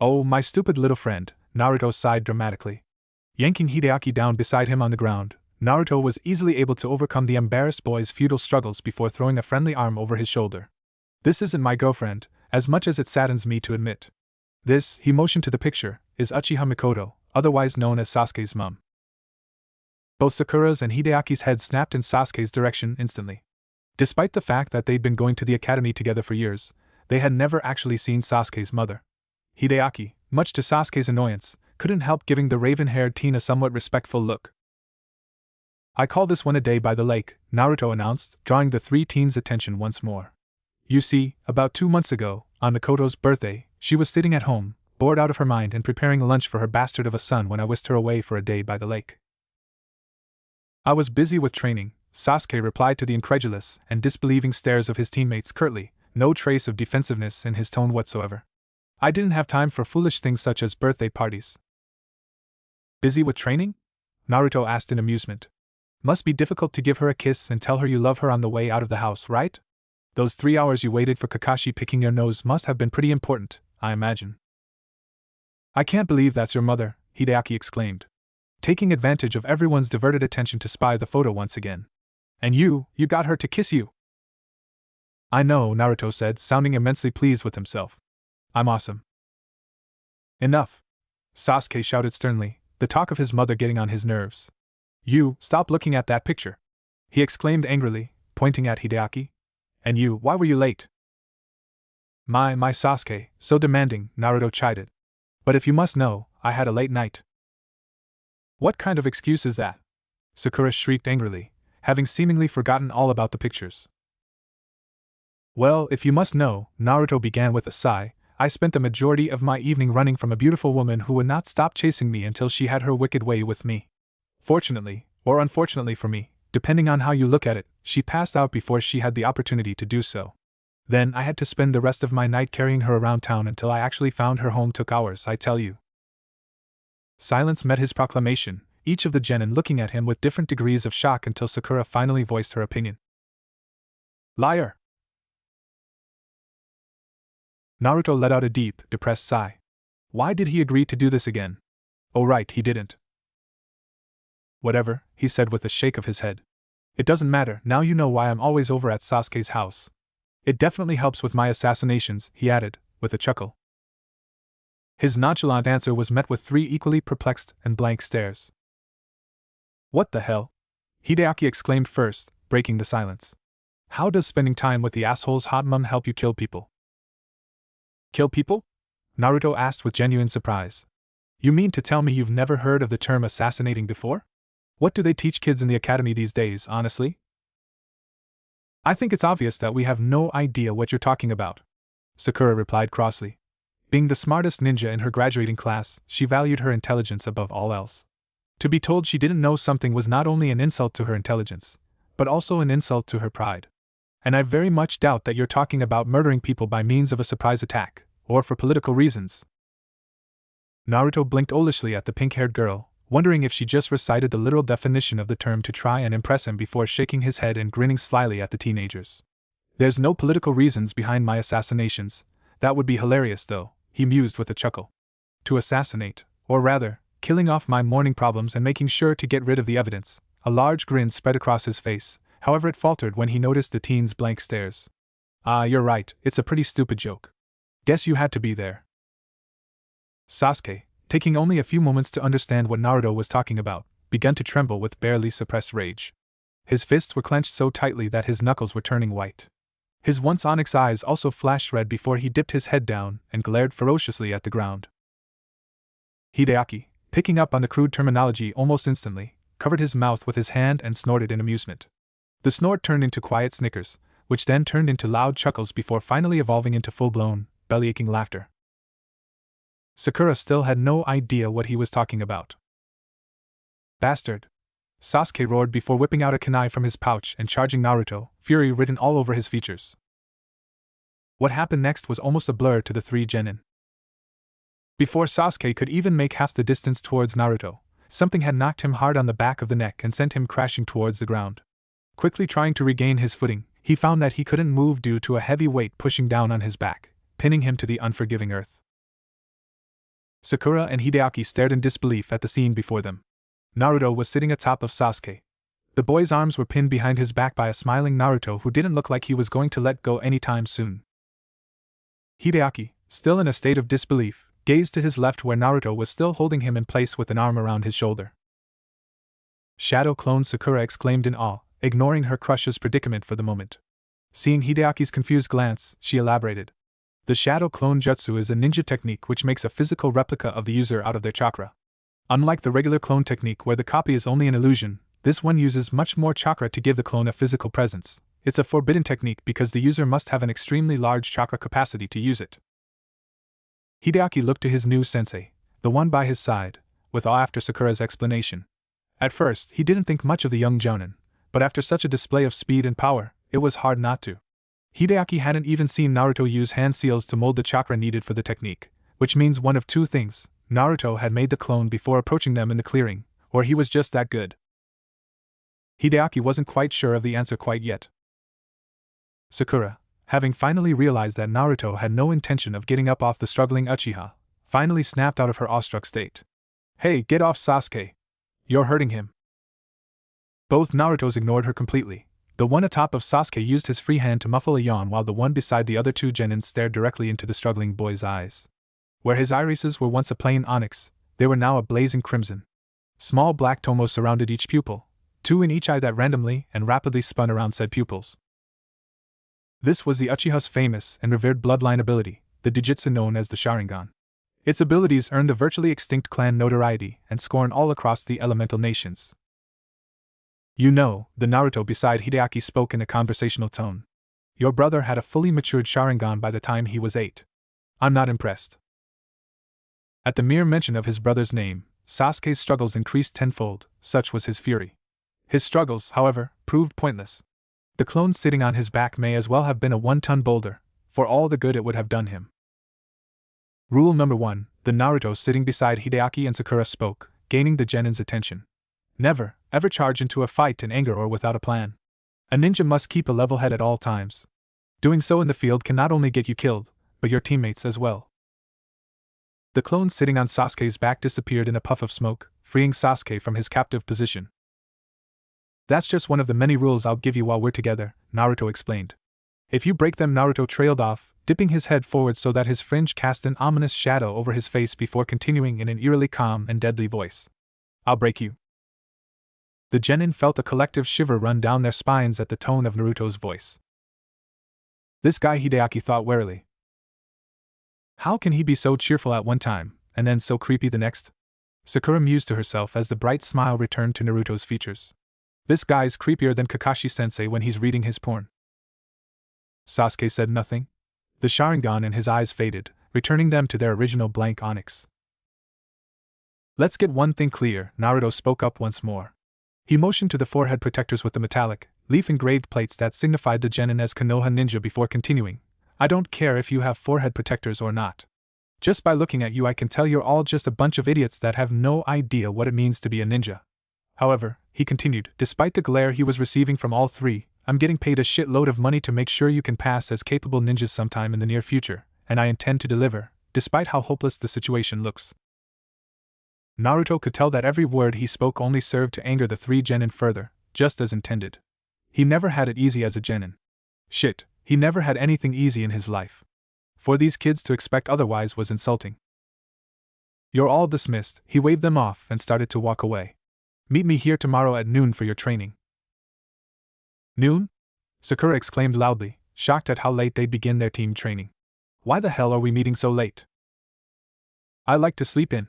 Speaker 1: Oh, my stupid little friend, Naruto sighed dramatically. Yanking Hideaki down beside him on the ground, Naruto was easily able to overcome the embarrassed boy's futile struggles before throwing a friendly arm over his shoulder. This isn't my girlfriend, as much as it saddens me to admit. This, he motioned to the picture, is Uchiha Mikoto, otherwise known as Sasuke's mom. Both Sakura's and Hideaki's heads snapped in Sasuke's direction instantly. Despite the fact that they'd been going to the academy together for years, they had never actually seen Sasuke's mother. Hideaki, much to Sasuke's annoyance, couldn't help giving the raven-haired teen a somewhat respectful look. I call this one a day by the lake, Naruto announced, drawing the three teens' attention once more. You see, about 2 months ago, on Mikoto's birthday, she was sitting at home, bored out of her mind and preparing lunch for her bastard of a son when I whisked her away for a day by the lake. I was busy with training, Sasuke replied to the incredulous and disbelieving stares of his teammates curtly, no trace of defensiveness in his tone whatsoever. I didn't have time for foolish things such as birthday parties. Busy with training? Naruto asked in amusement. Must be difficult to give her a kiss and tell her you love her on the way out of the house, right? Those 3 hours you waited for Kakashi picking your nose must have been pretty important, I imagine. I can't believe that's your mother, Hideaki exclaimed, taking advantage of everyone's diverted attention to spy the photo once again. And you got her to kiss you. I know, Naruto said, sounding immensely pleased with himself. I'm awesome. Enough, Sasuke shouted sternly, the talk of his mother getting on his nerves. You, stop looking at that picture, he exclaimed angrily, pointing at Hideaki. And you, why were you late? My Sasuke, so demanding, Naruto chided. But if you must know, I had a late night. What kind of excuse is that? Sakura shrieked angrily, having seemingly forgotten all about the pictures. Well, if you must know, Naruto began with a sigh, I spent the majority of my evening running from a beautiful woman who would not stop chasing me until she had her wicked way with me. Fortunately, or unfortunately for me, depending on how you look at it, she passed out before she had the opportunity to do so. Then I had to spend the rest of my night carrying her around town until I actually found her home. Took hours, I tell you. Silence met his proclamation, each of the genin looking at him with different degrees of shock until Sakura finally voiced her opinion. Liar! Naruto let out a deep, depressed sigh. Why did he agree to do this again? Oh right, he didn't. Whatever, he said with a shake of his head. It doesn't matter, now you know why I'm always over at Sasuke's house. It definitely helps with my assassinations, he added, with a chuckle. His nonchalant answer was met with 3 equally perplexed and blank stares. What the hell? Hideaki exclaimed first, breaking the silence. How does spending time with the asshole's hot mum help you kill people? Kill people? Naruto asked with genuine surprise. You mean to tell me you've never heard of the term assassinating before? What do they teach kids in the academy these days, honestly? I think it's obvious that we have no idea what you're talking about, Sakura replied crossly. Being the smartest ninja in her graduating class, she valued her intelligence above all else. To be told she didn't know something was not only an insult to her intelligence, but also an insult to her pride. And I very much doubt that you're talking about murdering people by means of a surprise attack, or for political reasons. Naruto blinked owlishly at the pink-haired girl, wondering if she just recited the literal definition of the term to try and impress him before shaking his head and grinning slyly at the teenagers. There's no political reasons behind my assassinations. That would be hilarious though, he mused with a chuckle. To assassinate, or rather, killing off my morning problems and making sure to get rid of the evidence. A large grin spread across his face, however it faltered when he noticed the teen's blank stares. Ah, you're right, it's a pretty stupid joke. Guess you had to be there, Sasuke, taking only a few moments to understand what Naruto was talking about, began to tremble with barely suppressed rage. His fists were clenched so tightly that his knuckles were turning white. His once onyx eyes also flashed red before he dipped his head down and glared ferociously at the ground. Hideaki, picking up on the crude terminology almost instantly, covered his mouth with his hand and snorted in amusement. The snort turned into quiet snickers, which then turned into loud chuckles before finally evolving into full-blown, belly-aching laughter. Sakura still had no idea what he was talking about. Bastard! Sasuke roared before whipping out a kunai from his pouch and charging Naruto, fury written all over his features. What happened next was almost a blur to the three genin. Before Sasuke could even make half the distance towards Naruto, something had knocked him hard on the back of the neck and sent him crashing towards the ground. Quickly trying to regain his footing, he found that he couldn't move due to a heavy weight pushing down on his back, pinning him to the unforgiving earth. Sakura and Hideaki stared in disbelief at the scene before them. Naruto was sitting atop of Sasuke. The boy's arms were pinned behind his back by a smiling Naruto who didn't look like he was going to let go anytime soon. Hideaki, still in a state of disbelief, gazed to his left where Naruto was still holding him in place with an arm around his shoulder. Shadow clone, Sakura exclaimed in awe, ignoring her crush's predicament for the moment. Seeing Hideaki's confused glance, she elaborated. The Shadow Clone Jutsu is a ninja technique which makes a physical replica of the user out of their chakra. Unlike the regular clone technique where the copy is only an illusion, this one uses much more chakra to give the clone a physical presence. It's a forbidden technique because the user must have an extremely large chakra capacity to use it. Hideaki looked to his new sensei, the one by his side, with awe after Sakura's explanation. At first, he didn't think much of the young Jounin, but after such a display of speed and power, it was hard not to. Hideaki hadn't even seen Naruto use hand seals to mold the chakra needed for the technique, which means one of two things: Naruto had made the clone before approaching them in the clearing, or he was just that good. Hideaki wasn't quite sure of the answer quite yet. Sakura, having finally realized that Naruto had no intention of getting up off the struggling Uchiha, finally snapped out of her awestruck state. Hey, get off Sasuke! You're hurting him! Both Narutos ignored her completely. The one atop of Sasuke used his free hand to muffle a yawn while the one beside the other two genins stared directly into the struggling boy's eyes. Where his irises were once a plain onyx, they were now a blazing crimson. Small black tomos surrounded each pupil, two in each eye that randomly and rapidly spun around said pupils. This was the Uchiha's famous and revered bloodline ability, the Dijutsu known as the Sharingan. Its abilities earned the virtually extinct clan notoriety and scorn all across the elemental nations. You know, the Naruto beside Hideaki spoke in a conversational tone. Your brother had a fully matured Sharingan by the time he was 8. I'm not impressed. At the mere mention of his brother's name, Sasuke's struggles increased tenfold, such was his fury. His struggles, however, proved pointless. The clone sitting on his back may as well have been a 1-ton boulder, for all the good it would have done him. Rule number 1, the Naruto sitting beside Hideaki and Sakura spoke, gaining the genin's attention. Never, ever charge into a fight in anger or without a plan. A ninja must keep a level head at all times. Doing so in the field can not only get you killed, but your teammates as well. The clone sitting on Sasuke's back disappeared in a puff of smoke, freeing Sasuke from his captive position. That's just one of the many rules I'll give you while we're together, Naruto explained. If you break them, Naruto trailed off, dipping his head forward so that his fringe cast an ominous shadow over his face before continuing in an eerily calm and deadly voice. I'll break you. The genin felt a collective shiver run down their spines at the tone of Naruto's voice. This guy, Hideaki thought warily. How can he be so cheerful at one time, and then so creepy the next? Sakura mused to herself as the bright smile returned to Naruto's features. This guy's creepier than Kakashi-sensei when he's reading his porn. Sasuke said nothing. The Sharingan in his eyes faded, returning them to their original blank onyx. Let's get one thing clear, Naruto spoke up once more. He motioned to the forehead protectors with the metallic, leaf-engraved plates that signified the genin as Konoha ninja before continuing. I don't care if you have forehead protectors or not. Just by looking at you I can tell you're all just a bunch of idiots that have no idea what it means to be a ninja. However, he continued, despite the glare he was receiving from all three, I'm getting paid a shitload of money to make sure you can pass as capable ninjas sometime in the near future, and I intend to deliver, despite how hopeless the situation looks. Naruto could tell that every word he spoke only served to anger the three genin further, just as intended. He never had it easy as a genin. Shit, he never had anything easy in his life. For these kids to expect otherwise was insulting. You're all dismissed, he waved them off and started to walk away. Meet me here tomorrow at noon for your training. Noon? Sakura exclaimed loudly, shocked at how late they'd begin their team training. Why the hell are we meeting so late? I like to sleep in,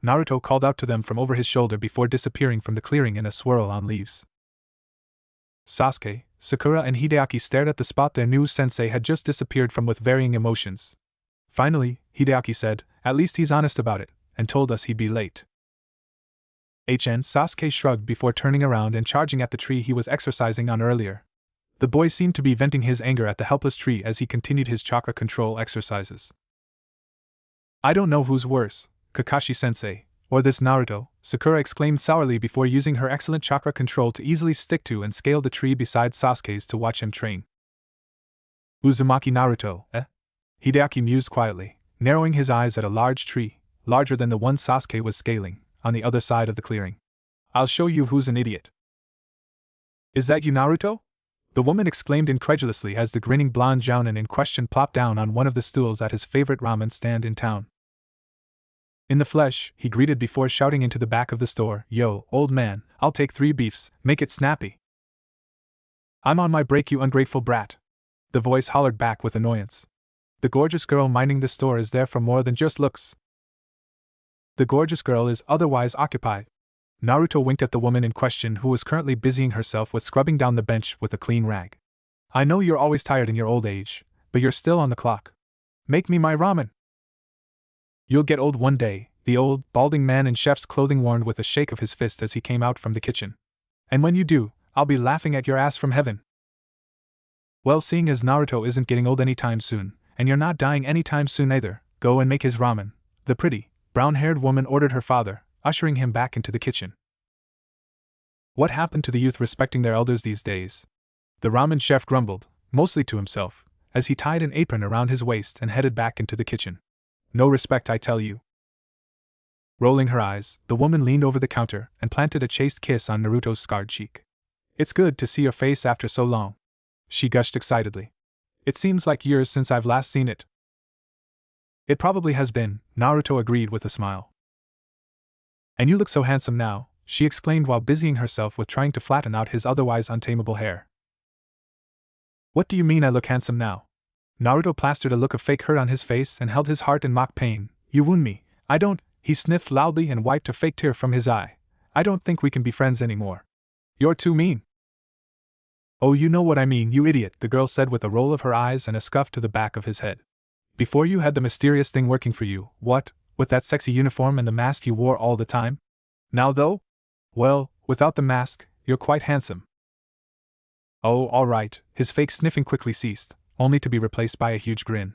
Speaker 1: Naruto called out to them from over his shoulder before disappearing from the clearing in a swirl on leaves. Sasuke, Sakura and Hideaki stared at the spot their new sensei had just disappeared from with varying emotions. Finally, Hideaki said, at least he's honest about it, and told us he'd be late. Sasuke shrugged before turning around and charging at the tree he was exercising on earlier. The boy seemed to be venting his anger at the helpless tree as he continued his chakra control exercises. I don't know who's worse, Kakashi-sensei, or this Naruto, Sakura exclaimed sourly before using her excellent chakra control to easily stick to and scale the tree beside Sasuke's to watch him train. Uzumaki Naruto, eh? Hideaki mused quietly, narrowing his eyes at a large tree, larger than the one Sasuke was scaling, on the other side of the clearing. I'll show you who's an idiot. Is that you, Naruto? The woman exclaimed incredulously as the grinning blonde Jounin in question plopped down on one of the stools at his favorite ramen stand in town. In the flesh, he greeted before shouting into the back of the store, Yo, old man, I'll take 3 beefs, make it snappy. I'm on my break, you ungrateful brat. The voice hollered back with annoyance. The gorgeous girl minding the store is there for more than just looks. The gorgeous girl is otherwise occupied. Naruto winked at the woman in question who was currently busying herself with scrubbing down the bench with a clean rag. I know you're always tired in your old age, but you're still on the clock. Make me my ramen. You'll get old one day, the old, balding man in chef's clothing warned with a shake of his fist as he came out from the kitchen. And when you do, I'll be laughing at your ass from heaven. Well, seeing as Naruto isn't getting old anytime soon, and you're not dying anytime soon either, go and make his ramen, the pretty, brown-haired woman ordered her father, ushering him back into the kitchen. What happened to the youth respecting their elders these days? The ramen chef grumbled, mostly to himself, as he tied an apron around his waist and headed back into the kitchen. No respect, I tell you. Rolling her eyes, the woman leaned over the counter and planted a chaste kiss on Naruto's scarred cheek. It's good to see your face after so long, she gushed excitedly. It seems like years since I've last seen it. It probably has been, Naruto agreed with a smile. And you look so handsome now, she exclaimed while busying herself with trying to flatten out his otherwise untamable hair. What do you mean I look handsome now? Naruto plastered a look of fake hurt on his face and held his heart in mock pain. You wound me. I don't, he sniffed loudly and wiped a fake tear from his eye. I don't think we can be friends anymore. You're too mean. Oh, you know what I mean, you idiot, the girl said with a roll of her eyes and a scuff to the back of his head. Before you had the mysterious thing working for you, what, with that sexy uniform and the mask you wore all the time? Now though? Well, without the mask, you're quite handsome. Oh, all right, his fake sniffing quickly ceased, only to be replaced by a huge grin.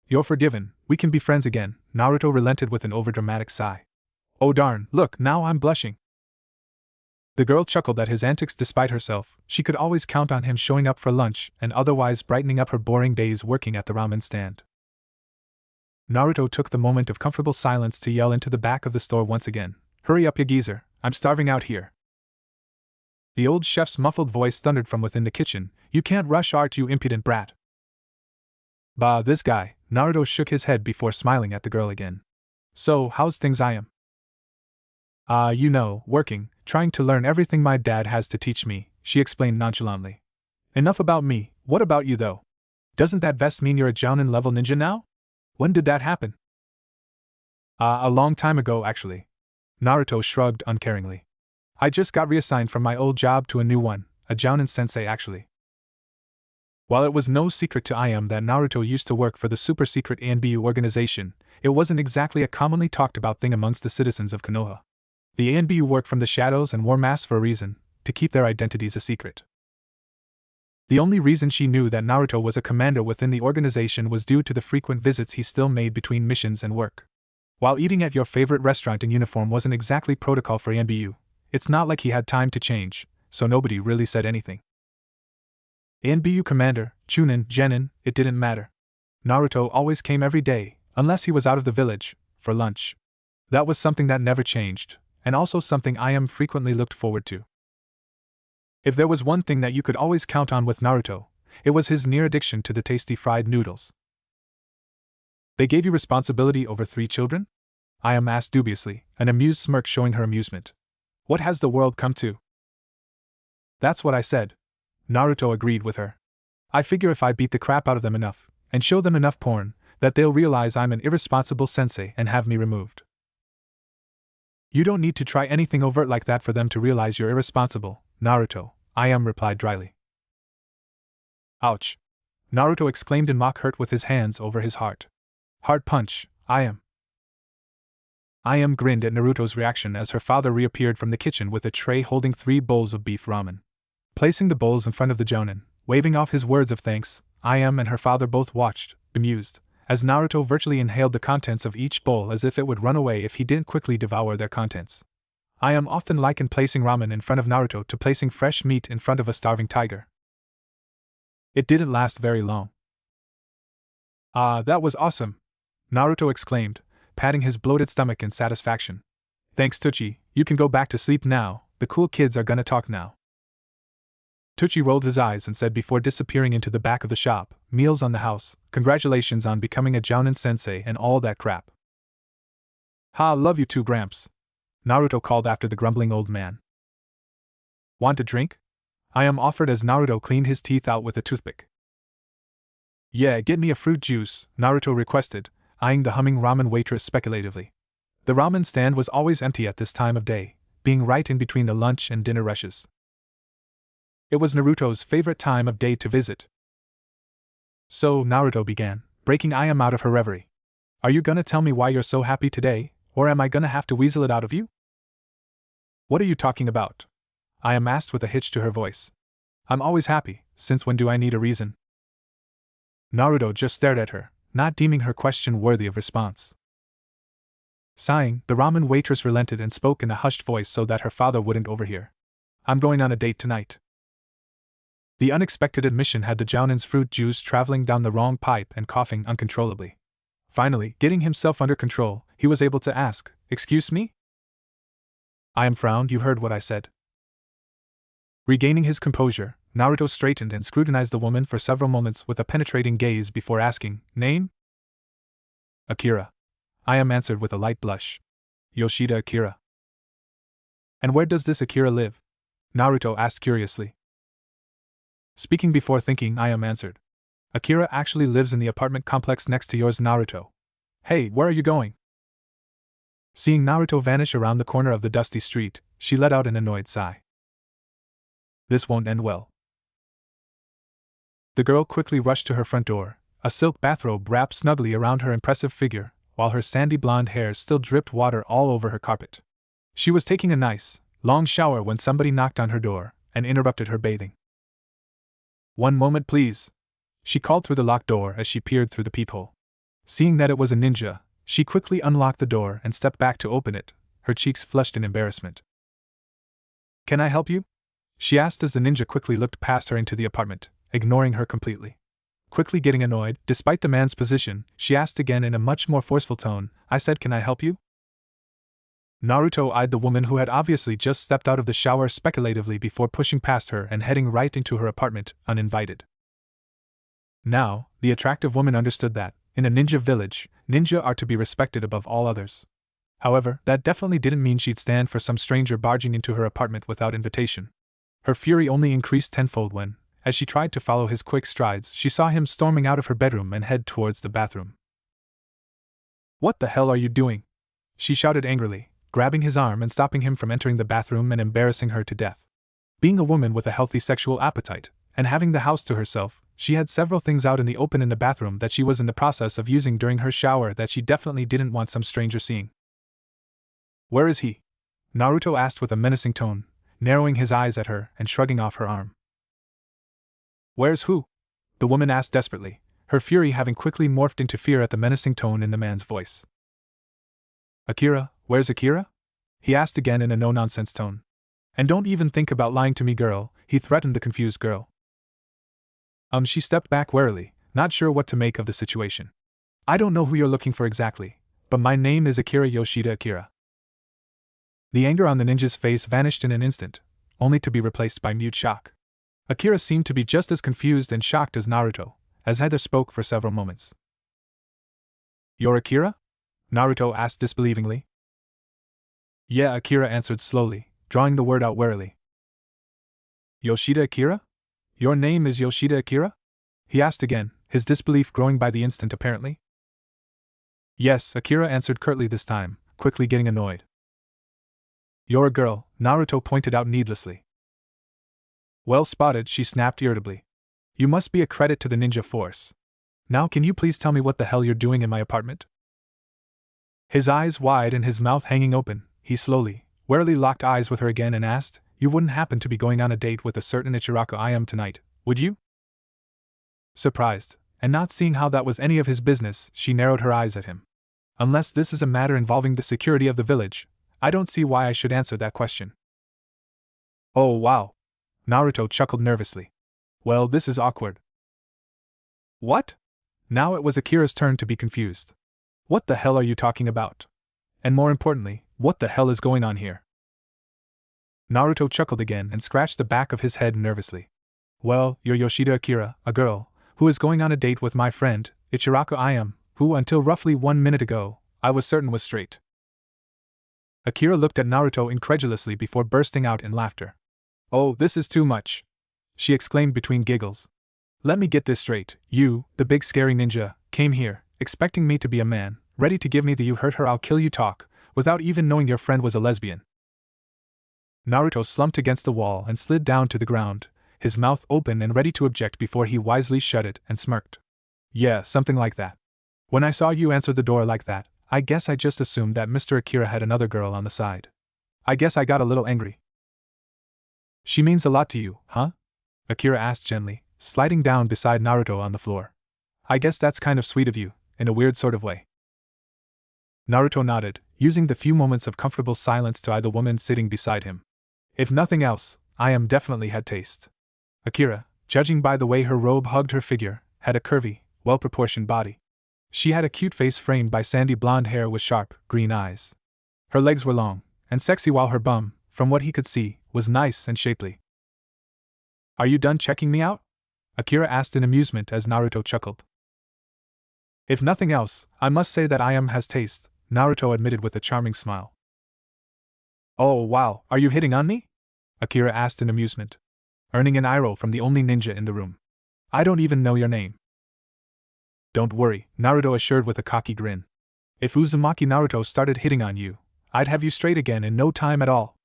Speaker 1: You're forgiven, we can be friends again, Naruto relented with an overdramatic sigh. Oh darn, look, now I'm blushing. The girl chuckled at his antics despite herself. She could always count on him showing up for lunch and otherwise brightening up her boring days working at the ramen stand. Naruto took the moment of comfortable silence to yell into the back of the store once again. Hurry up, you geezer, I'm starving out here. The old chef's muffled voice thundered from within the kitchen. You can't rush art, you impudent brat. Bah, this guy, Naruto shook his head before smiling at the girl again. So, how's things I am? You know, working, trying to learn everything my dad has to teach me, she explained nonchalantly. Enough about me, what about you though? Doesn't that vest mean you're a Jounin level ninja now? When did that happen? A long time ago actually. Naruto shrugged uncaringly. I just got reassigned from my old job to a new one, a Jounin sensei actually. While it was no secret to IM that Naruto used to work for the super-secret ANBU organization, it wasn't exactly a commonly talked about thing amongst the citizens of Konoha. The ANBU worked from the shadows and wore masks for a reason, to keep their identities a secret. The only reason she knew that Naruto was a commander within the organization was due to the frequent visits he still made between missions and work. While eating at your favorite restaurant in uniform wasn't exactly protocol for ANBU, it's not like he had time to change, so nobody really said anything. ANBU commander, Chunin, Genin, it didn't matter. Naruto always came every day, unless he was out of the village, for lunch. That was something that never changed, and also something IM frequently looked forward to. If there was one thing that you could always count on with Naruto, it was his near addiction to the tasty fried noodles. They gave you responsibility over 3 children? Ayame asked dubiously, an amused smirk showing her amusement. What has the world come to? That's what I said. Naruto agreed with her. I figure if I beat the crap out of them enough, and show them enough porn, that they'll realize I'm an irresponsible sensei and have me removed. You don't need to try anything overt like that for them to realize you're irresponsible, Naruto, Ayame replied dryly. Ouch! Naruto exclaimed in mock hurt with his hands over his heart. Hard punch, Ayame. Ayame grinned at Naruto's reaction as her father reappeared from the kitchen with a tray holding 3 bowls of beef ramen. Placing the bowls in front of the Jounin, waving off his words of thanks, Ayame and her father both watched, bemused, as Naruto virtually inhaled the contents of each bowl as if it would run away if he didn't quickly devour their contents. Ayame often likened placing ramen in front of Naruto to placing fresh meat in front of a starving tiger. It didn't last very long. Ah, that was awesome! Naruto exclaimed, patting his bloated stomach in satisfaction. Thanks, Tucci, you can go back to sleep now, the cool kids are gonna talk now. Tucci rolled his eyes and said before disappearing into the back of the shop, meals on the house, congratulations on becoming a Jounin sensei and all that crap. Ha, love you too, Gramps. Naruto called after the grumbling old man. Want a drink? Ayame offered as Naruto cleaned his teeth out with a toothpick. Yeah, get me a fruit juice, Naruto requested, eyeing the humming ramen waitress speculatively. The ramen stand was always empty at this time of day, being right in between the lunch and dinner rushes. It was Naruto's favorite time of day to visit. So, Naruto began, breaking Ayame out of her reverie. Are you gonna tell me why you're so happy today, or am I gonna have to weasel it out of you? What are you talking about? Ayame asked with a hitch to her voice. I'm always happy, since when do I need a reason? Naruto just stared at her, not deeming her question worthy of response. Sighing, the ramen waitress relented and spoke in a hushed voice so that her father wouldn't overhear. I'm going on a date tonight. The unexpected admission had the Jounin's fruit juice traveling down the wrong pipe and coughing uncontrollably. Finally, getting himself under control, he was able to ask, Excuse me? Ayame frowned. You heard what I said. Regaining his composure, Naruto straightened and scrutinized the woman for several moments with a penetrating gaze before asking, Name? Akira. Ayame answered with a light blush. Yoshida Akira. And where does this Akira live? Naruto asked curiously. Speaking before thinking, Ayame answered. Akira actually lives in the apartment complex next to yours, Naruto. Hey, where are you going? Seeing Naruto vanish around the corner of the dusty street, she let out an annoyed sigh. This won't end well. The girl quickly rushed to her front door, a silk bathrobe wrapped snugly around her impressive figure, while her sandy blonde hair still dripped water all over her carpet. She was taking a nice, long shower when somebody knocked on her door and interrupted her bathing. One moment, please. She called through the locked door as she peered through the peephole. Seeing that it was a ninja, she quickly unlocked the door and stepped back to open it, her cheeks flushed in embarrassment. Can I help you? She asked as the ninja quickly looked past her into the apartment, ignoring her completely. Quickly getting annoyed, despite the man's position, she asked again in a much more forceful tone, I said, can I help you? Naruto eyed the woman who had obviously just stepped out of the shower speculatively before pushing past her and heading right into her apartment, uninvited. Now, the attractive woman understood that, in a ninja village, ninja are to be respected above all others. However, that definitely didn't mean she'd stand for some stranger barging into her apartment without invitation. Her fury only increased tenfold when, as she tried to follow his quick strides, she saw him storming out of her bedroom and head towards the bathroom. What the hell are you doing? She shouted angrily, grabbing his arm and stopping him from entering the bathroom and embarrassing her to death. Being a woman with a healthy sexual appetite, and having the house to herself, she had several things out in the open in the bathroom that she was in the process of using during her shower that she definitely didn't want some stranger seeing. Where is he? Naruto asked with a menacing tone, narrowing his eyes at her and shrugging off her arm. Where's who? The woman asked desperately, her fury having quickly morphed into fear at the menacing tone in the man's voice. Akira, where's Akira? He asked again in a no-nonsense tone. And don't even think about lying to me, girl, he threatened the confused girl. She stepped back warily, not sure what to make of the situation. I don't know who you're looking for exactly, but my name is Akira Yoshida Akira. The anger on the ninja's face vanished in an instant, only to be replaced by mute shock. Akira seemed to be just as confused and shocked as Naruto, as neither spoke for several moments. You're Akira? Naruto asked disbelievingly. Yeah, Akira answered slowly, drawing the word out warily. Yoshida Akira? Your name is Yoshida Akira? He asked again, his disbelief growing by the instant apparently. Yes, Akira answered curtly this time, quickly getting annoyed. You're a girl, Naruto pointed out needlessly. Well spotted, she snapped irritably. You must be a credit to the ninja force. Now can you please tell me what the hell you're doing in my apartment? His eyes wide and his mouth hanging open, he slowly, warily locked eyes with her again and asked, You wouldn't happen to be going on a date with a certain Ichiraku I am tonight, would you? Surprised, and not seeing how that was any of his business, she narrowed her eyes at him. Unless this is a matter involving the security of the village, I don't see why I should answer that question. Oh wow. Naruto chuckled nervously. Well, this is awkward. What? Now it was Akira's turn to be confused. What the hell are you talking about? And more importantly, what the hell is going on here? Naruto chuckled again and scratched the back of his head nervously. Well, you're Yoshida Akira, a girl, who is going on a date with my friend, Ichiraku I am, who until roughly 1 minute ago, I was certain was straight. Akira looked at Naruto incredulously before bursting out in laughter. Oh, this is too much, she exclaimed between giggles. Let me get this straight, you, the big scary ninja, came here, expecting me to be a man, ready to give me the you hurt her I'll kill you talk, without even knowing your friend was a lesbian. Naruto slumped against the wall and slid down to the ground, his mouth open and ready to object before he wisely shut it and smirked. Yeah, something like that. When I saw you answer the door like that, I guess I just assumed that Mr. Akira had another girl on the side. I guess I got a little angry. She means a lot to you, huh? Akira asked gently, sliding down beside Naruto on the floor. I guess that's kind of sweet of you, in a weird sort of way. Naruto nodded, using the few moments of comfortable silence to eye the woman sitting beside him. If nothing else, I am definitely had taste. Akira, judging by the way her robe hugged her figure, had a curvy, well-proportioned body. She had a cute face framed by sandy blonde hair with sharp, green eyes. Her legs were long and sexy while her bum, from what he could see, was nice and shapely. Are you done checking me out? Akira asked in amusement as Naruto chuckled. If nothing else, I must say that I am has taste, Naruto admitted with a charming smile. Oh wow, are you hitting on me? Akira asked in amusement, earning an eye roll from the only ninja in the room. I don't even know your name. Don't worry, Naruto assured with a cocky grin. If Uzumaki Naruto started hitting on you, I'd have you straight again in no time at all.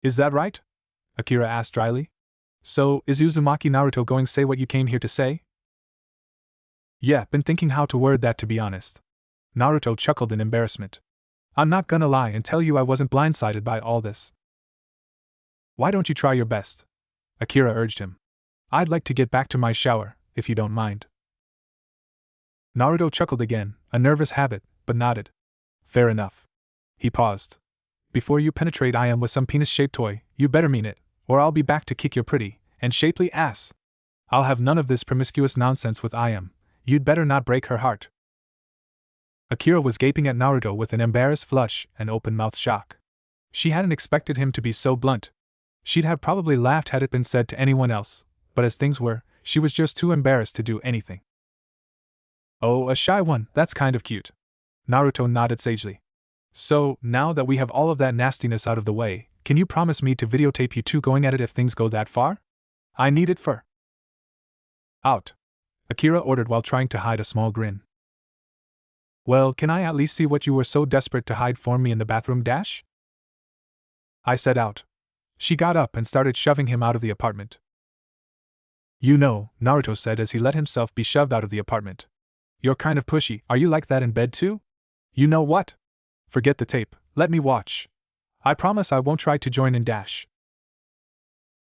Speaker 1: Is that right? Akira asked dryly. So, is Uzumaki Naruto going to say what you came here to say? Yeah, been thinking how to word that to be honest. Naruto chuckled in embarrassment. I'm not gonna lie and tell you I wasn't blindsided by all this. Why don't you try your best? Akira urged him. I'd like to get back to my shower, if you don't mind. Naruto chuckled again, a nervous habit, but nodded. Fair enough. He paused. Before you penetrate I am with some penis-shaped toy, you better mean it, or I'll be back to kick your pretty and shapely ass. I'll have none of this promiscuous nonsense with I am. You'd better not break her heart. Akira was gaping at Naruto with an embarrassed flush and open-mouthed shock. She hadn't expected him to be so blunt. She'd have probably laughed had it been said to anyone else, but as things were, she was just too embarrassed to do anything. Oh, a shy one, that's kind of cute. Naruto nodded sagely. So, now that we have all of that nastiness out of the way, can you promise me to videotape you two going at it if things go that far? I need it for. Out. Akira ordered while trying to hide a small grin. Well, can I at least see what you were so desperate to hide for me in the bathroom dash? I said out. She got up and started shoving him out of the apartment. You know, Naruto said as he let himself be shoved out of the apartment. You're kind of pushy, are you like that in bed too? You know what? Forget the tape, let me watch. I promise I won't try to join in dash.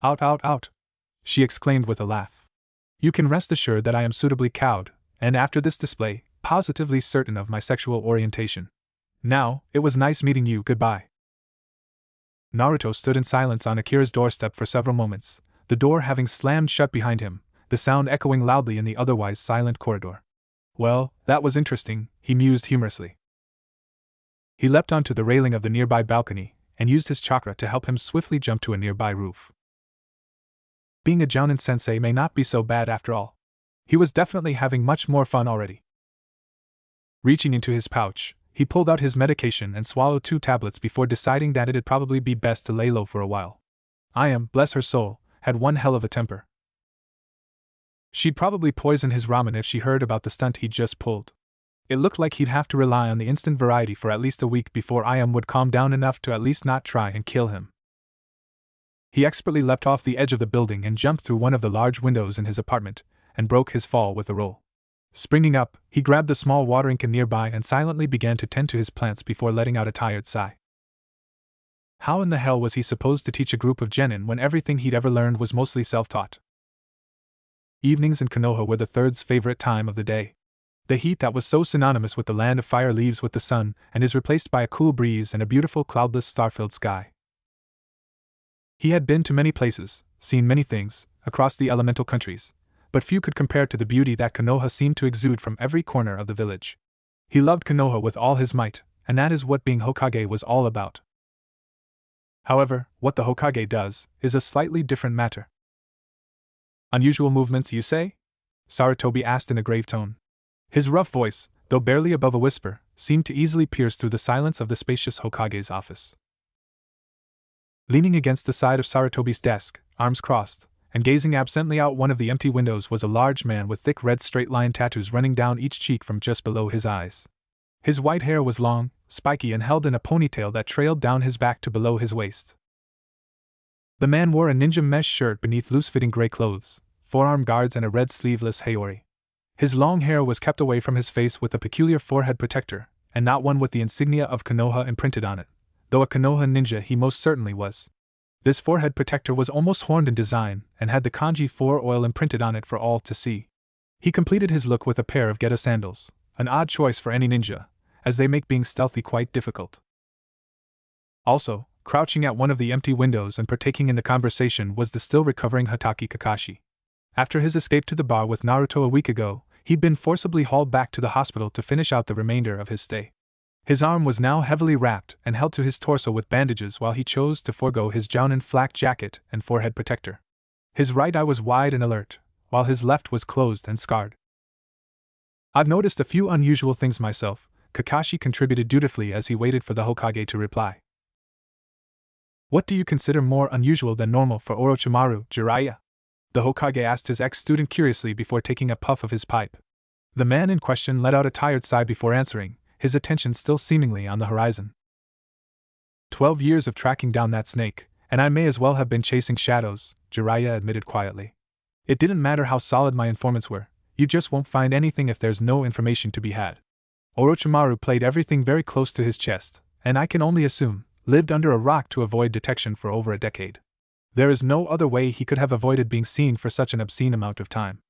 Speaker 1: Out, out, out, she exclaimed with a laugh. You can rest assured that I am suitably cowed, and after this display, positively certain of my sexual orientation. Now, it was nice meeting you, goodbye. Naruto stood in silence on Akira's doorstep for several moments, the door having slammed shut behind him, the sound echoing loudly in the otherwise silent corridor. Well, that was interesting, he mused humorously. He leapt onto the railing of the nearby balcony, and used his chakra to help him swiftly jump to a nearby roof. Being a Jounin sensei may not be so bad after all. He was definitely having much more fun already. Reaching into his pouch, he pulled out his medication and swallowed 2 tablets before deciding that it'd probably be best to lay low for a while. Ayam, bless her soul, had one hell of a temper. She'd probably poison his ramen if she heard about the stunt he'd just pulled. It looked like he'd have to rely on the instant variety for at least a week before Ayam would calm down enough to at least not try and kill him. He expertly leapt off the edge of the building and jumped through one of the large windows in his apartment, and broke his fall with a roll. Springing up, he grabbed the small watering can nearby and silently began to tend to his plants before letting out a tired sigh. How in the hell was he supposed to teach a group of genin when everything he'd ever learned was mostly self-taught? Evenings in Konoha were the third's favorite time of the day. The heat that was so synonymous with the land of fire leaves with the sun and is replaced by a cool breeze and a beautiful cloudless star-filled sky. He had been to many places, seen many things, across the elemental countries, but few could compare to the beauty that Konoha seemed to exude from every corner of the village. He loved Konoha with all his might, and that is what being Hokage was all about. However, what the Hokage does is a slightly different matter. Unusual movements, you say? Sarutobi asked in a grave tone. His rough voice, though barely above a whisper, seemed to easily pierce through the silence of the spacious Hokage's office. Leaning against the side of Sarutobi's desk, arms crossed, and gazing absently out one of the empty windows was a large man with thick red straight-line tattoos running down each cheek from just below his eyes. His white hair was long, spiky and held in a ponytail that trailed down his back to below his waist. The man wore a ninja mesh shirt beneath loose-fitting gray clothes, forearm guards and a red sleeveless haori. His long hair was kept away from his face with a peculiar forehead protector, and not one with the insignia of Konoha imprinted on it, though a Konoha ninja he most certainly was. This forehead protector was almost horned in design and had the kanji 4 oil imprinted on it for all to see. He completed his look with a pair of Geta sandals, an odd choice for any ninja, as they make being stealthy quite difficult. Also, crouching at one of the empty windows and partaking in the conversation was the still recovering Hatake Kakashi. After his escape to the bar with Naruto a week ago, he'd been forcibly hauled back to the hospital to finish out the remainder of his stay. His arm was now heavily wrapped and held to his torso with bandages while he chose to forego his Jounin flak jacket and forehead protector. His right eye was wide and alert, while his left was closed and scarred. "I've noticed a few unusual things myself," Kakashi contributed dutifully as he waited for the Hokage to reply. "What do you consider more unusual than normal for Orochimaru, Jiraiya?" the Hokage asked his ex-student curiously before taking a puff of his pipe. The man in question let out a tired sigh before answering, his attention still seemingly on the horizon. 12 years of tracking down that snake, and I may as well have been chasing shadows, Jiraiya admitted quietly. It didn't matter how solid my informants were, you just won't find anything if there's no information to be had. Orochimaru played everything very close to his chest, and I can only assume, lived under a rock to avoid detection for over a decade. There is no other way he could have avoided being seen for such an obscene amount of time.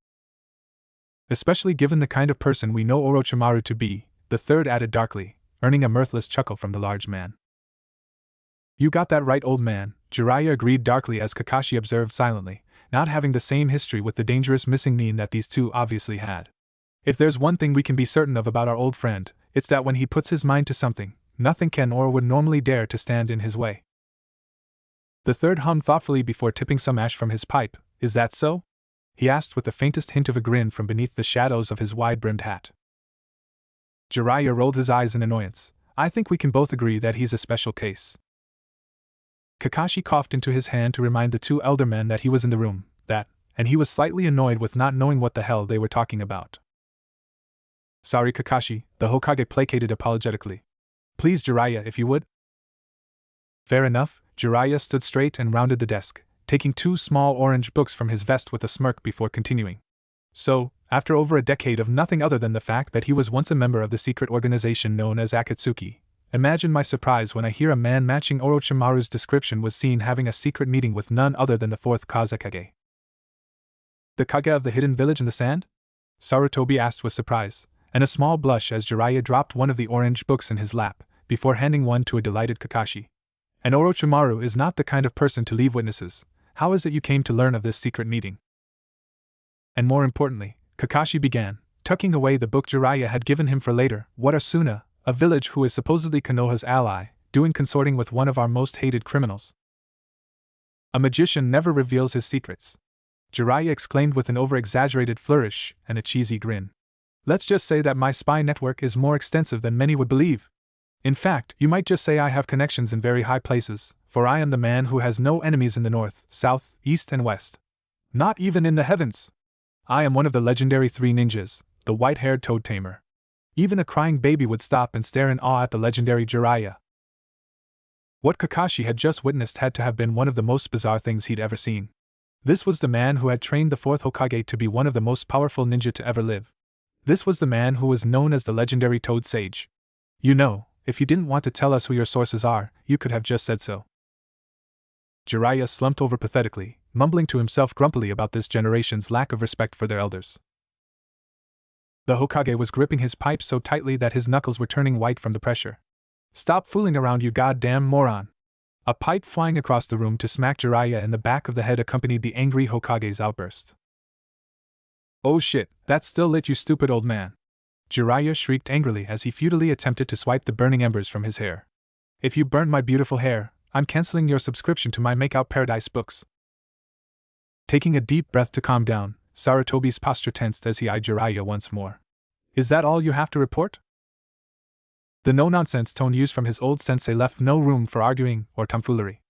Speaker 1: Especially given the kind of person we know Orochimaru to be, the third added darkly, earning a mirthless chuckle from the large man. You got that right, old man, Jiraiya agreed darkly as Kakashi observed silently, not having the same history with the dangerous missing nin that these two obviously had. If there's one thing we can be certain of about our old friend, it's that when he puts his mind to something, nothing can or would normally dare to stand in his way. The third hummed thoughtfully before tipping some ash from his pipe. Is that so? He asked with the faintest hint of a grin from beneath the shadows of his wide-brimmed hat. Jiraiya rolled his eyes in annoyance. I think we can both agree that he's a special case. Kakashi coughed into his hand to remind the two elder men that he was in the room, and he was slightly annoyed with not knowing what the hell they were talking about. Sorry, Kakashi, the Hokage placated apologetically. Please, Jiraiya, if you would. Fair enough, Jiraiya stood straight and rounded the desk, taking 2 small orange books from his vest with a smirk before continuing. So, after over a decade of nothing other than the fact that he was once a member of the secret organization known as Akatsuki, imagine my surprise when I hear a man matching Orochimaru's description was seen having a secret meeting with none other than the 4th Kazekage. The Kage of the hidden village in the sand? Sarutobi asked with surprise, and a small blush as Jiraiya dropped one of the orange books in his lap, before handing one to a delighted Kakashi. And Orochimaru is not the kind of person to leave witnesses. How is it you came to learn of this secret meeting? And more importantly, Kakashi began, tucking away the book Jiraiya had given him for later, what are Suna, a village who is supposedly Konoha's ally, doing consorting with one of our most hated criminals? A magician never reveals his secrets, Jiraiya exclaimed with an over-exaggerated flourish and a cheesy grin. Let's just say that my spy network is more extensive than many would believe. In fact, you might just say I have connections in very high places, for I am the man who has no enemies in the north, south, east, and west. Not even in the heavens. I am one of the legendary 3 ninjas, the white-haired toad tamer. Even a crying baby would stop and stare in awe at the legendary Jiraiya. What Kakashi had just witnessed had to have been one of the most bizarre things he'd ever seen. This was the man who had trained the 4th Hokage to be one of the most powerful ninja to ever live. This was the man who was known as the legendary Toad Sage. You know, if you didn't want to tell us who your sources are, you could have just said so. Jiraiya slumped over pathetically, mumbling to himself grumpily about this generation's lack of respect for their elders. The Hokage was gripping his pipe so tightly that his knuckles were turning white from the pressure. Stop fooling around, you goddamn moron! A pipe flying across the room to smack Jiraiya in the back of the head accompanied the angry Hokage's outburst. Oh shit, that's still lit, you stupid old man! Jiraiya shrieked angrily as he futilely attempted to swipe the burning embers from his hair. If you burnt my beautiful hair, I'm canceling your subscription to my Make Out Paradise books. Taking a deep breath to calm down, Sarutobi's posture tensed as he eyed Jiraiya once more. Is that all you have to report? The no-nonsense tone used from his old sensei left no room for arguing or tomfoolery.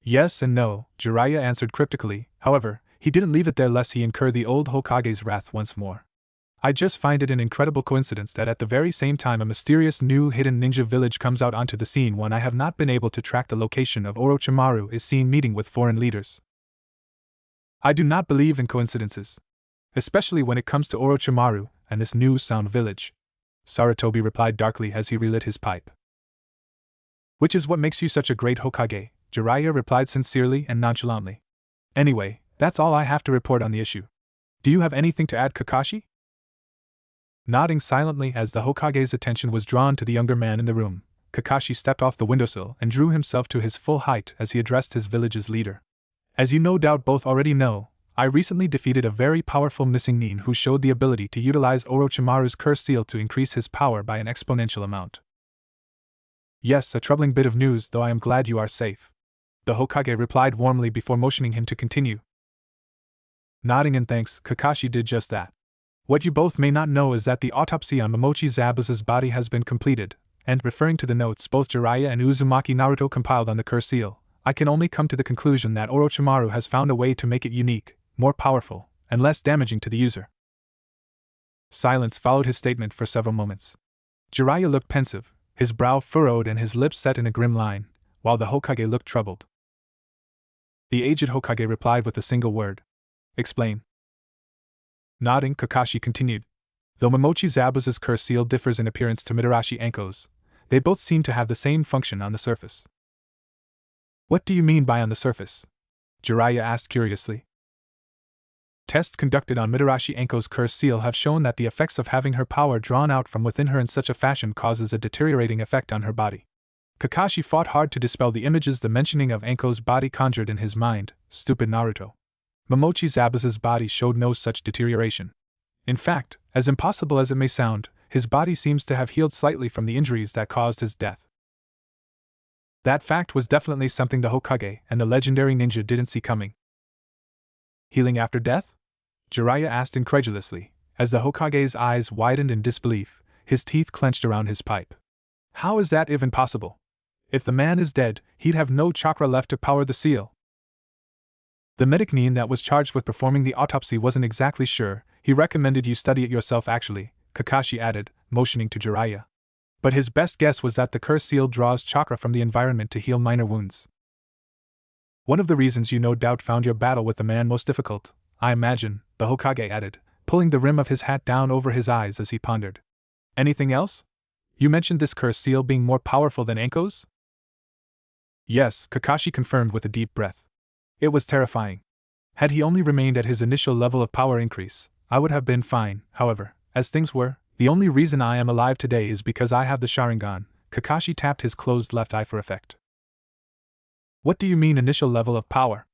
Speaker 1: Yes and no, Jiraiya answered cryptically. However, he didn't leave it there lest he incur the old Hokage's wrath once more. I just find it an incredible coincidence that at the very same time a mysterious new hidden ninja village comes out onto the scene when I have not been able to track the location of Orochimaru is seen meeting with foreign leaders. I do not believe in coincidences. Especially when it comes to Orochimaru and this new sound village. Sarutobi replied darkly as he relit his pipe. Which is what makes you such a great Hokage, Jiraiya replied sincerely and nonchalantly. Anyway, that's all I have to report on the issue. Do you have anything to add, Kakashi? Nodding silently as the Hokage's attention was drawn to the younger man in the room, Kakashi stepped off the windowsill and drew himself to his full height as he addressed his village's leader. As you no doubt both already know, I recently defeated a very powerful missing nin who showed the ability to utilize Orochimaru's curse seal to increase his power by an exponential amount. Yes, a troubling bit of news, though I am glad you are safe. The Hokage replied warmly before motioning him to continue. Nodding in thanks, Kakashi did just that. What you both may not know is that the autopsy on Momochi Zabuza's body has been completed, and, referring to the notes both Jiraiya and Uzumaki Naruto compiled on the curse seal, I can only come to the conclusion that Orochimaru has found a way to make it unique, more powerful, and less damaging to the user. Silence followed his statement for several moments. Jiraiya looked pensive, his brow furrowed and his lips set in a grim line, while the Hokage looked troubled. The aged Hokage replied with a single word. Explain. Nodding, Kakashi continued. Though Momochi Zabuza's curse seal differs in appearance to Mitarashi Anko's, they both seem to have the same function on the surface. What do you mean by on the surface? Jiraiya asked curiously. Tests conducted on Mitarashi Anko's curse seal have shown that the effects of having her power drawn out from within her in such a fashion causes a deteriorating effect on her body. Kakashi fought hard to dispel the images the mentioning of Anko's body conjured in his mind. Stupid Naruto. Momochi Zabuza's body showed no such deterioration. In fact, as impossible as it may sound, his body seems to have healed slightly from the injuries that caused his death. That fact was definitely something the Hokage and the legendary ninja didn't see coming. Healing after death? Jiraiya asked incredulously, as the Hokage's eyes widened in disbelief, his teeth clenched around his pipe. How is that even possible? If the man is dead, he'd have no chakra left to power the seal. The medic nin that was charged with performing the autopsy wasn't exactly sure. He recommended you study it yourself actually, Kakashi added, motioning to Jiraiya. But his best guess was that the curse seal draws chakra from the environment to heal minor wounds. One of the reasons you no doubt found your battle with the man most difficult, I imagine, the Hokage added, pulling the rim of his hat down over his eyes as he pondered. Anything else? You mentioned this curse seal being more powerful than Anko's? Yes, Kakashi confirmed with a deep breath. It was terrifying. Had he only remained at his initial level of power increase, I would have been fine. However, as things were, the only reason I am alive today is because I have the Sharingan. Kakashi tapped his closed left eye for effect. What do you mean initial level of power?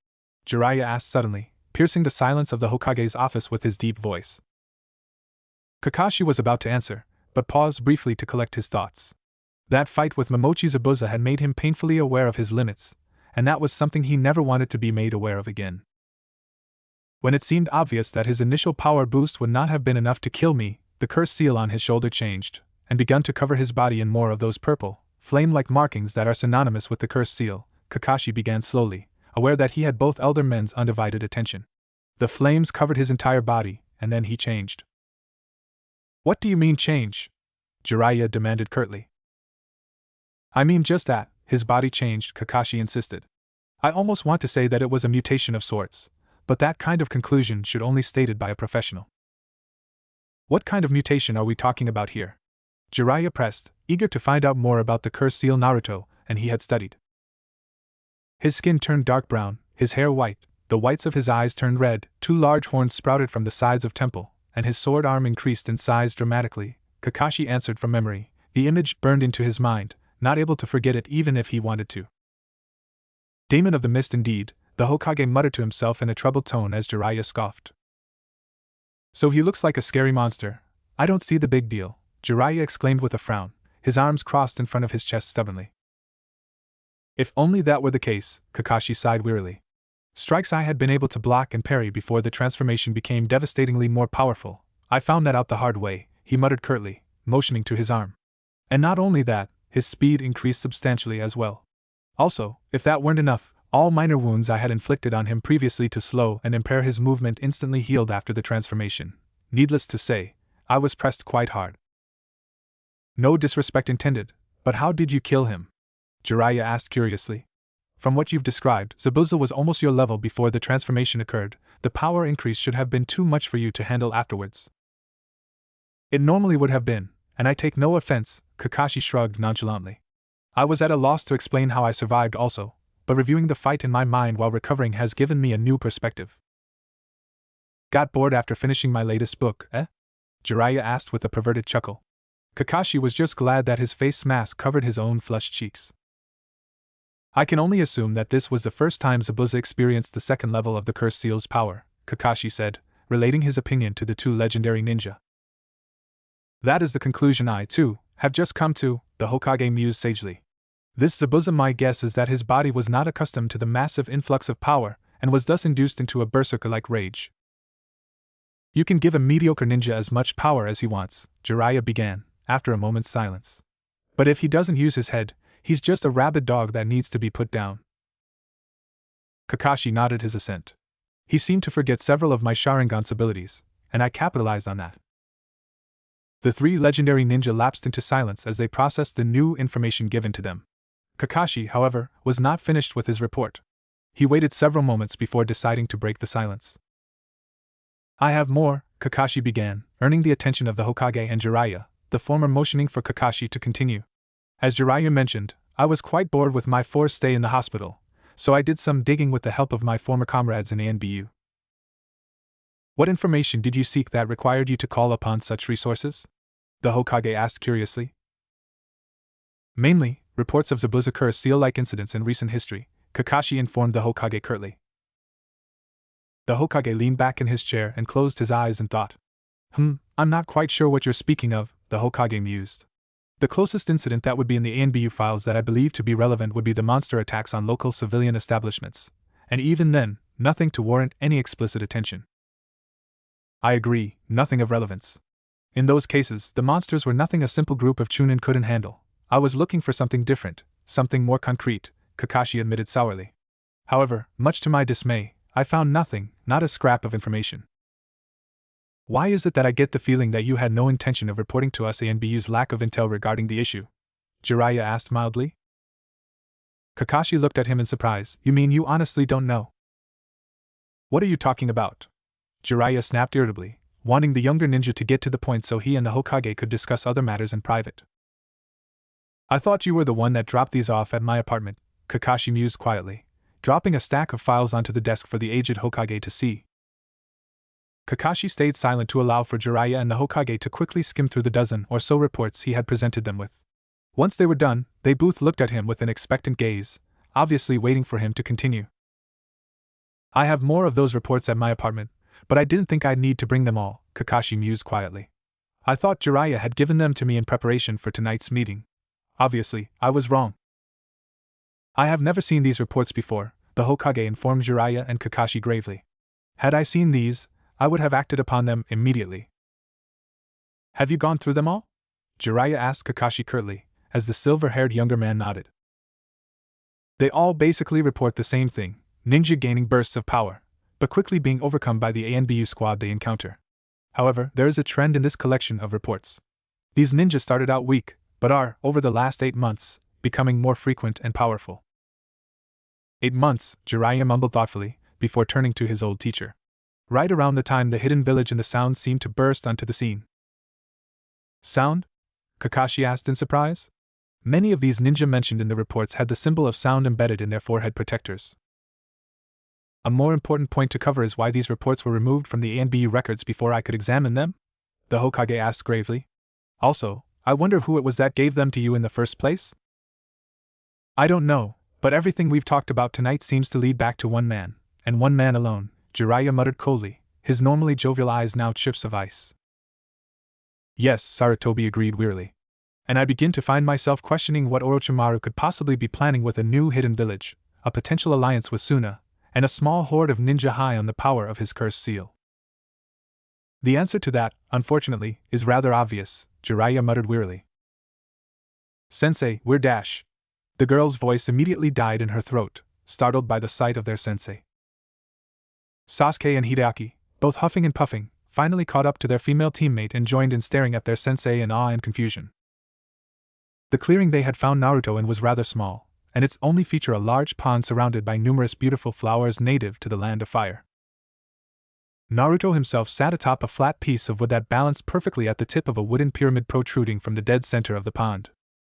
Speaker 1: Jiraiya asked suddenly, piercing the silence of the Hokage's office with his deep voice. Kakashi was about to answer, but paused briefly to collect his thoughts. That fight with Momochi Zabuza had made him painfully aware of his limits, and that was something he never wanted to be made aware of again. When it seemed obvious that his initial power boost would not have been enough to kill me, the cursed seal on his shoulder changed, and begun to cover his body in more of those purple, flame-like markings that are synonymous with the cursed seal. Kakashi began slowly, aware that he had both elder men's undivided attention. The flames covered his entire body, and then he changed. "What do you mean change?" Jiraiya demanded curtly. "I mean just that, his body changed," Kakashi insisted. "I almost want to say that it was a mutation of sorts, but that kind of conclusion should only be stated by a professional." "What kind of mutation are we talking about here?" Jiraiya pressed, eager to find out more about the cursed seal Naruto, and he had studied. His skin turned dark brown, his hair white, the whites of his eyes turned red, 2 large horns sprouted from the sides of temple, and his sword arm increased in size dramatically. Kakashi answered from memory. The image burned into his mind, not able to forget it even if he wanted to. "Daemon of the Mist indeed," the Hokage muttered to himself in a troubled tone as Jiraiya scoffed. "So he looks like a scary monster. I don't see the big deal," Jiraiya exclaimed with a frown, his arms crossed in front of his chest stubbornly. "If only that were the case," Kakashi sighed wearily. "Strikes I had been able to block and parry before the transformation became devastatingly more powerful. I found that out the hard way," he muttered curtly, motioning to his arm. "And not only that, his speed increased substantially as well. Also, if that weren't enough, all minor wounds I had inflicted on him previously to slow and impair his movement instantly healed after the transformation. Needless to say, I was pressed quite hard." "No disrespect intended, but how did you kill him?" Jiraiya asked curiously. "From what you've described, Zabuza was almost your level before the transformation occurred. The power increase should have been too much for you to handle afterwards." "It normally would have been, and I take no offense," Kakashi shrugged nonchalantly. "I was at a loss to explain how I survived also, but reviewing the fight in my mind while recovering has given me a new perspective." "Got bored after finishing my latest book, eh?" Jiraiya asked with a perverted chuckle. Kakashi was just glad that his face mask covered his own flushed cheeks. "I can only assume that this was the first time Zabuza experienced the second level of the cursed seal's power," Kakashi said, relating his opinion to the 2 legendary ninja. "That is the conclusion I, too, have just come to," the Hokage mused sagely. "This Zabuza, my guess is that his body was not accustomed to the massive influx of power, and was thus induced into a berserker-like rage." "You can give a mediocre ninja as much power as he wants," Jiraiya began, after a moment's silence. "But if he doesn't use his head, he's just a rabid dog that needs to be put down." Kakashi nodded his assent. "He seemed to forget several of my Sharingan's abilities, and I capitalized on that." The 3 legendary ninja lapsed into silence as they processed the new information given to them. Kakashi, however, was not finished with his report. He waited several moments before deciding to break the silence. "I have more," Kakashi began, earning the attention of the Hokage and Jiraiya, the former motioning for Kakashi to continue. "As Jiraiya mentioned, I was quite bored with my forced stay in the hospital, so I did some digging with the help of my former comrades in ANBU." "What information did you seek that required you to call upon such resources?" the Hokage asked curiously. "Mainly, reports of Zabuza cursed seal-like incidents in recent history," Kakashi informed the Hokage curtly. The Hokage leaned back in his chair and closed his eyes and thought. I'm not quite sure what you're speaking of," the Hokage mused. "The closest incident that would be in the ANBU files that I believe to be relevant would be the monster attacks on local civilian establishments, and even then, nothing to warrant any explicit attention." "I agree, nothing of relevance. In those cases, the monsters were nothing a simple group of Jounin couldn't handle. I was looking for something different, something more concrete," Kakashi admitted sourly. "However, much to my dismay, I found nothing, not a scrap of information." "Why is it that I get the feeling that you had no intention of reporting to us ANBU's lack of intel regarding the issue?" Jiraiya asked mildly. Kakashi looked at him in surprise. "You mean you honestly don't know?" "What are you talking about?" Jiraiya snapped irritably, wanting the younger ninja to get to the point so he and the Hokage could discuss other matters in private. "I thought you were the one that dropped these off at my apartment," Kakashi mused quietly, dropping a stack of files onto the desk for the aged Hokage to see. Kakashi stayed silent to allow for Jiraiya and the Hokage to quickly skim through the dozen or so reports he had presented them with. Once they were done, they both looked at him with an expectant gaze, obviously waiting for him to continue. "I have more of those reports at my apartment, but I didn't think I'd need to bring them all," Kakashi mused quietly. "I thought Jiraiya had given them to me in preparation for tonight's meeting. Obviously, I was wrong." "I have never seen these reports before," the Hokage informed Jiraiya and Kakashi gravely. "Had I seen these, I would have acted upon them immediately." Have you gone through them all? Jiraiya asked Kakashi curtly, as the silver-haired younger man nodded. They all basically report the same thing, ninja gaining bursts of power, but quickly being overcome by the ANBU squad they encounter. However, there is a trend in this collection of reports. These ninjas started out weak, but are, over the last 8 months, becoming more frequent and powerful. 8 months, Jiraiya mumbled thoughtfully, before turning to his old teacher. Right around the time the hidden village and the sound seemed to burst onto the scene. Sound? Kakashi asked in surprise. Many of these ninja mentioned in the reports had the symbol of sound embedded in their forehead protectors. A more important point to cover is why these reports were removed from the ANBU records before I could examine them? The Hokage asked gravely. Also, I wonder who it was that gave them to you in the first place? I don't know, but everything we've talked about tonight seems to lead back to one man, and one man alone, Jiraiya muttered coldly, his normally jovial eyes now chips of ice. Yes, Sarutobi agreed wearily. And I begin to find myself questioning what Orochimaru could possibly be planning with a new hidden village, a potential alliance with Suna, and a small horde of ninja high on the power of his cursed seal. The answer to that, unfortunately, is rather obvious, Jiraiya muttered wearily. Sensei, we're dash. The girl's voice immediately died in her throat, startled by the sight of their sensei. Sasuke and Hideaki, both huffing and puffing, finally caught up to their female teammate and joined in staring at their sensei in awe and confusion. The clearing they had found Naruto in was rather small, and its only feature a large pond surrounded by numerous beautiful flowers native to the Land of Fire. Naruto himself sat atop a flat piece of wood that balanced perfectly at the tip of a wooden pyramid protruding from the dead center of the pond.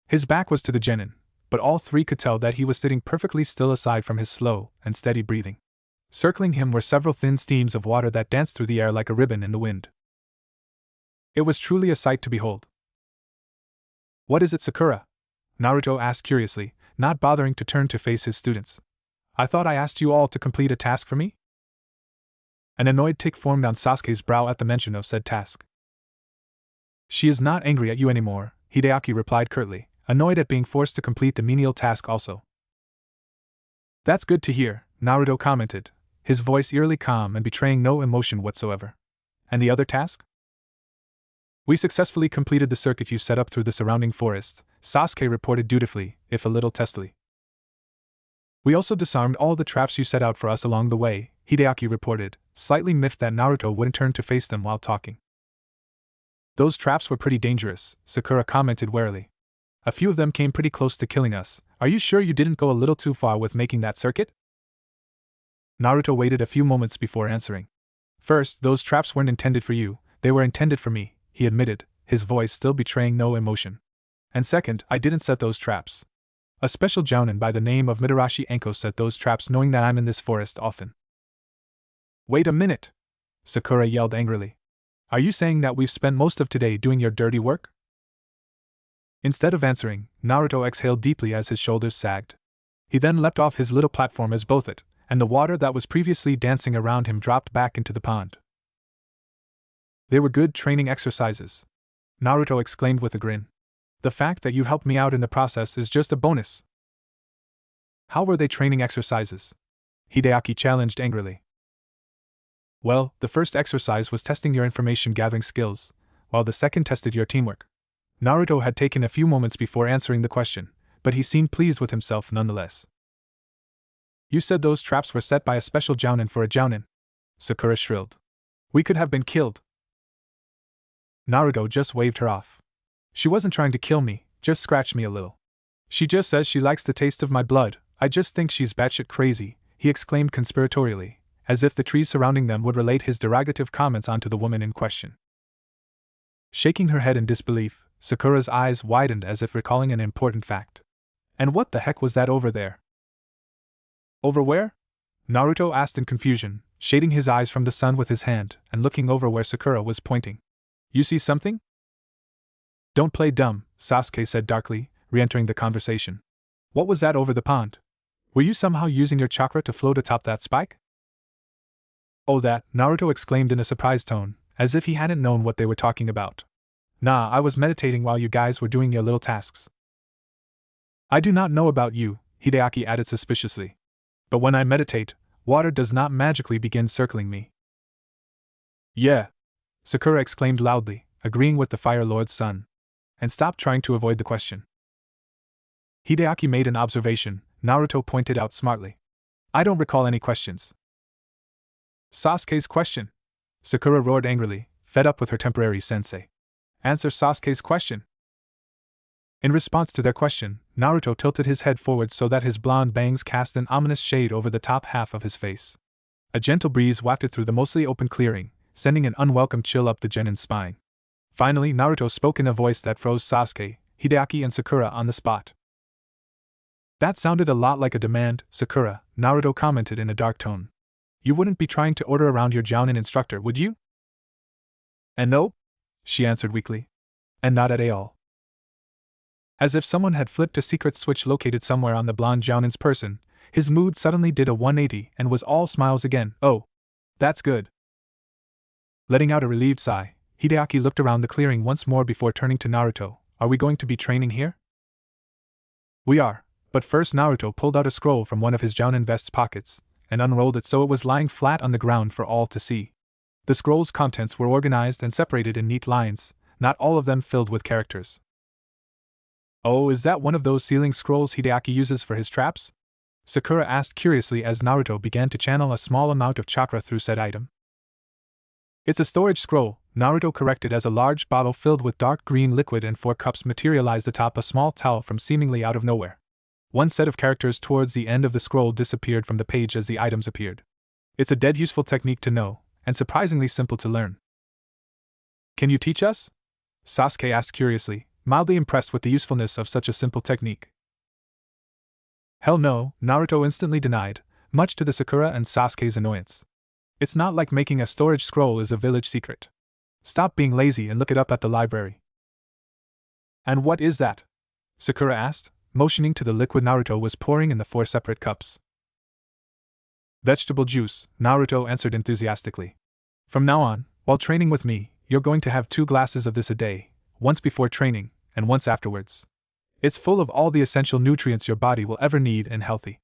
Speaker 1: His back was to the genin, but all three could tell that he was sitting perfectly still aside from his slow and steady breathing. Circling him were several thin streams of water that danced through the air like a ribbon in the wind. It was truly a sight to behold. What is it, Sakura? Naruto asked curiously, not bothering to turn to face his students. I thought I asked you all to complete a task for me? An annoyed tic formed on Sasuke's brow at the mention of said task. She is not angry at you anymore, Hideaki replied curtly, annoyed at being forced to complete the menial task also. That's good to hear, Naruto commented, his voice eerily calm and betraying no emotion whatsoever. And the other task? We successfully completed the circuit you set up through the surrounding forest, Sasuke reported dutifully, if a little testily. We also disarmed all the traps you set out for us along the way, Hideaki reported, slightly miffed that Naruto wouldn't turn to face them while talking. Those traps were pretty dangerous, Sakura commented warily. A few of them came pretty close to killing us. Are you sure you didn't go a little too far with making that circuit? Naruto waited a few moments before answering. First, those traps weren't intended for you, they were intended for me, he admitted, his voice still betraying no emotion. And second, I didn't set those traps. A special Jounin by the name of Mitarashi Anko set those traps knowing that I'm in this forest often. Wait a minute! Sakura yelled angrily. Are you saying that we've spent most of today doing your dirty work? Instead of answering, Naruto exhaled deeply as his shoulders sagged. He then leapt off his little platform as both it, and the water that was previously dancing around him dropped back into the pond. They were good training exercises, Naruto exclaimed with a grin. The fact that you helped me out in the process is just a bonus. How were they training exercises? Hideaki challenged angrily. Well, the first exercise was testing your information gathering skills, while the second tested your teamwork. Naruto had taken a few moments before answering the question, but he seemed pleased with himself nonetheless. You said those traps were set by a special Jounin for a Jounin, Sakura shrilled. We could have been killed. Naruto just waved her off. She wasn't trying to kill me, just scratch me a little. She just says she likes the taste of my blood. I just think she's batshit crazy, he exclaimed conspiratorially, as if the trees surrounding them would relate his derogative comments onto the woman in question. Shaking her head in disbelief, Sakura's eyes widened as if recalling an important fact. And what the heck was that over there? Over where? Naruto asked in confusion, shading his eyes from the sun with his hand and looking over where Sakura was pointing. You see something? Don't play dumb, Sasuke said darkly, re-entering the conversation. What was that over the pond? Were you somehow using your chakra to float atop that spike? Oh that, Naruto exclaimed in a surprised tone, as if he hadn't known what they were talking about. Nah, I was meditating while you guys were doing your little tasks. I do not know about you, Hideaki added suspiciously. But when I meditate, water does not magically begin circling me. Yeah, Sakura exclaimed loudly, agreeing with the Fire Lord's son. And stopped trying to avoid the question. Hideaki made an observation, Naruto pointed out smartly. I don't recall any questions. Sasuke's question. Sakura roared angrily, fed up with her temporary sensei. Answer Sasuke's question. In response to their question, Naruto tilted his head forward so that his blonde bangs cast an ominous shade over the top half of his face. A gentle breeze wafted through the mostly open clearing, sending an unwelcome chill up the genin's spine. Finally, Naruto spoke in a voice that froze Sasuke, Hideaki and Sakura on the spot. That sounded a lot like a demand, Sakura, Naruto commented in a dark tone. You wouldn't be trying to order around your Jounin instructor, would you? And nope, she answered weakly. And not at all. As if someone had flipped a secret switch located somewhere on the blonde Jounin's person, his mood suddenly did a 180 and was all smiles again. Oh, that's good. Letting out a relieved sigh, Hideaki looked around the clearing once more before turning to Naruto. Are we going to be training here? We are, but first Naruto pulled out a scroll from one of his Jounin vest's pockets, and unrolled it so it was lying flat on the ground for all to see. The scroll's contents were organized and separated in neat lines, not all of them filled with characters. Oh, is that one of those sealing scrolls Hideaki uses for his traps? Sakura asked curiously as Naruto began to channel a small amount of chakra through said item. It's a storage scroll, Naruto corrected as a large bottle filled with dark green liquid and 4 cups materialized atop a small towel from seemingly out of nowhere. One set of characters towards the end of the scroll disappeared from the page as the items appeared. It's a dead useful technique to know, and surprisingly simple to learn. Can you teach us? Sasuke asked curiously, mildly impressed with the usefulness of such a simple technique. Hell no, Naruto instantly denied, much to the Sakura and Sasuke's annoyance. It's not like making a storage scroll is a village secret. Stop being lazy and look it up at the library. And what is that? Sakura asked, motioning to the liquid Naruto was pouring in the 4 separate cups. Vegetable juice, Naruto answered enthusiastically. From now on, while training with me, you're going to have 2 glasses of this a day, once before training, and once afterwards. It's full of all the essential nutrients your body will ever need and healthy.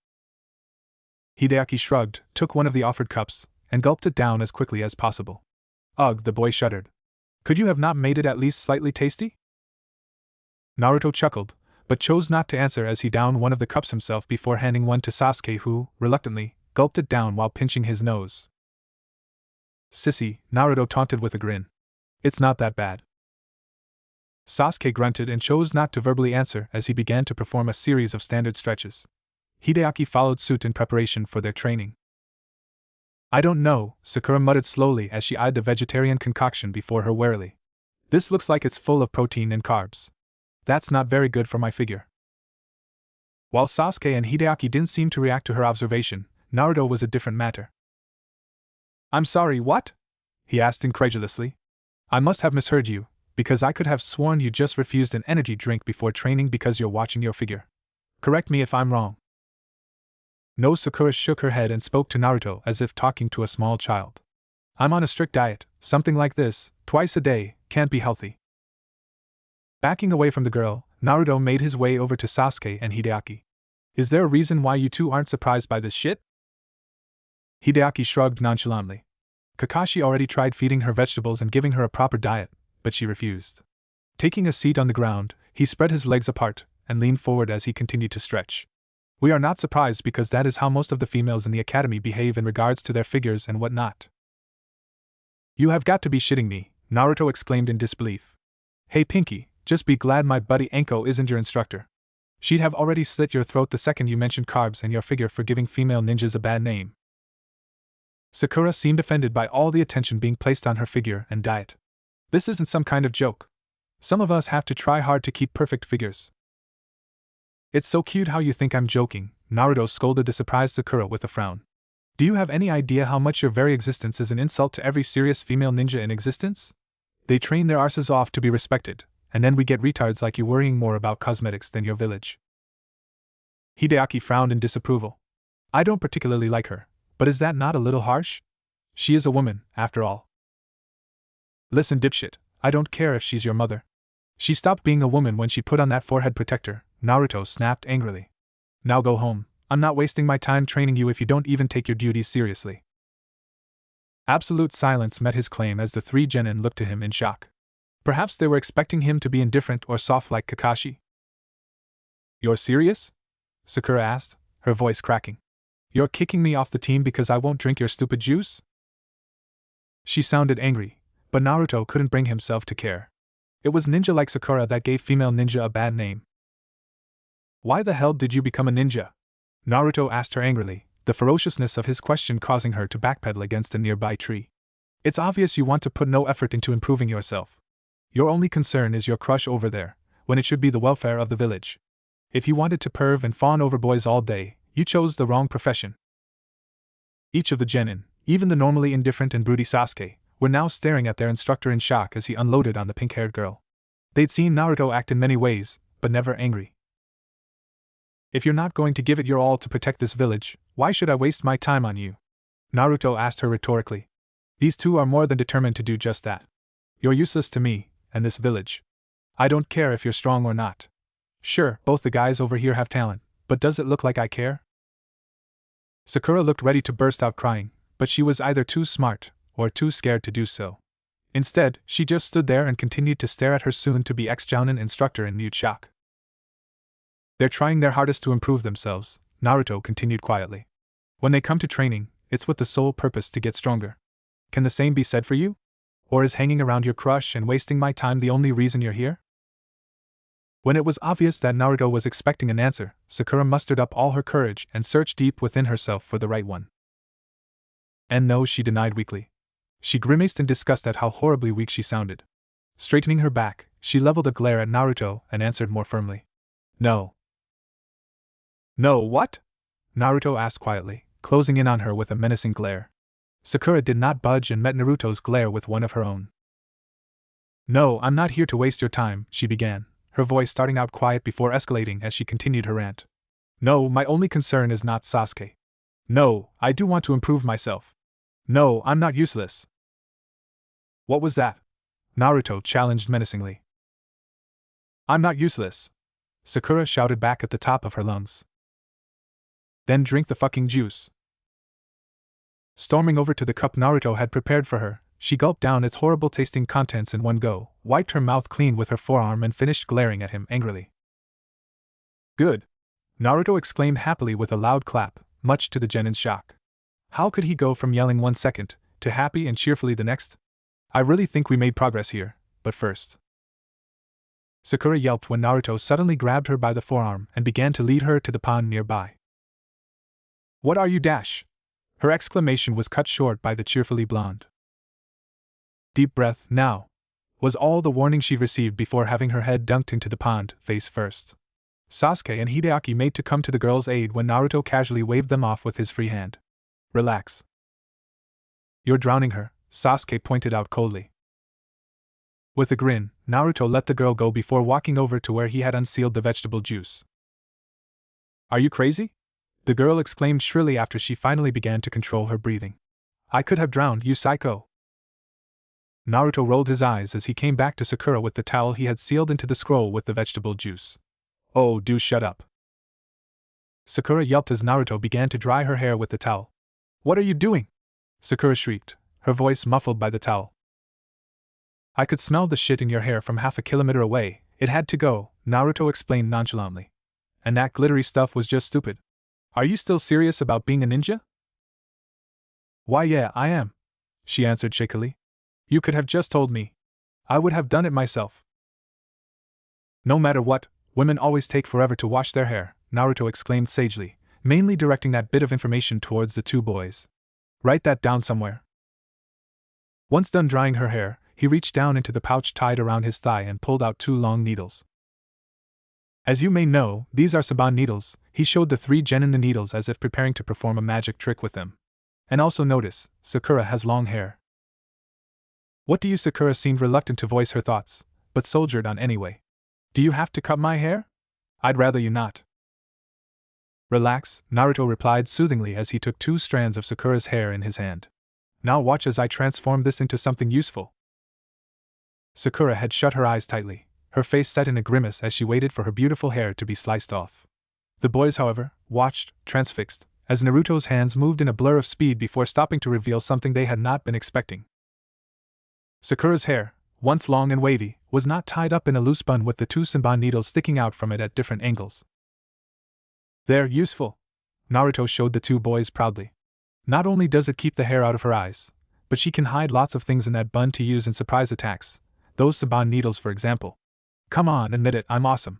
Speaker 1: Hideaki shrugged, took one of the offered cups, and gulped it down as quickly as possible. Ugh, the boy shuddered. Could you have not made it at least slightly tasty? Naruto chuckled, but chose not to answer as he downed one of the cups himself before handing one to Sasuke who, reluctantly, gulped it down while pinching his nose. Sissy, Naruto taunted with a grin. It's not that bad. Sasuke grunted and chose not to verbally answer as he began to perform a series of standard stretches. Hideaki followed suit in preparation for their training. I don't know, Sakura muttered slowly as she eyed the vegetarian concoction before her warily. This looks like it's full of protein and carbs. That's not very good for my figure. While Sasuke and Hideaki didn't seem to react to her observation, Naruto was a different matter. I'm sorry, what? He asked incredulously. I must have misheard you, because I could have sworn you just refused an energy drink before training because you're watching your figure. Correct me if I'm wrong. No, Sakura shook her head and spoke to Naruto as if talking to a small child. I'm on a strict diet, something like this, twice a day, can't be healthy. Backing away from the girl, Naruto made his way over to Sasuke and Hideaki. Is there a reason why you two aren't surprised by this shit? Hideaki shrugged nonchalantly. Kakashi already tried feeding her vegetables and giving her a proper diet, but she refused. Taking a seat on the ground, he spread his legs apart and leaned forward as he continued to stretch. We are not surprised because that is how most of the females in the academy behave in regards to their figures and whatnot. You have got to be shitting me, Naruto exclaimed in disbelief. Hey Pinky, just be glad my buddy Anko isn't your instructor. She'd have already slit your throat the second you mentioned carbs and your figure for giving female ninjas a bad name. Sakura seemed offended by all the attention being placed on her figure and diet. This isn't some kind of joke. Some of us have to try hard to keep perfect figures. It's so cute how you think I'm joking, Naruto scolded the surprised Sakura with a frown. Do you have any idea how much your very existence is an insult to every serious female ninja in existence? They train their arses off to be respected, and then we get retards like you worrying more about cosmetics than your village. Hideaki frowned in disapproval. I don't particularly like her, but is that not a little harsh? She is a woman, after all. Listen, dipshit, I don't care if she's your mother. She stopped being a woman when she put on that forehead protector, Naruto snapped angrily. Now go home, I'm not wasting my time training you if you don't even take your duties seriously. Absolute silence met his claim as the 3 genin looked to him in shock. Perhaps they were expecting him to be indifferent or soft like Kakashi. You're serious? Sakura asked, her voice cracking. You're kicking me off the team because I won't drink your stupid juice? She sounded angry, but Naruto couldn't bring himself to care. It was ninja like Sakura that gave female ninja a bad name. Why the hell did you become a ninja? Naruto asked her angrily, the ferociousness of his question causing her to backpedal against a nearby tree. It's obvious you want to put no effort into improving yourself. Your only concern is your crush over there, when it should be the welfare of the village. If you wanted to perv and fawn over boys all day, you chose the wrong profession. Each of the genin, even the normally indifferent and broody Sasuke, were now staring at their instructor in shock as he unloaded on the pink-haired girl. They'd seen Naruto act in many ways, but never angry. If you're not going to give it your all to protect this village, why should I waste my time on you? Naruto asked her rhetorically. These two are more than determined to do just that. You're useless to me, and this village. I don't care if you're strong or not. Sure, both the guys over here have talent, but does it look like I care? Sakura looked ready to burst out crying, but she was either too smart, or too scared to do so. Instead, she just stood there and continued to stare at her soon-to-be ex-Jounin instructor in mute shock. They're trying their hardest to improve themselves, Naruto continued quietly. When they come to training, it's with the sole purpose to get stronger. Can the same be said for you? Or is hanging around your crush and wasting my time the only reason you're here? When it was obvious that Naruto was expecting an answer, Sakura mustered up all her courage and searched deep within herself for the right one. And no, she denied weakly. She grimaced in disgust at how horribly weak she sounded. Straightening her back, she leveled a glare at Naruto and answered more firmly. No. No, what? Naruto asked quietly, closing in on her with a menacing glare. Sakura did not budge and met Naruto's glare with one of her own. No, I'm not here to waste your time, she began, her voice starting out quiet before escalating as she continued her rant. No, my only concern is not Sasuke. No, I do want to improve myself. No, I'm not useless. What was that? Naruto challenged menacingly. I'm not useless, Sakura shouted back at the top of her lungs. Then drink the fucking juice. Storming over to the cup Naruto had prepared for her, she gulped down its horrible-tasting contents in one go, wiped her mouth clean with her forearm and finished glaring at him angrily. Good! Naruto exclaimed happily with a loud clap, much to the genin's shock. How could he go from yelling 1 second, to happy and cheerfully the next? I really think we made progress here, but first. Sakura yelped when Naruto suddenly grabbed her by the forearm and began to lead her to the pond nearby. What are you dash? Her exclamation was cut short by the cheerfully blonde. Deep breath, now, was all the warning she received before having her head dunked into the pond, face first. Sasuke and Hideaki made to come to the girl's aid when Naruto casually waved them off with his free hand. Relax. You're drowning her, Sasuke pointed out coldly. With a grin, Naruto let the girl go before walking over to where he had unsealed the vegetable juice. Are you crazy? The girl exclaimed shrilly after she finally began to control her breathing. I could have drowned, you psycho. Naruto rolled his eyes as he came back to Sakura with the towel he had sealed into the scroll with the vegetable juice. Oh, do shut up. Sakura yelped as Naruto began to dry her hair with the towel. What are you doing? Sakura shrieked, her voice muffled by the towel. I could smell the shit in your hair from half a kilometer away, it had to go, Naruto explained nonchalantly. And that glittery stuff was just stupid. Are you still serious about being a ninja? Why yeah, I am, she answered shakily. You could have just told me. I would have done it myself. No matter what, women always take forever to wash their hair, Naruto exclaimed sagely, mainly directing that bit of information towards the two boys. Write that down somewhere. Once done drying her hair, he reached down into the pouch tied around his thigh and pulled out 2 long needles. As you may know, these are Saban needles. He showed the 3 genin the needles as if preparing to perform a magic trick with them. And also notice, Sakura has long hair. What do you? Sakura seemed reluctant to voice her thoughts, but soldiered on anyway. Do you have to cut my hair? I'd rather you not. Relax, Naruto replied soothingly as he took 2 strands of Sakura's hair in his hand. Now watch as I transform this into something useful. Sakura had shut her eyes tightly, her face set in a grimace as she waited for her beautiful hair to be sliced off. The boys, however, watched, transfixed, as Naruto's hands moved in a blur of speed before stopping to reveal something they had not been expecting. Sakura's hair, once long and wavy, was not tied up in a loose bun with the two senbon needles sticking out from it at different angles. They're useful, Naruto showed the two boys proudly. Not only does it keep the hair out of her eyes, but she can hide lots of things in that bun to use in surprise attacks, those senbon needles for example. Come on, admit it, I'm awesome.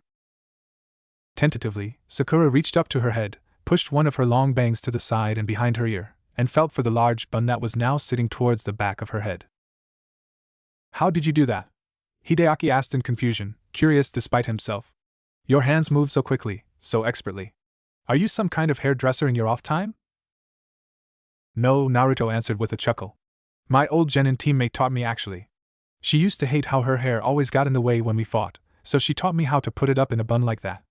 Speaker 1: Tentatively, Sakura reached up to her head, pushed one of her long bangs to the side and behind her ear, and felt for the large bun that was now sitting towards the back of her head. How did you do that? Hideaki asked in confusion, curious despite himself. Your hands move so quickly, so expertly. Are you some kind of hairdresser in your off time? No, Naruto answered with a chuckle. My old Jounin teammate taught me actually. She used to hate how her hair always got in the way when we fought, so she taught me how to put it up in a bun like that.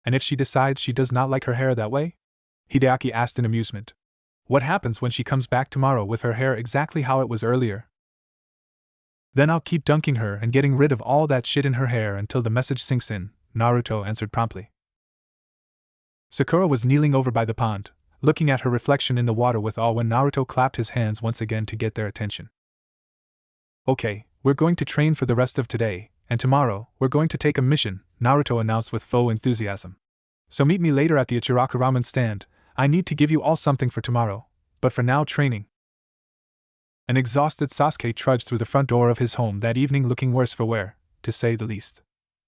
Speaker 1: And if she decides she does not like her hair that way? Hideaki asked in amusement. What happens when she comes back tomorrow with her hair exactly how it was earlier? Then I'll keep dunking her and getting rid of all that shit in her hair until the message sinks in, Naruto answered promptly. Sakura was kneeling over by the pond, looking at her reflection in the water with awe when Naruto clapped his hands once again to get their attention. Okay, we're going to train for the rest of today, and tomorrow, we're going to take a mission, Naruto announced with faux enthusiasm. So meet me later at the Ichiraku ramen stand. I need to give you all something for tomorrow, but for now training. An exhausted Sasuke trudged through the front door of his home that evening looking worse for wear, to say the least.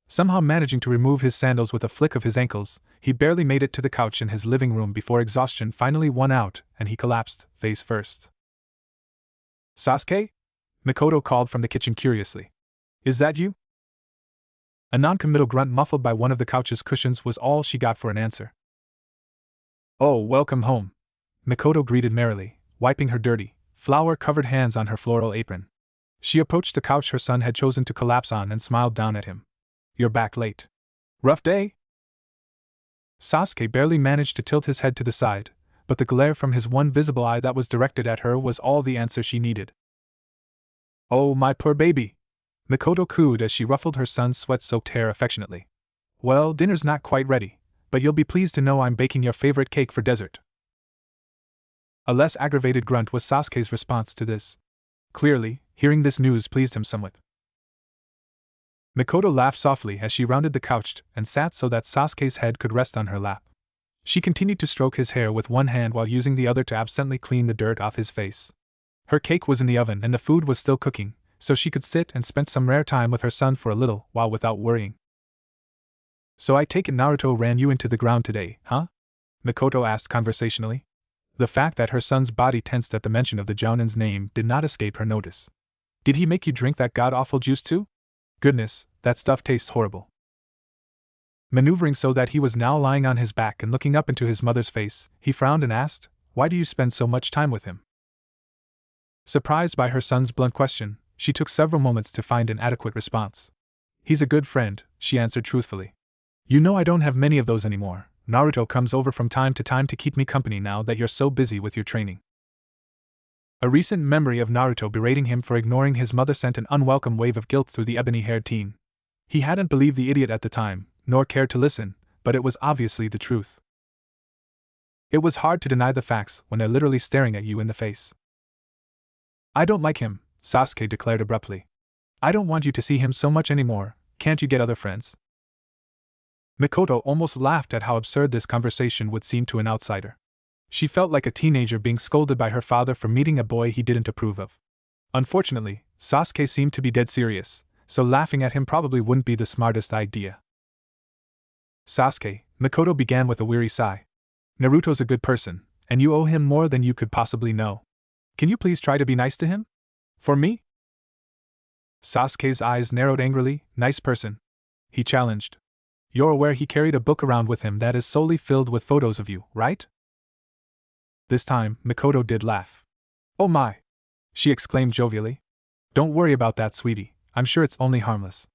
Speaker 1: Somehow managing to remove his sandals with a flick of his ankles, he barely made it to the couch in his living room before exhaustion finally won out and he collapsed, face first. Sasuke? Mikoto called from the kitchen curiously. Is that you? A non-committal grunt muffled by one of the couch's cushions was all she got for an answer. Oh, welcome home, Mikoto greeted merrily, wiping her dirty, flour-covered hands on her floral apron. She approached the couch her son had chosen to collapse on and smiled down at him. You're back late. Rough day? Sasuke barely managed to tilt his head to the side, but the glare from his one visible eye that was directed at her was all the answer she needed. Oh, my poor baby! Mikoto cooed as she ruffled her son's sweat-soaked hair affectionately. Well, dinner's not quite ready, but you'll be pleased to know I'm baking your favorite cake for dessert. A less aggravated grunt was Sasuke's response to this. Clearly, hearing this news pleased him somewhat. Mikoto laughed softly as she rounded the couch and sat so that Sasuke's head could rest on her lap. She continued to stroke his hair with one hand while using the other to absently clean the dirt off his face. Her cake was in the oven and the food was still cooking, so she could sit and spend some rare time with her son for a little while without worrying. So I take it Naruto ran you into the ground today, huh? Mikoto asked conversationally. The fact that her son's body tensed at the mention of the Jounin's name did not escape her notice. Did he make you drink that god-awful juice too? Goodness, that stuff tastes horrible. Maneuvering so that he was now lying on his back and looking up into his mother's face, he frowned and asked, Why do you spend so much time with him? Surprised by her son's blunt question, she took several moments to find an adequate response. He's a good friend, she answered truthfully. You know I don't have many of those anymore. Naruto comes over from time to keep me company now that you're so busy with your training. A recent memory of Naruto berating him for ignoring his mother sent an unwelcome wave of guilt through the ebony-haired teen. He hadn't believed the idiot at the time, nor cared to listen, but it was obviously the truth. It was hard to deny the facts when they're literally staring at you in the face. I don't like him, Sasuke declared abruptly. I don't want you to see him so much anymore, can't you get other friends? Mikoto almost laughed at how absurd this conversation would seem to an outsider. She felt like a teenager being scolded by her father for meeting a boy he didn't approve of. Unfortunately, Sasuke seemed to be dead serious, so laughing at him probably wouldn't be the smartest idea. Sasuke, Mikoto began with a weary sigh. Naruto's a good person, and you owe him more than you could possibly know. Can you please try to be nice to him? For me? Sasuke's eyes narrowed angrily. Nice person, he challenged. You're aware he carried a book around with him that is solely filled with photos of you, right? This time, Mikoto did laugh. Oh my! She exclaimed jovially. Don't worry about that, sweetie, I'm sure it's only harmless.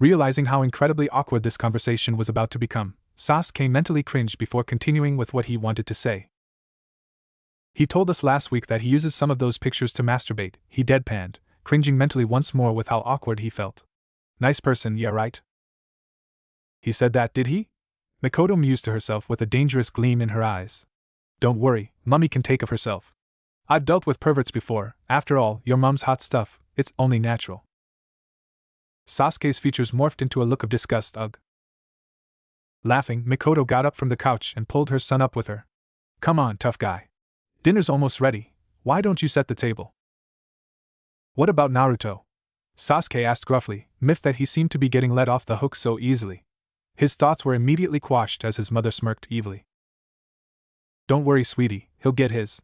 Speaker 1: Realizing how incredibly awkward this conversation was about to become, Sasuke mentally cringed before continuing with what he wanted to say. He told us last week that he uses some of those pictures to masturbate, he deadpanned, cringing mentally once more with how awkward he felt. Nice person, yeah right? He said that, did he? Mikoto mused to herself with a dangerous gleam in her eyes. Don't worry, Mummy can take of herself. I've dealt with perverts before, after all, your mom's hot stuff, it's only natural. Sasuke's features morphed into a look of disgust. Ugh. Laughing, Mikoto got up from the couch and pulled her son up with her. Come on, tough guy. Dinner's almost ready, why don't you set the table? What about Naruto? Sasuke asked gruffly, miffed that he seemed to be getting let off the hook so easily. His thoughts were immediately quashed as his mother smirked evilly. Don't worry, sweetie, he'll get his.